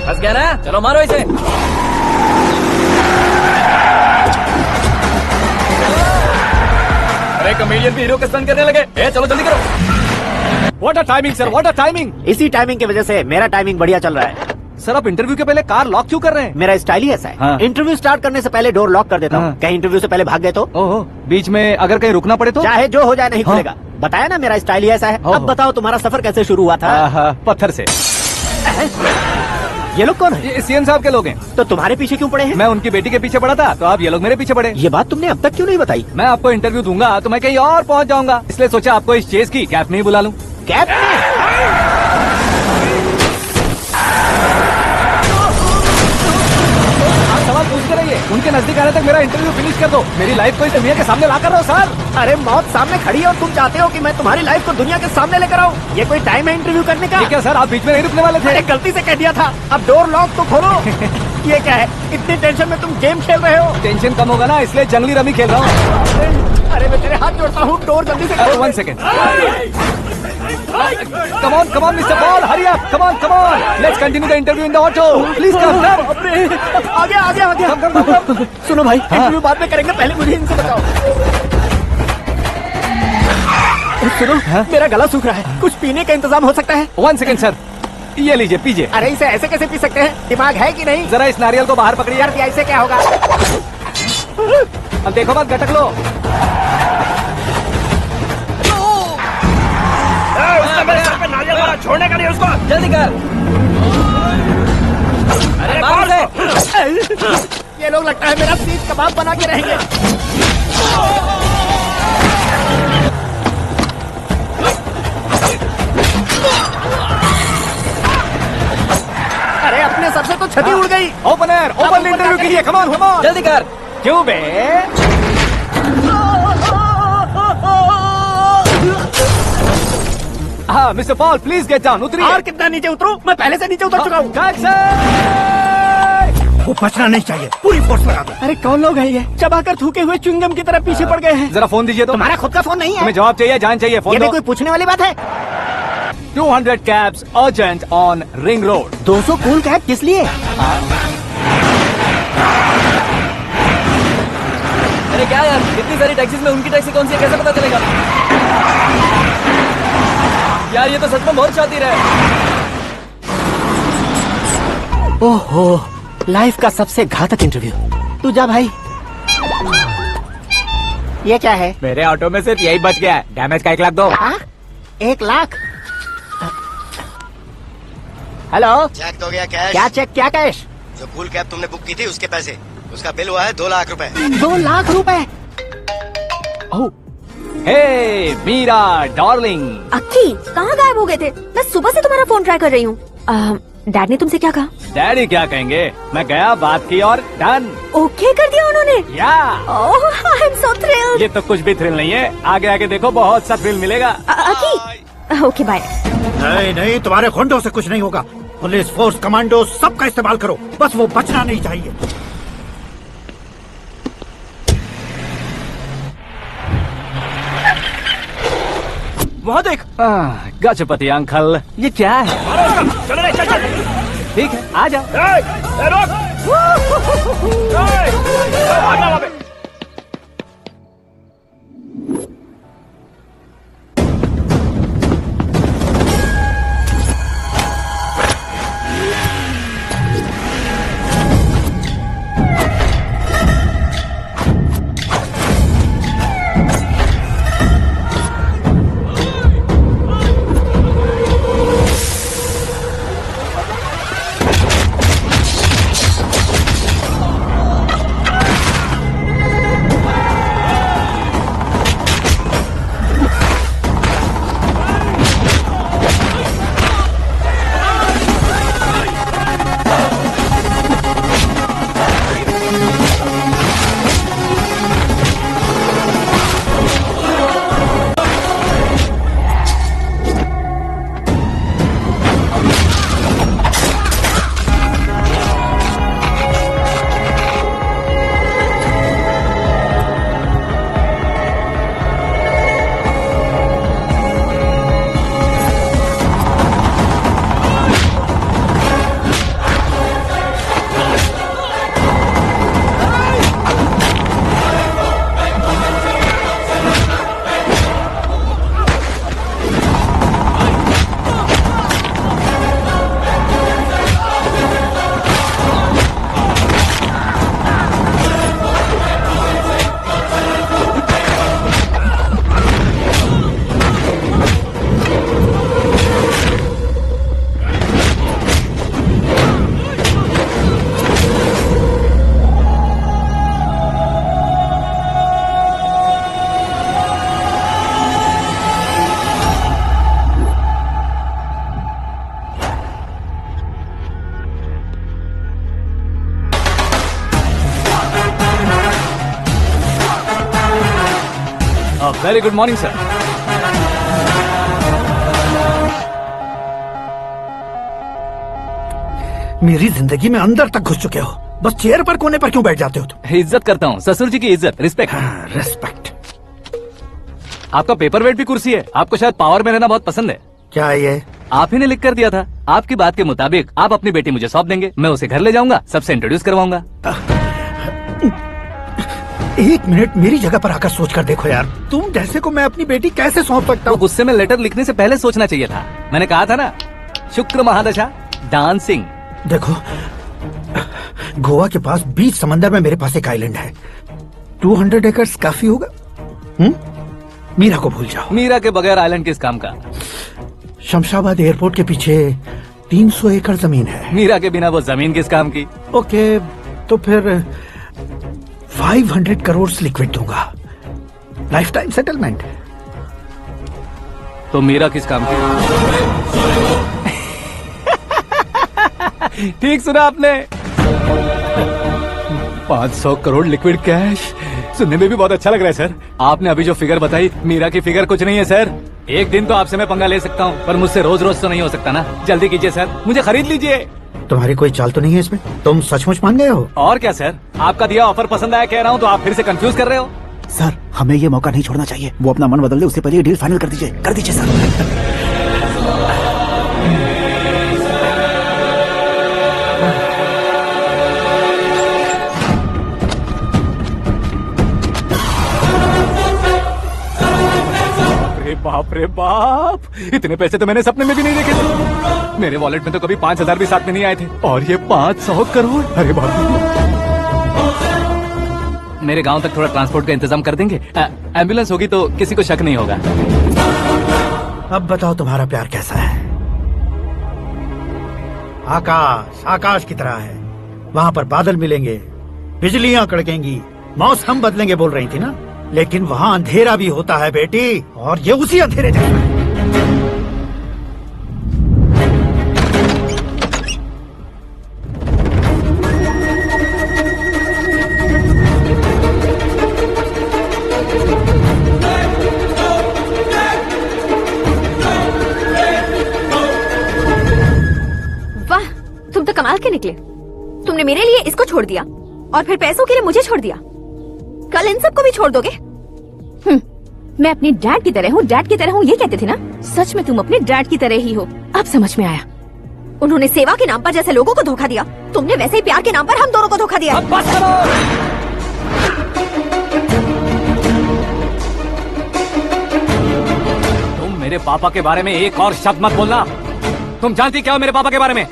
Speaker 3: फंस गया ना, चलो मारो इसे। अरे कमेडियन भी हीरो के स्टंट करने लगे। चलो जल्दी करो।
Speaker 2: What a timing sir, what a timing.
Speaker 8: इसी टाइमिंग की वजह से मेरा टाइमिंग बढ़िया चल रहा है।
Speaker 2: सर, आप इंटरव्यू के पहले कार लॉक क्यों कर रहे हैं?
Speaker 8: मेरा स्टाइल ही ऐसा है।
Speaker 2: हाँ।
Speaker 8: इंटरव्यू स्टार्ट करने से पहले डोर लॉक कर देता हूँ। कहीं इंटरव्यू से पहले भाग गए तो?
Speaker 2: ओहो, बीच में अगर कहीं रुकना पड़े तो?
Speaker 8: चाहे जो हो जाए नहीं खुलेगा। बताया ना, मेरा स्टाइल ही ऐसा है। अब बताओ तुम्हारा सफर कैसे शुरू हुआ था?
Speaker 2: पत्थर से।
Speaker 8: ये लोग कौन है?
Speaker 2: ये सीएम साहब के लोग हैं।
Speaker 8: तो तुम्हारे पीछे क्यों पड़े हैं?
Speaker 2: मैं उनकी बेटी के पीछे पड़ा था, तो आप ये लोग मेरे पीछे पड़े।
Speaker 8: ये बात तुमने अब तक क्यों नहीं बताई?
Speaker 2: मैं आपको इंटरव्यू दूंगा तो मैं कहीं और पहुंच जाऊंगा, इसलिए सोचा आपको इस चेस की कैप में ही बुला लूं।
Speaker 8: कैप में?
Speaker 2: आप सवाल पूछते रहिए, उनके नजदीक आने तक मेरा इंटरव्यू फिनिश कर दो। मेरी लाइफ को इस दुनिया के सामने ला कर रहो सर।
Speaker 8: अरे मौत सामने खड़ी है और तुम चाहते हो कि मैं तुम्हारी लाइफ को दुनिया के सामने लेकर आऊं? ये कोई टाइम है इंटरव्यू करने का?
Speaker 2: ठीक है सर, आप बीच में नहीं रुकने वाले थे।
Speaker 8: अरे गलती से कह दिया था, अब डोर लॉक तो खोलो। ये क्या है? इतनी टेंशन में तुम गेम खेल रहे हो?
Speaker 2: टेंशन कम होगा ना, इसलिए जंगली रमी खेल रहा हूँ।
Speaker 8: अरे मैं तेरे हाथ जोड़ता हूँ, डोर जल्दी से खोलो।
Speaker 2: 1 second. Come on, Mr. Paul, hurry up. Come on. Let's continue the interview in the auto. Please come.
Speaker 8: आ गया।
Speaker 2: Come.
Speaker 8: सुनो भाई, इंटरव्यू बाद में करेंगे, पहले मुझे इनसे बताओ। सुनो, मेरा गला सूख रहा है, कुछ पीने का इंतजाम हो सकता है?
Speaker 2: 1 सेकेंड सर, ये लीजिए, पीजिए।
Speaker 8: अरे इसे ऐसे कैसे पी सकते हैं? दिमाग है कि नहीं?
Speaker 2: जरा इस नारियल को बाहर पकड़िए।
Speaker 8: यार ऐसे क्या होगा?
Speaker 2: अब देखो मत, गटक लो।
Speaker 3: छोड़ने का नहीं उसको, जल्दी कर। अरे मार उसे।
Speaker 8: ये लोग लगता है मेरा सीख कबाब बना के रहेंगे। अरे अपने सबसे तो छती उड़ गई।
Speaker 2: ओपन इंटरव्यू कीजिए। कम ऑन,
Speaker 3: जल्दी कर।
Speaker 2: क्यों बे? हाँ mister Paul, please get down. उतरिए।
Speaker 8: और कितना नीचे उतरूं? मैं पहले से नीचे उतर चुका हूँ।
Speaker 13: वो बचना नहीं चाहिए, पूरी फोर्स लगा दो।
Speaker 8: अरे कौन लोग हैं ये? चबाकर थूके हुए च्युइंगम की तरह पीछे पड़ गए हैं।
Speaker 2: जरा फोन दीजिए तो।
Speaker 8: तुम्हारा खुद का फोन नहीं है?
Speaker 2: तुम्हें जवाब चाहिए, जान चाहिए, फोन
Speaker 8: ये भी
Speaker 2: दो।
Speaker 8: कोई पूछने वाली बात है?
Speaker 2: 200 cabs urgent on Ring Road.
Speaker 8: 200 cool cab किस लिए?
Speaker 3: अरे क्या यार, इतनी सारी टैक्सीज में उनकी टैक्सी कौन सी है, कैसे पता चलेगा? यार ये तो सच में बहुत शातिर है।
Speaker 8: ओहो, लाइफ का सबसे घातक इंटरव्यू। तू जा भाई। ये क्या है?
Speaker 2: मेरे ऑटो में सिर्फ यही बच गया है, डैमेज का 1 लाख दो।
Speaker 8: 1 लाख? हेलो,
Speaker 11: चेक तो गया कैश।
Speaker 8: क्या चेक, क्या कैश?
Speaker 11: जो कूल कैब तुमने बुक की थी उसके पैसे, उसका बिल हुआ है 2 लाख रुपए।
Speaker 8: 2 लाख रुपए?
Speaker 2: हे मीरा डार्लिंग।
Speaker 5: अक्की, कहाँ गायब हो गए थे? मैं सुबह से तुम्हारा फोन ट्राई कर रही हूँ।
Speaker 6: डैड ने तुमसे क्या कहा?
Speaker 2: डैडी क्या कहेंगे, मैं गया, बात की और डन।
Speaker 6: ओके कर दिया उन्होंने?
Speaker 2: या
Speaker 6: ओह, आई एम सो थ्रिल्ड।
Speaker 2: ये तो कुछ भी थ्रिल नहीं है, आगे आगे देखो बहुत सा थ्रिल मिलेगा।
Speaker 6: अकी, ओके बाय।
Speaker 13: नहीं नहीं, तुम्हारे गुंडों से कुछ नहीं होगा। पुलिस फोर्स, कमांडो, सबका इस्तेमाल करो, बस वो बचना नहीं चाहिए।
Speaker 2: वहाँ देख, गजपति अंकल, ये क्या है? चलो रे, चल। ठीक है, आ जा। Very good morning sir.
Speaker 13: मेरी जिंदगी में अंदर तक घुस चुके हो, बस चेयर पर कोने पर क्यों बैठ जाते हो तुम?
Speaker 2: इज्जत करता हूँ, ससुर जी की इज्जत, रिस्पेक्ट।
Speaker 13: रिस्पेक्ट।
Speaker 2: आपका पेपर वेट भी कुर्सी है, आपको शायद पावर में रहना बहुत पसंद है।
Speaker 13: क्या है ये?
Speaker 2: आप ही ने लिख कर दिया था, आपकी बात के मुताबिक आप अपनी बेटी मुझे सौंप देंगे, मैं उसे घर ले जाऊंगा, सबसे इंट्रोड्यूस करवाऊंगा।
Speaker 13: एक मिनट मेरी जगह पर आकर सोच कर देखो यार, तुम जैसे को मैं अपनी बेटी कैसे सौंप सकता हूँ?
Speaker 2: गुस्से में लेटर लिखने से पहले सोचना चाहिए था। मैंने कहा था ना, शुक्र महादशा डांसिंग।
Speaker 13: देखो, गोवा के पास बीच समंदर में मेरे पास एक आइलैंड है, 200 एकर्स काफी होगा। मीरा को भूल जाओ।
Speaker 2: मीरा के बगैर आइलैंड किस काम का?
Speaker 13: शमशाबाद एयरपोर्ट के पीछे 300 एकड़ जमीन है।
Speaker 2: मीरा के बिना वो जमीन किस काम की?
Speaker 13: ओके, तो फिर 500 करोड़ लिक्विड दूंगा, लाइफ टाइम सेटलमेंट।
Speaker 2: तो मीरा किस काम की? ठीक सुना आपने, 500 करोड़ लिक्विड कैश। सुनने में भी बहुत अच्छा लग रहा है सर। आपने अभी जो फिगर बताई, मीरा की फिगर कुछ नहीं है सर। एक दिन तो आपसे मैं पंगा ले सकता हूँ, पर मुझसे रोज रोज तो नहीं हो सकता ना। जल्दी कीजिए सर, मुझे खरीद लीजिए।
Speaker 13: तुम्हारी कोई चाल तो नहीं है इसमें? तुम सचमुच मान गए हो?
Speaker 2: और क्या सर, आपका दिया ऑफर पसंद आया कह रहा हूँ, तो आप फिर से कंफ्यूज कर रहे हो।
Speaker 1: सर, हमें ये मौका नहीं छोड़ना चाहिए। वो अपना मन बदल दे, उससे पहले ये डील फाइनल कर दीजिए सर।
Speaker 2: बाप रे बाप, इतने पैसे तो मैंने सपने में भी नहीं देखे थे। मेरे वॉलेट में तो कभी 5000 भी साथ में नहीं आए थे, और ये 500 करोड़। अरे बाप रे। मेरे गांव तक थोड़ा ट्रांसपोर्ट का इंतजाम कर देंगे? एम्बुलेंस होगी तो किसी को शक नहीं होगा।
Speaker 13: अब बताओ तुम्हारा प्यार कैसा है? आकाश आकाश की तरह है, वहाँ पर बादल मिलेंगे, बिजलियां कड़केंगी, मौसम बदलेंगे बोल रही थी ना, लेकिन वहाँ अंधेरा भी होता है बेटी, और ये उसी अंधेरे जैसा है।
Speaker 6: छोड़ दिया और फिर पैसों के लिए मुझे छोड़ दिया। कल इन सबको भी छोड़ दोगे? मैं अपने डैड की तरह हूँ, डैड की तरह हूँ, ये कहते थे ना? सच में तुम अपने डैड की तरह ही हो। अब समझ में आया। उन्होंने सेवा के नाम पर जैसे लोगों को धोखा दिया, तुमने वैसे ही प्यार के नाम पर हम दोनों को धोखा दिया।
Speaker 2: अब बस करो। तुम मेरे पापा के बारे में एक और शब्द मत बोलना। तुम जानती क्या हो मेरे पापा के बारे में?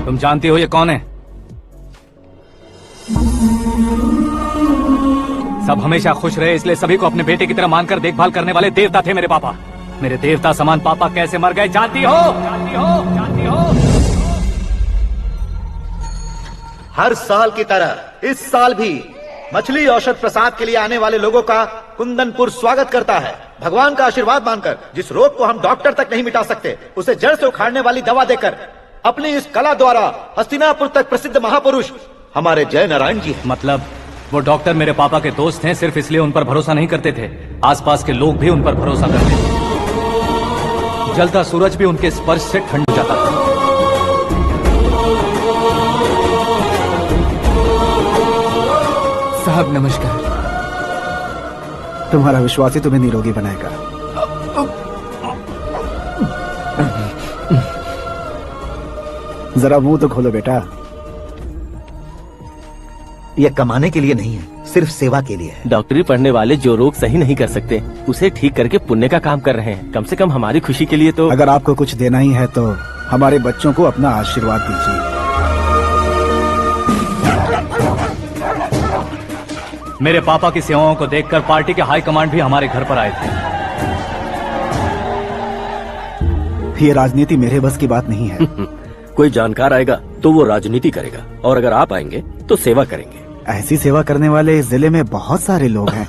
Speaker 2: तुम जानती हो ये कौन है? सब हमेशा खुश रहे इसलिए सभी को अपने बेटे की तरह मानकर देखभाल करने वाले देवता थे मेरे पापा। मेरे देवता समान पापा कैसे मर गए जानती हो? जानती हो? जानती हो?
Speaker 4: हर साल की तरह इस साल भी मछली औषध प्रसाद के लिए आने वाले लोगों का कुंदनपुर स्वागत करता है। भगवान का आशीर्वाद मानकर जिस रोग को हम डॉक्टर तक नहीं मिटा सकते, उसे जड़ से उखाड़ने वाली दवा देकर अपनी इस कला द्वारा हस्तिनापुर तक प्रसिद्ध महापुरुष हमारे जय नारायण जी हैं।
Speaker 2: मतलब वो डॉक्टर मेरे पापा के दोस्त हैं, सिर्फ इसलिए उन पर भरोसा नहीं करते थे, आसपास के लोग भी उन पर भरोसा करते थे। जलता सूरज भी उनके स्पर्श से ठंड हो जाता था।
Speaker 10: साहब नमस्कार।
Speaker 1: तुम्हारा विश्वास ही तुम्हें निरोगी बनाएगा। जरा मुंह तो खोलो बेटा।
Speaker 4: यह कमाने के लिए नहीं है, सिर्फ सेवा के लिए है।
Speaker 9: डॉक्टरी पढ़ने वाले जो रोग सही नहीं कर सकते उसे ठीक करके पुण्य का काम कर रहे हैं। कम से कम हमारी खुशी के लिए तो।
Speaker 1: अगर आपको कुछ देना ही है तो हमारे बच्चों को अपना आशीर्वाद दीजिए।
Speaker 2: मेरे पापा की सेवाओं को देखकर पार्टी के हाई कमांड भी हमारे घर पर आए थे।
Speaker 1: ये राजनीति मेरे बस की बात नहीं है।
Speaker 12: कोई जानकार आएगा तो वो राजनीति करेगा, और अगर आप आएंगे तो सेवा करेंगे।
Speaker 1: ऐसी सेवा करने वाले इस जिले में बहुत सारे लोग हैं।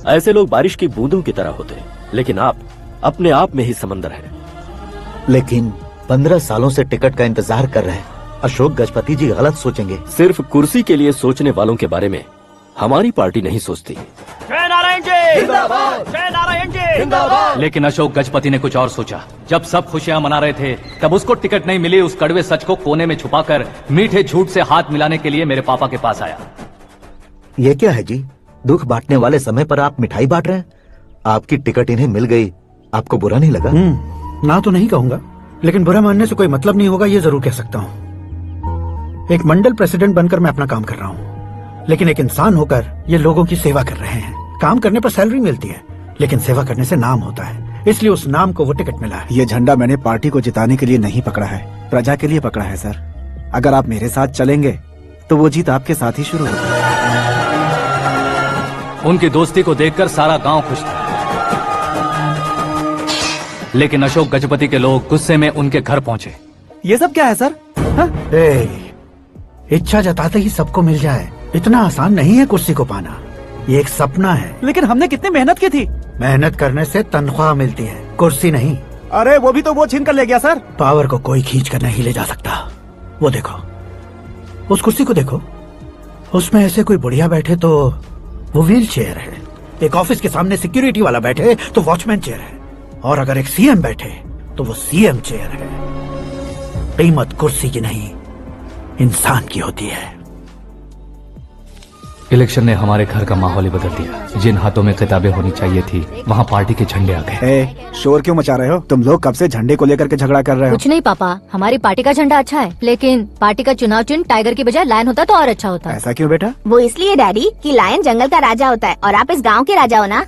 Speaker 12: ऐसे लोग बारिश की बूंदों की तरह होते हैं, लेकिन आप अपने आप में ही समंदर हैं।
Speaker 4: लेकिन 15 सालों से टिकट का इंतजार कर रहे हैं। अशोक गजपति जी गलत सोचेंगे।
Speaker 12: सिर्फ कुर्सी के लिए सोचने वालों के बारे में हमारी पार्टी नहीं सोचती।
Speaker 3: जय नारायण जी जिंदाबाद, जय नारायण जी जिंदाबाद।
Speaker 2: लेकिन अशोक गजपति ने कुछ और सोचा। जब सब खुशियां मना रहे थे तब उसको टिकट नहीं मिली। उस कड़वे सच को कोने में छुपाकर मीठे झूठ से हाथ मिलाने के लिए मेरे पापा के पास आया।
Speaker 4: ये क्या है जी? दुख बांटने वाले समय पर आप मिठाई बांट रहे हैं। आपकी टिकट इन्हें मिल गई, आपको बुरा नहीं लगा?
Speaker 13: ना तो नहीं कहूंगा, लेकिन बुरा मानने से कोई मतलब नहीं होगा, ये जरूर कह सकता हूँ। एक मंडल प्रेसिडेंट बनकर मैं अपना काम कर रहा हूँ, लेकिन एक इंसान होकर ये लोगों की सेवा कर रहे हैं। काम करने पर सैलरी मिलती है, लेकिन सेवा करने से नाम होता है, इसलिए उस नाम को वो टिकट मिला है।
Speaker 1: ये झंडा मैंने पार्टी को जिताने के लिए नहीं पकड़ा है, प्रजा के लिए पकड़ा है सर। अगर आप मेरे साथ चलेंगे तो वो जीत आपके साथ ही शुरू होगी।
Speaker 2: उनकी दोस्ती को देखकर सारा गांव खुश था, लेकिन अशोक गजपति के लोग गुस्से में उनके घर पहुंचे।
Speaker 1: ये सब क्या है सर?
Speaker 13: इच्छा जताते ही सबको मिल जाए, इतना आसान नहीं है कुर्सी को पाना। ये एक सपना है।
Speaker 1: लेकिन हमने कितनी मेहनत की थी।
Speaker 13: मेहनत करने से तनख्वाह मिलती है, कुर्सी नहीं।
Speaker 1: अरे वो भी तो वो छीन कर ले गया सर।
Speaker 13: पावर को कोई खींच कर नहीं ले जा सकता। वो देखो, उस कुर्सी को देखो, उसमें ऐसे कोई बुढ़िया बैठे तो वो व्हील चेयर है। एक ऑफिस के सामने सिक्योरिटी वाला बैठे तो वॉचमैन चेयर है, और अगर एक सीएम बैठे तो वो सीएम चेयर है। कीमत कुर्सी की नहीं, इंसान की होती है।
Speaker 2: इलेक्शन ने हमारे घर का माहौल ही बदल दिया। जिन हाथों में किताबें होनी चाहिए थी वहाँ पार्टी के झंडे आ गए।
Speaker 1: शोर क्यों मचा रहे हो? तुम लोग कब से झंडे को लेकर के झगड़ा कर रहे हो?
Speaker 5: कुछ नहीं पापा, हमारी पार्टी का झंडा अच्छा है, लेकिन पार्टी का चुनाव चिन्ह टाइगर की बजाय लायन होता तो और अच्छा होता।
Speaker 1: ऐसा क्यों बेटा?
Speaker 6: वो इसलिए डैडी कि लायन जंगल का राजा होता है और आप इस गांव के राजा हो ना।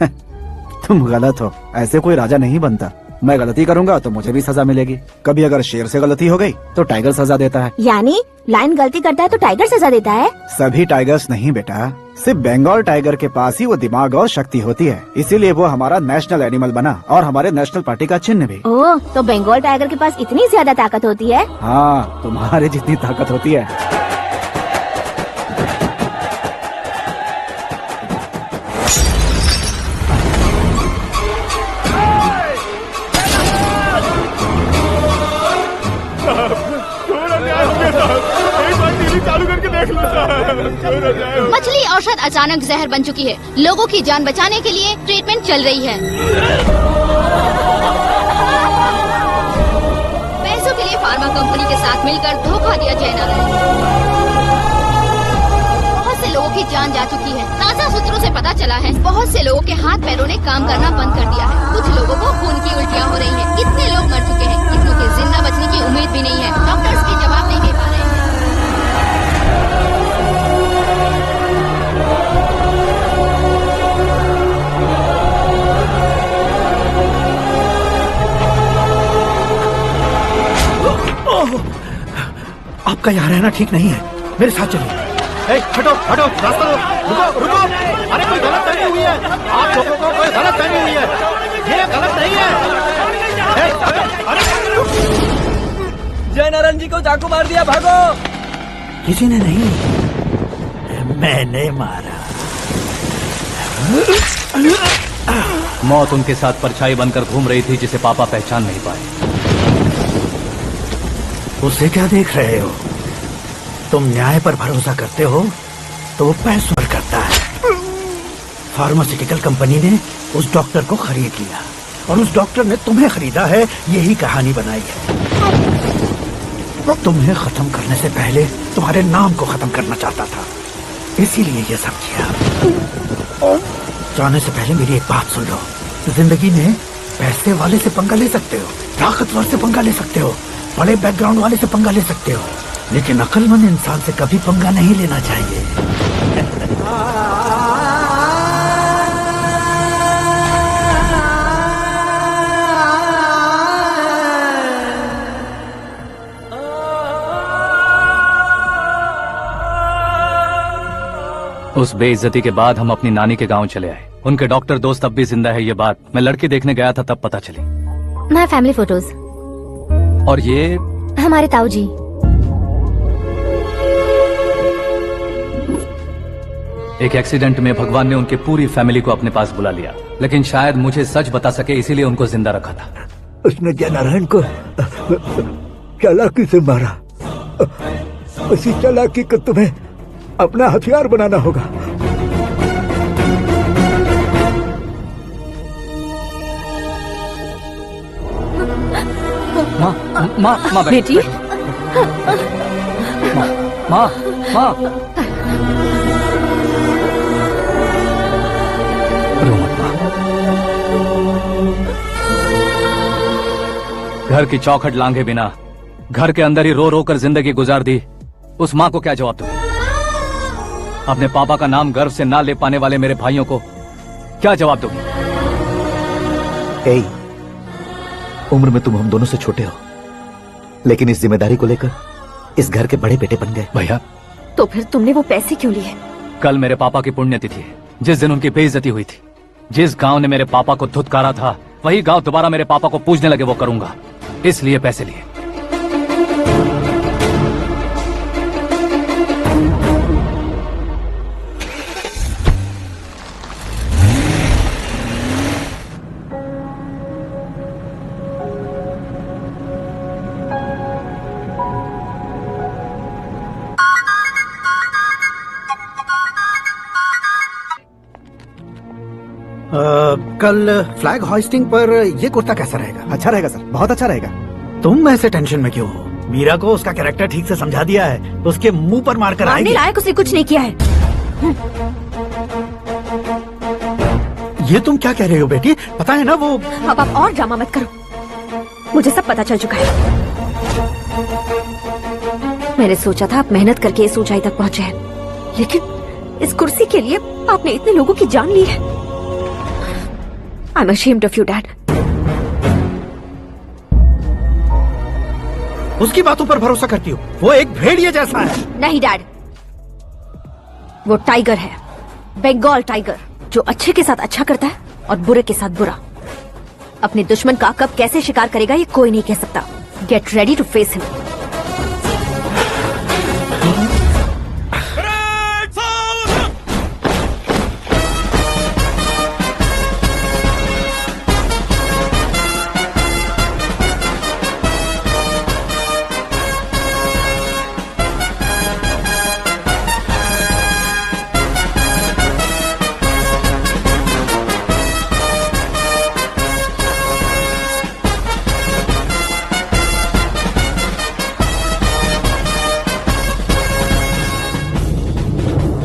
Speaker 1: तुम गलत हो, ऐसे कोई राजा नहीं बनता। मैं गलती करूंगा तो मुझे भी सजा मिलेगी। कभी अगर शेर से गलती हो गई तो टाइगर सजा देता है।
Speaker 6: यानी लायन गलती करता है तो टाइगर सजा देता है?
Speaker 1: सभी टाइगर्स नहीं बेटा, सिर्फ बंगाल टाइगर के पास ही वो दिमाग और शक्ति होती है, इसीलिए वो हमारा नेशनल एनिमल बना और हमारे नेशनल पार्टी का चिन्ह भी।
Speaker 6: ओह, तो बंगाल टाइगर के पास इतनी ज्यादा ताकत होती है?
Speaker 1: हाँ, तुम्हारे जितनी ताकत होती है।
Speaker 14: मछली औषध अचानक जहर बन चुकी है। लोगों की जान बचाने के लिए ट्रीटमेंट चल रही है। फार्मा कंपनी के साथ मिलकर धोखा दिया जयनारायण। बहुत से लोगों की जान जा चुकी है। ताजा सूत्रों से पता चला है बहुत से लोगों के हाथ पैरों ने काम करना बंद कर दिया है। कुछ लोगों को खून की उल्टियाँ हो रही हैं। कितने लोग मर चुके हैं, कितनों के जिंदा बचने की उम्मीद भी नहीं है। डॉक्टर्स के जवाब नहीं दे पा रहे हैं।
Speaker 13: आपका यहाँ रहना ठीक नहीं है, मेरे साथ चलिए। हटो हटो, रास्ता दो, रुको रुको। अरे कोई गलत फहमी हुई है, आप लोगों को कोई गलत फहमी हुई है, ये गलत नहीं है।
Speaker 3: जयनारायण जी को चाकू मार दिया, भागो।
Speaker 13: किसी ने नहीं, मैंने मारा।
Speaker 2: मौत उनके साथ परछाई बनकर घूम रही थी जिसे पापा पहचान नहीं पाए।
Speaker 13: उसे क्या देख रहे हो? तुम न्याय पर भरोसा करते हो तो वो पैसों पर करता है। फार्मास्यूटिकल कंपनी ने उस डॉक्टर को खरीद लिया और उस डॉक्टर ने तुम्हें खरीदा है, यही कहानी बनाई है। तुम्हें खत्म करने से पहले तुम्हारे नाम को खत्म करना चाहता था, इसीलिए ये सब किया। जाने से पहले मेरी एक बात सुन लो। जिंदगी में पैसे वाले से पंगा ले सकते हो, ताकतवर से पंगा ले सकते हो, बड़े बैकग्राउंड वाले से पंगा ले सकते हो, लेकिन अक्लमंद इंसान से कभी पंगा नहीं लेना चाहिए।
Speaker 2: उस बेइज्जती के बाद हम अपनी नानी के गांव चले आए। उनके डॉक्टर दोस्त अब भी जिंदा है, ये बात मैं लड़की देखने गया था तब पता चली।
Speaker 5: My family photos.
Speaker 2: और ये
Speaker 5: हमारे ताऊ जी।
Speaker 2: एक एक्सीडेंट में भगवान ने उनकी पूरी फैमिली को अपने पास बुला लिया, लेकिन शायद मुझे सच बता सके इसीलिए उनको जिंदा रखा था।
Speaker 15: उसने जयनारायण को चालाकी से मारा। उसी चालाकी को तुम्हें अपना हथियार बनाना होगा।
Speaker 2: माँ
Speaker 6: बेटी।
Speaker 2: माँ रो मत माँ। घर की चौखट लांघे बिना घर के अंदर ही रो रो कर जिंदगी गुजार दी उस माँ को क्या जवाब दूं? अपने पापा का नाम गर्व से ना ले पाने वाले मेरे भाइयों को क्या जवाब दोगे?
Speaker 4: उम्र में तुम हम दोनों से छोटे हो, लेकिन इस जिम्मेदारी को लेकर इस घर के बड़े बेटे बन गए।
Speaker 2: भैया,
Speaker 6: तो फिर तुमने वो पैसे क्यों लिए?
Speaker 2: कल मेरे पापा की पुण्यतिथि है, जिस दिन उनकी बेइज्जती हुई थी। जिस गांव ने मेरे पापा को धुतकारा था वही गांव दोबारा मेरे पापा को पूजने लगे वो करूंगा, इसलिए पैसे लिए।
Speaker 13: कल फ्लैग होइस्टिंग पर ये कुर्ता कैसा रहेगा?
Speaker 1: अच्छा रहेगा सर, बहुत अच्छा रहेगा।
Speaker 13: तुम ऐसे टेंशन में क्यों हो? मीरा को उसका कैरेक्टर ठीक से समझा दिया है, उसके मुंह पर मारकर आएगी।
Speaker 6: लायक उसने कुछ नहीं किया है।
Speaker 13: ये तुम क्या कह रहे हो बेटी? पता है ना वो।
Speaker 6: अब आप और ड्रामा मत करो, मुझे सब पता चल चुका है। मैंने सोचा था आप मेहनत करके इस ऊंचाई तक पहुंचे हैं, लेकिन इस कुर्सी के लिए आपने इतने लोगों की जान ली है। I'm ashamed of you, Dad.
Speaker 13: उसकी बातों पर भरोसा करती हो? वो एक भेड़िए जैसा है।
Speaker 6: नहीं डैड, वो टाइगर है, बंगाल टाइगर, जो अच्छे के साथ अच्छा करता है और बुरे के साथ बुरा। अपने दुश्मन का कब कैसे शिकार करेगा ये कोई नहीं कह सकता। Get ready to face him.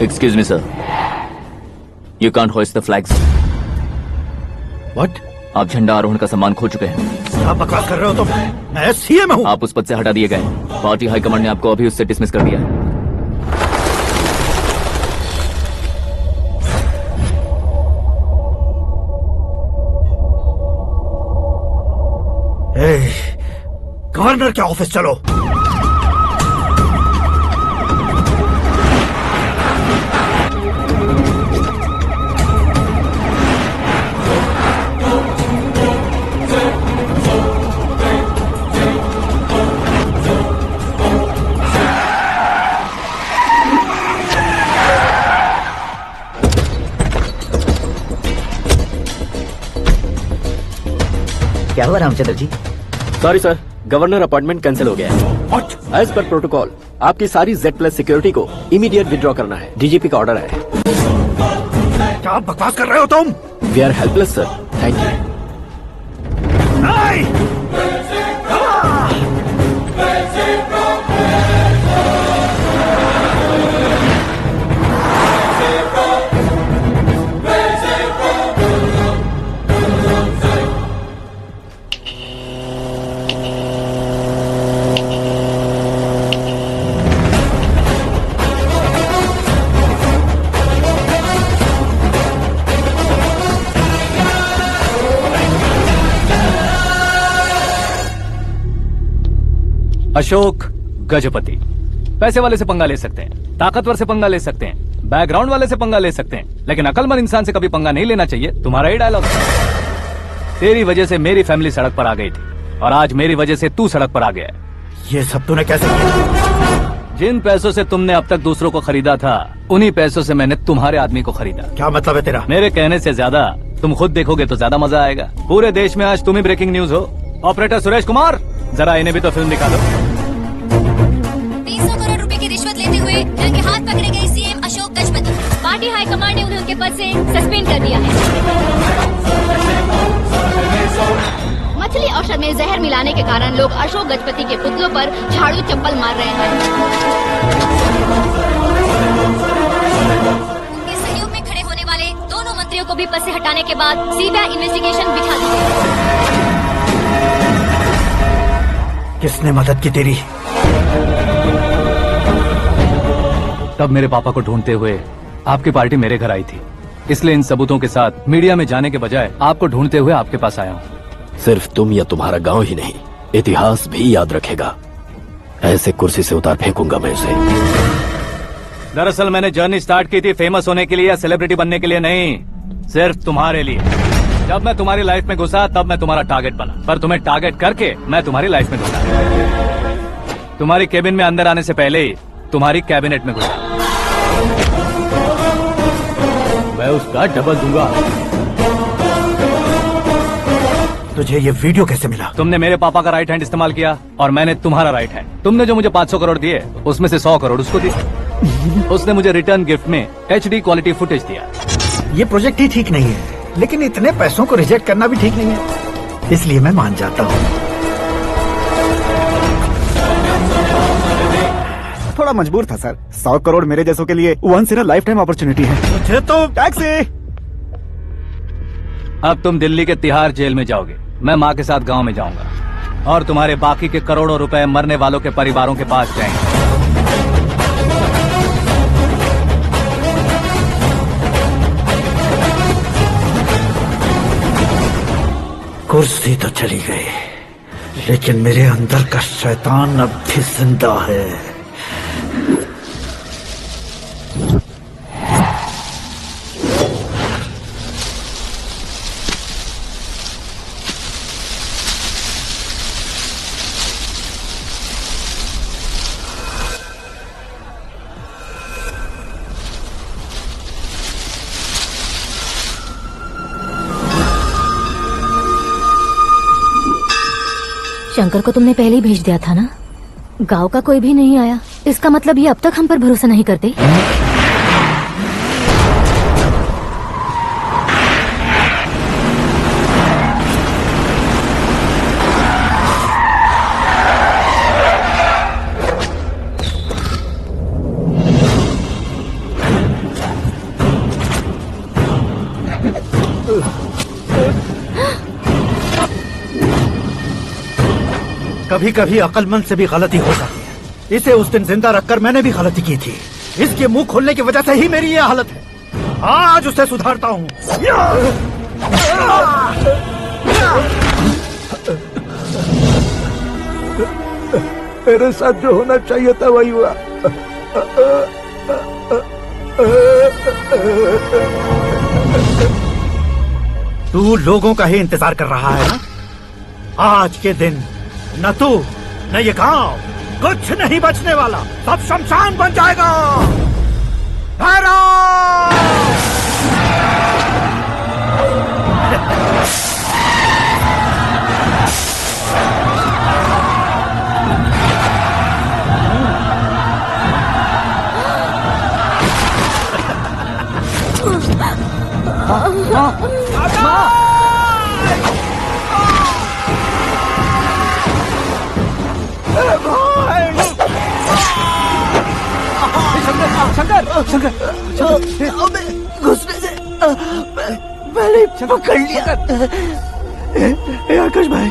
Speaker 12: Excuse me, sir. You can't hoist the flags.
Speaker 4: What?
Speaker 12: आप झंडा आरोहण का सम्मान खो चुके हैं।
Speaker 13: क्या बकवास कर रहे हो तुम? मैं सीएम हूँ।
Speaker 12: आप उस पद से हटा दिए गए। पार्टी हाईकमांड ने आपको अभी उससे डिसमिस कर दिया है।
Speaker 13: गवर्नर के ऑफिस चलो।
Speaker 8: क्या हुआ Ramchandra ji?
Speaker 12: Sorry sir, governor appointment cancel हो गया है। एज पर प्रोटोकॉल आपकी सारी Z+ सिक्योरिटी को इमीडिएट विड्रॉ करना है। डीजीपी का ऑर्डर है।
Speaker 13: क्या बकवास कर रहे हो तुम?
Speaker 12: We are helpless sir. Thank you.
Speaker 2: Ashok Gajapati पैसे वाले से पंगा ले सकते हैं, ताकतवर से पंगा ले सकते हैं, बैकग्राउंड वाले से पंगा ले सकते हैं, लेकिन अकलमंद इंसान से कभी पंगा नहीं लेना चाहिए। तुम्हारा ही डायलॉग। तेरी वजह से मेरी फैमिली सड़क पर आ गई थी और आज मेरी वजह से तू सड़क पर आ गया है।
Speaker 13: ये सब तूने कैसे किया?
Speaker 2: जिन पैसों से तुमने अब तक दूसरों को खरीदा था, उन्हीं पैसों से मैंने तुम्हारे आदमी को खरीदा।
Speaker 13: क्या मतलब है तेरा?
Speaker 2: मेरे कहने से ज्यादा तुम खुद देखोगे तो ज्यादा मजा आएगा। पूरे देश में आज तुम ही ब्रेकिंग न्यूज हो। ऑपरेटर सुरेश कुमार, जरा इन्हें भी तो फिल्म दिखा दो।
Speaker 5: 300 करोड़ रुपए की रिश्वत लेते हुए रंगे हाथ पकड़े गए CM Ashok Gajapati. Party high command ने उन्हें उनके पद से सस्पेंड कर दिया है। मछली औषध में जहर मिलाने के कारण लोग अशोक गजपति के पुतलों पर झाड़ू चप्पल मार रहे हैं। उनके सहयोग में खड़े होने वाले दोनों मंत्रियों को भी पद से हटाने के बाद सीबीआई इन्वेस्टिगेशन बिठा दी गई।
Speaker 13: किसने मदद की तेरी?
Speaker 2: तब मेरे पापा को ढूंढते हुए आपकी पार्टी मेरे घर आई थी, इसलिए इन सबूतों के साथ मीडिया में जाने के बजाय आपको ढूंढते हुए आपके पास आया हूँ।
Speaker 12: सिर्फ तुम या तुम्हारा गांव ही नहीं, इतिहास भी याद रखेगा। ऐसे कुर्सी से उतार फेंकूंगा मैं उसे।
Speaker 2: दरअसल मैंने जर्नी स्टार्ट की थी फेमस होने के लिए या सेलिब्रिटी बनने के लिए नहीं, सिर्फ तुम्हारे लिए। जब मैं तुम्हारी लाइफ में घुसा तब मैं तुम्हारा टारगेट बना, पर तुम्हें टारगेट करके मैं तुम्हारी लाइफ में घुसा। तुम्हारी केबिन में अंदर आने से पहले ही तुम्हारी कैबिनेट में घुसा।
Speaker 9: मैं उसका डबल दूंगा।
Speaker 13: तुझे ये वीडियो कैसे मिला?
Speaker 2: तुमने मेरे पापा का राइट हैंड इस्तेमाल किया और मैंने तुम्हारा राइट हैंड। तुमने जो मुझे 500 करोड़ दिए, उसमें से 100 करोड़ उसको दिए। उसने मुझे रिटर्न गिफ्ट में HD क्वालिटी फुटेज दिया।
Speaker 13: ये प्रोजेक्ट ही ठीक नहीं है, लेकिन इतने पैसों को रिजेक्ट करना भी ठीक नहीं है, इसलिए मैं मान जाता हूँ।
Speaker 1: थोड़ा मजबूर था सर। 100 करोड़ मेरे जैसों के लिए once in a life time opportunity है।
Speaker 13: मुझे तो
Speaker 1: टैक्सी।
Speaker 2: अब तुम दिल्ली के तिहाड़ जेल में जाओगे, मैं माँ के साथ गांव में जाऊंगा और तुम्हारे बाकी के करोड़ों रुपए मरने वालों के परिवारों के पास जाएंगे।
Speaker 13: कुर्सी तो चली गई, लेकिन मेरे अंदर का शैतान अब भी जिंदा है।
Speaker 5: शंकर को तुमने पहले ही भेज दिया था ना? गांव का कोई भी नहीं आया, इसका मतलब ये अब तक हम पर भरोसा नहीं करते।
Speaker 13: कभी कभी अक्लमंद से भी गलती हो जाती है। इसे उस दिन जिंदा रखकर मैंने भी गलती की थी। इसके मुंह खोलने की वजह से ही मेरी ये हालत है। आज उसे सुधारता हूँ।
Speaker 15: मेरे साथ जो होना चाहिए था वही हुआ।
Speaker 13: तू लोगों का ही इंतजार कर रहा है ना? आज के दिन न तू न ये गांव कुछ नहीं बचने वाला, सब शमशान बन जाएगा।
Speaker 3: अबे घुसने से पहले पकड़ लिया।
Speaker 13: आकाश भाई,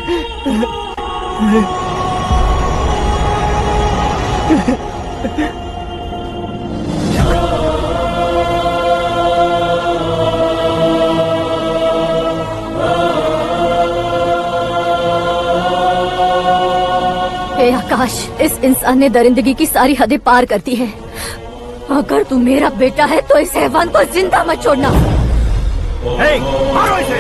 Speaker 5: हे आकाश, इस इंसान ने दरिंदगी की सारी हदें पार कर दी है। अगर तू मेरा बेटा है तो इस हैवान को जिंदा मत छोड़ना।
Speaker 13: मारो इसे।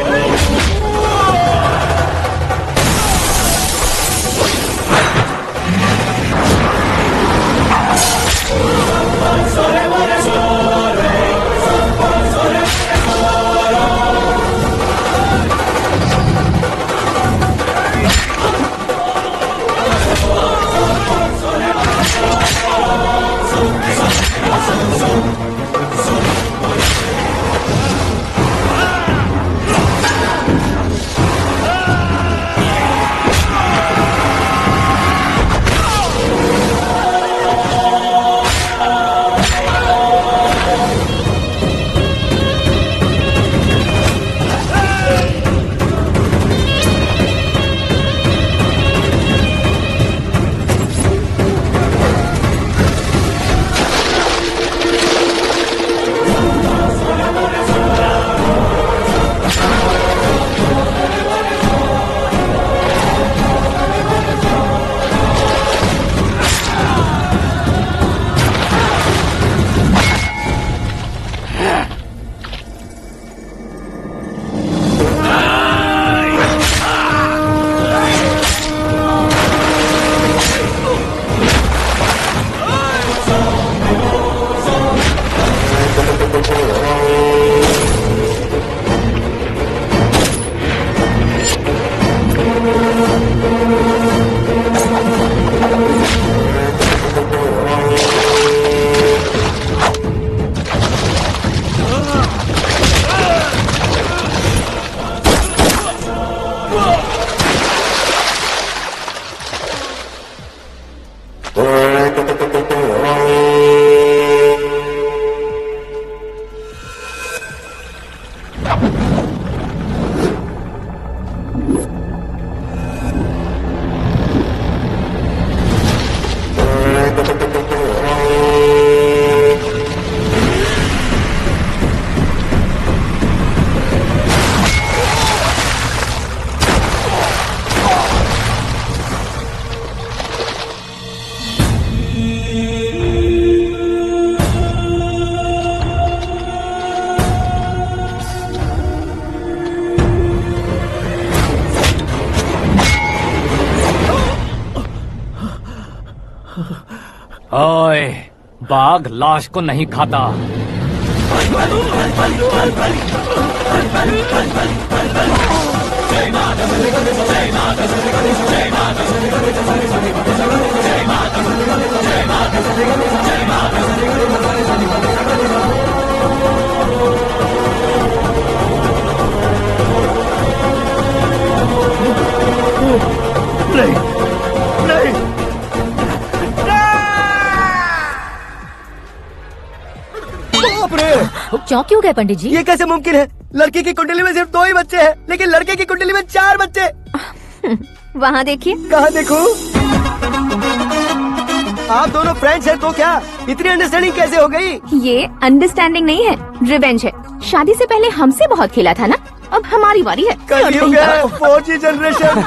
Speaker 2: ओए, बाघ लाश को नहीं खाता।
Speaker 13: नहीं, नहीं,
Speaker 5: चौंक क्यों गए पंडित जी?
Speaker 3: ये कैसे मुमकिन है? लड़की की कुंडली में सिर्फ 2 ही बच्चे हैं, लेकिन लड़के की कुंडली में 4 बच्चे।
Speaker 6: वहाँ देखिए।
Speaker 3: कहाँ देखूं? आप दोनों फ्रेंड्स हैं तो क्या, इतनी अंडरस्टैंडिंग कैसे हो गई?
Speaker 6: ये अंडरस्टैंडिंग नहीं है, रिवेंज है। शादी से पहले हमसे बहुत खेला था ना, अब हमारी बारी है।
Speaker 3: कलयुग है, 4G जनरेशन।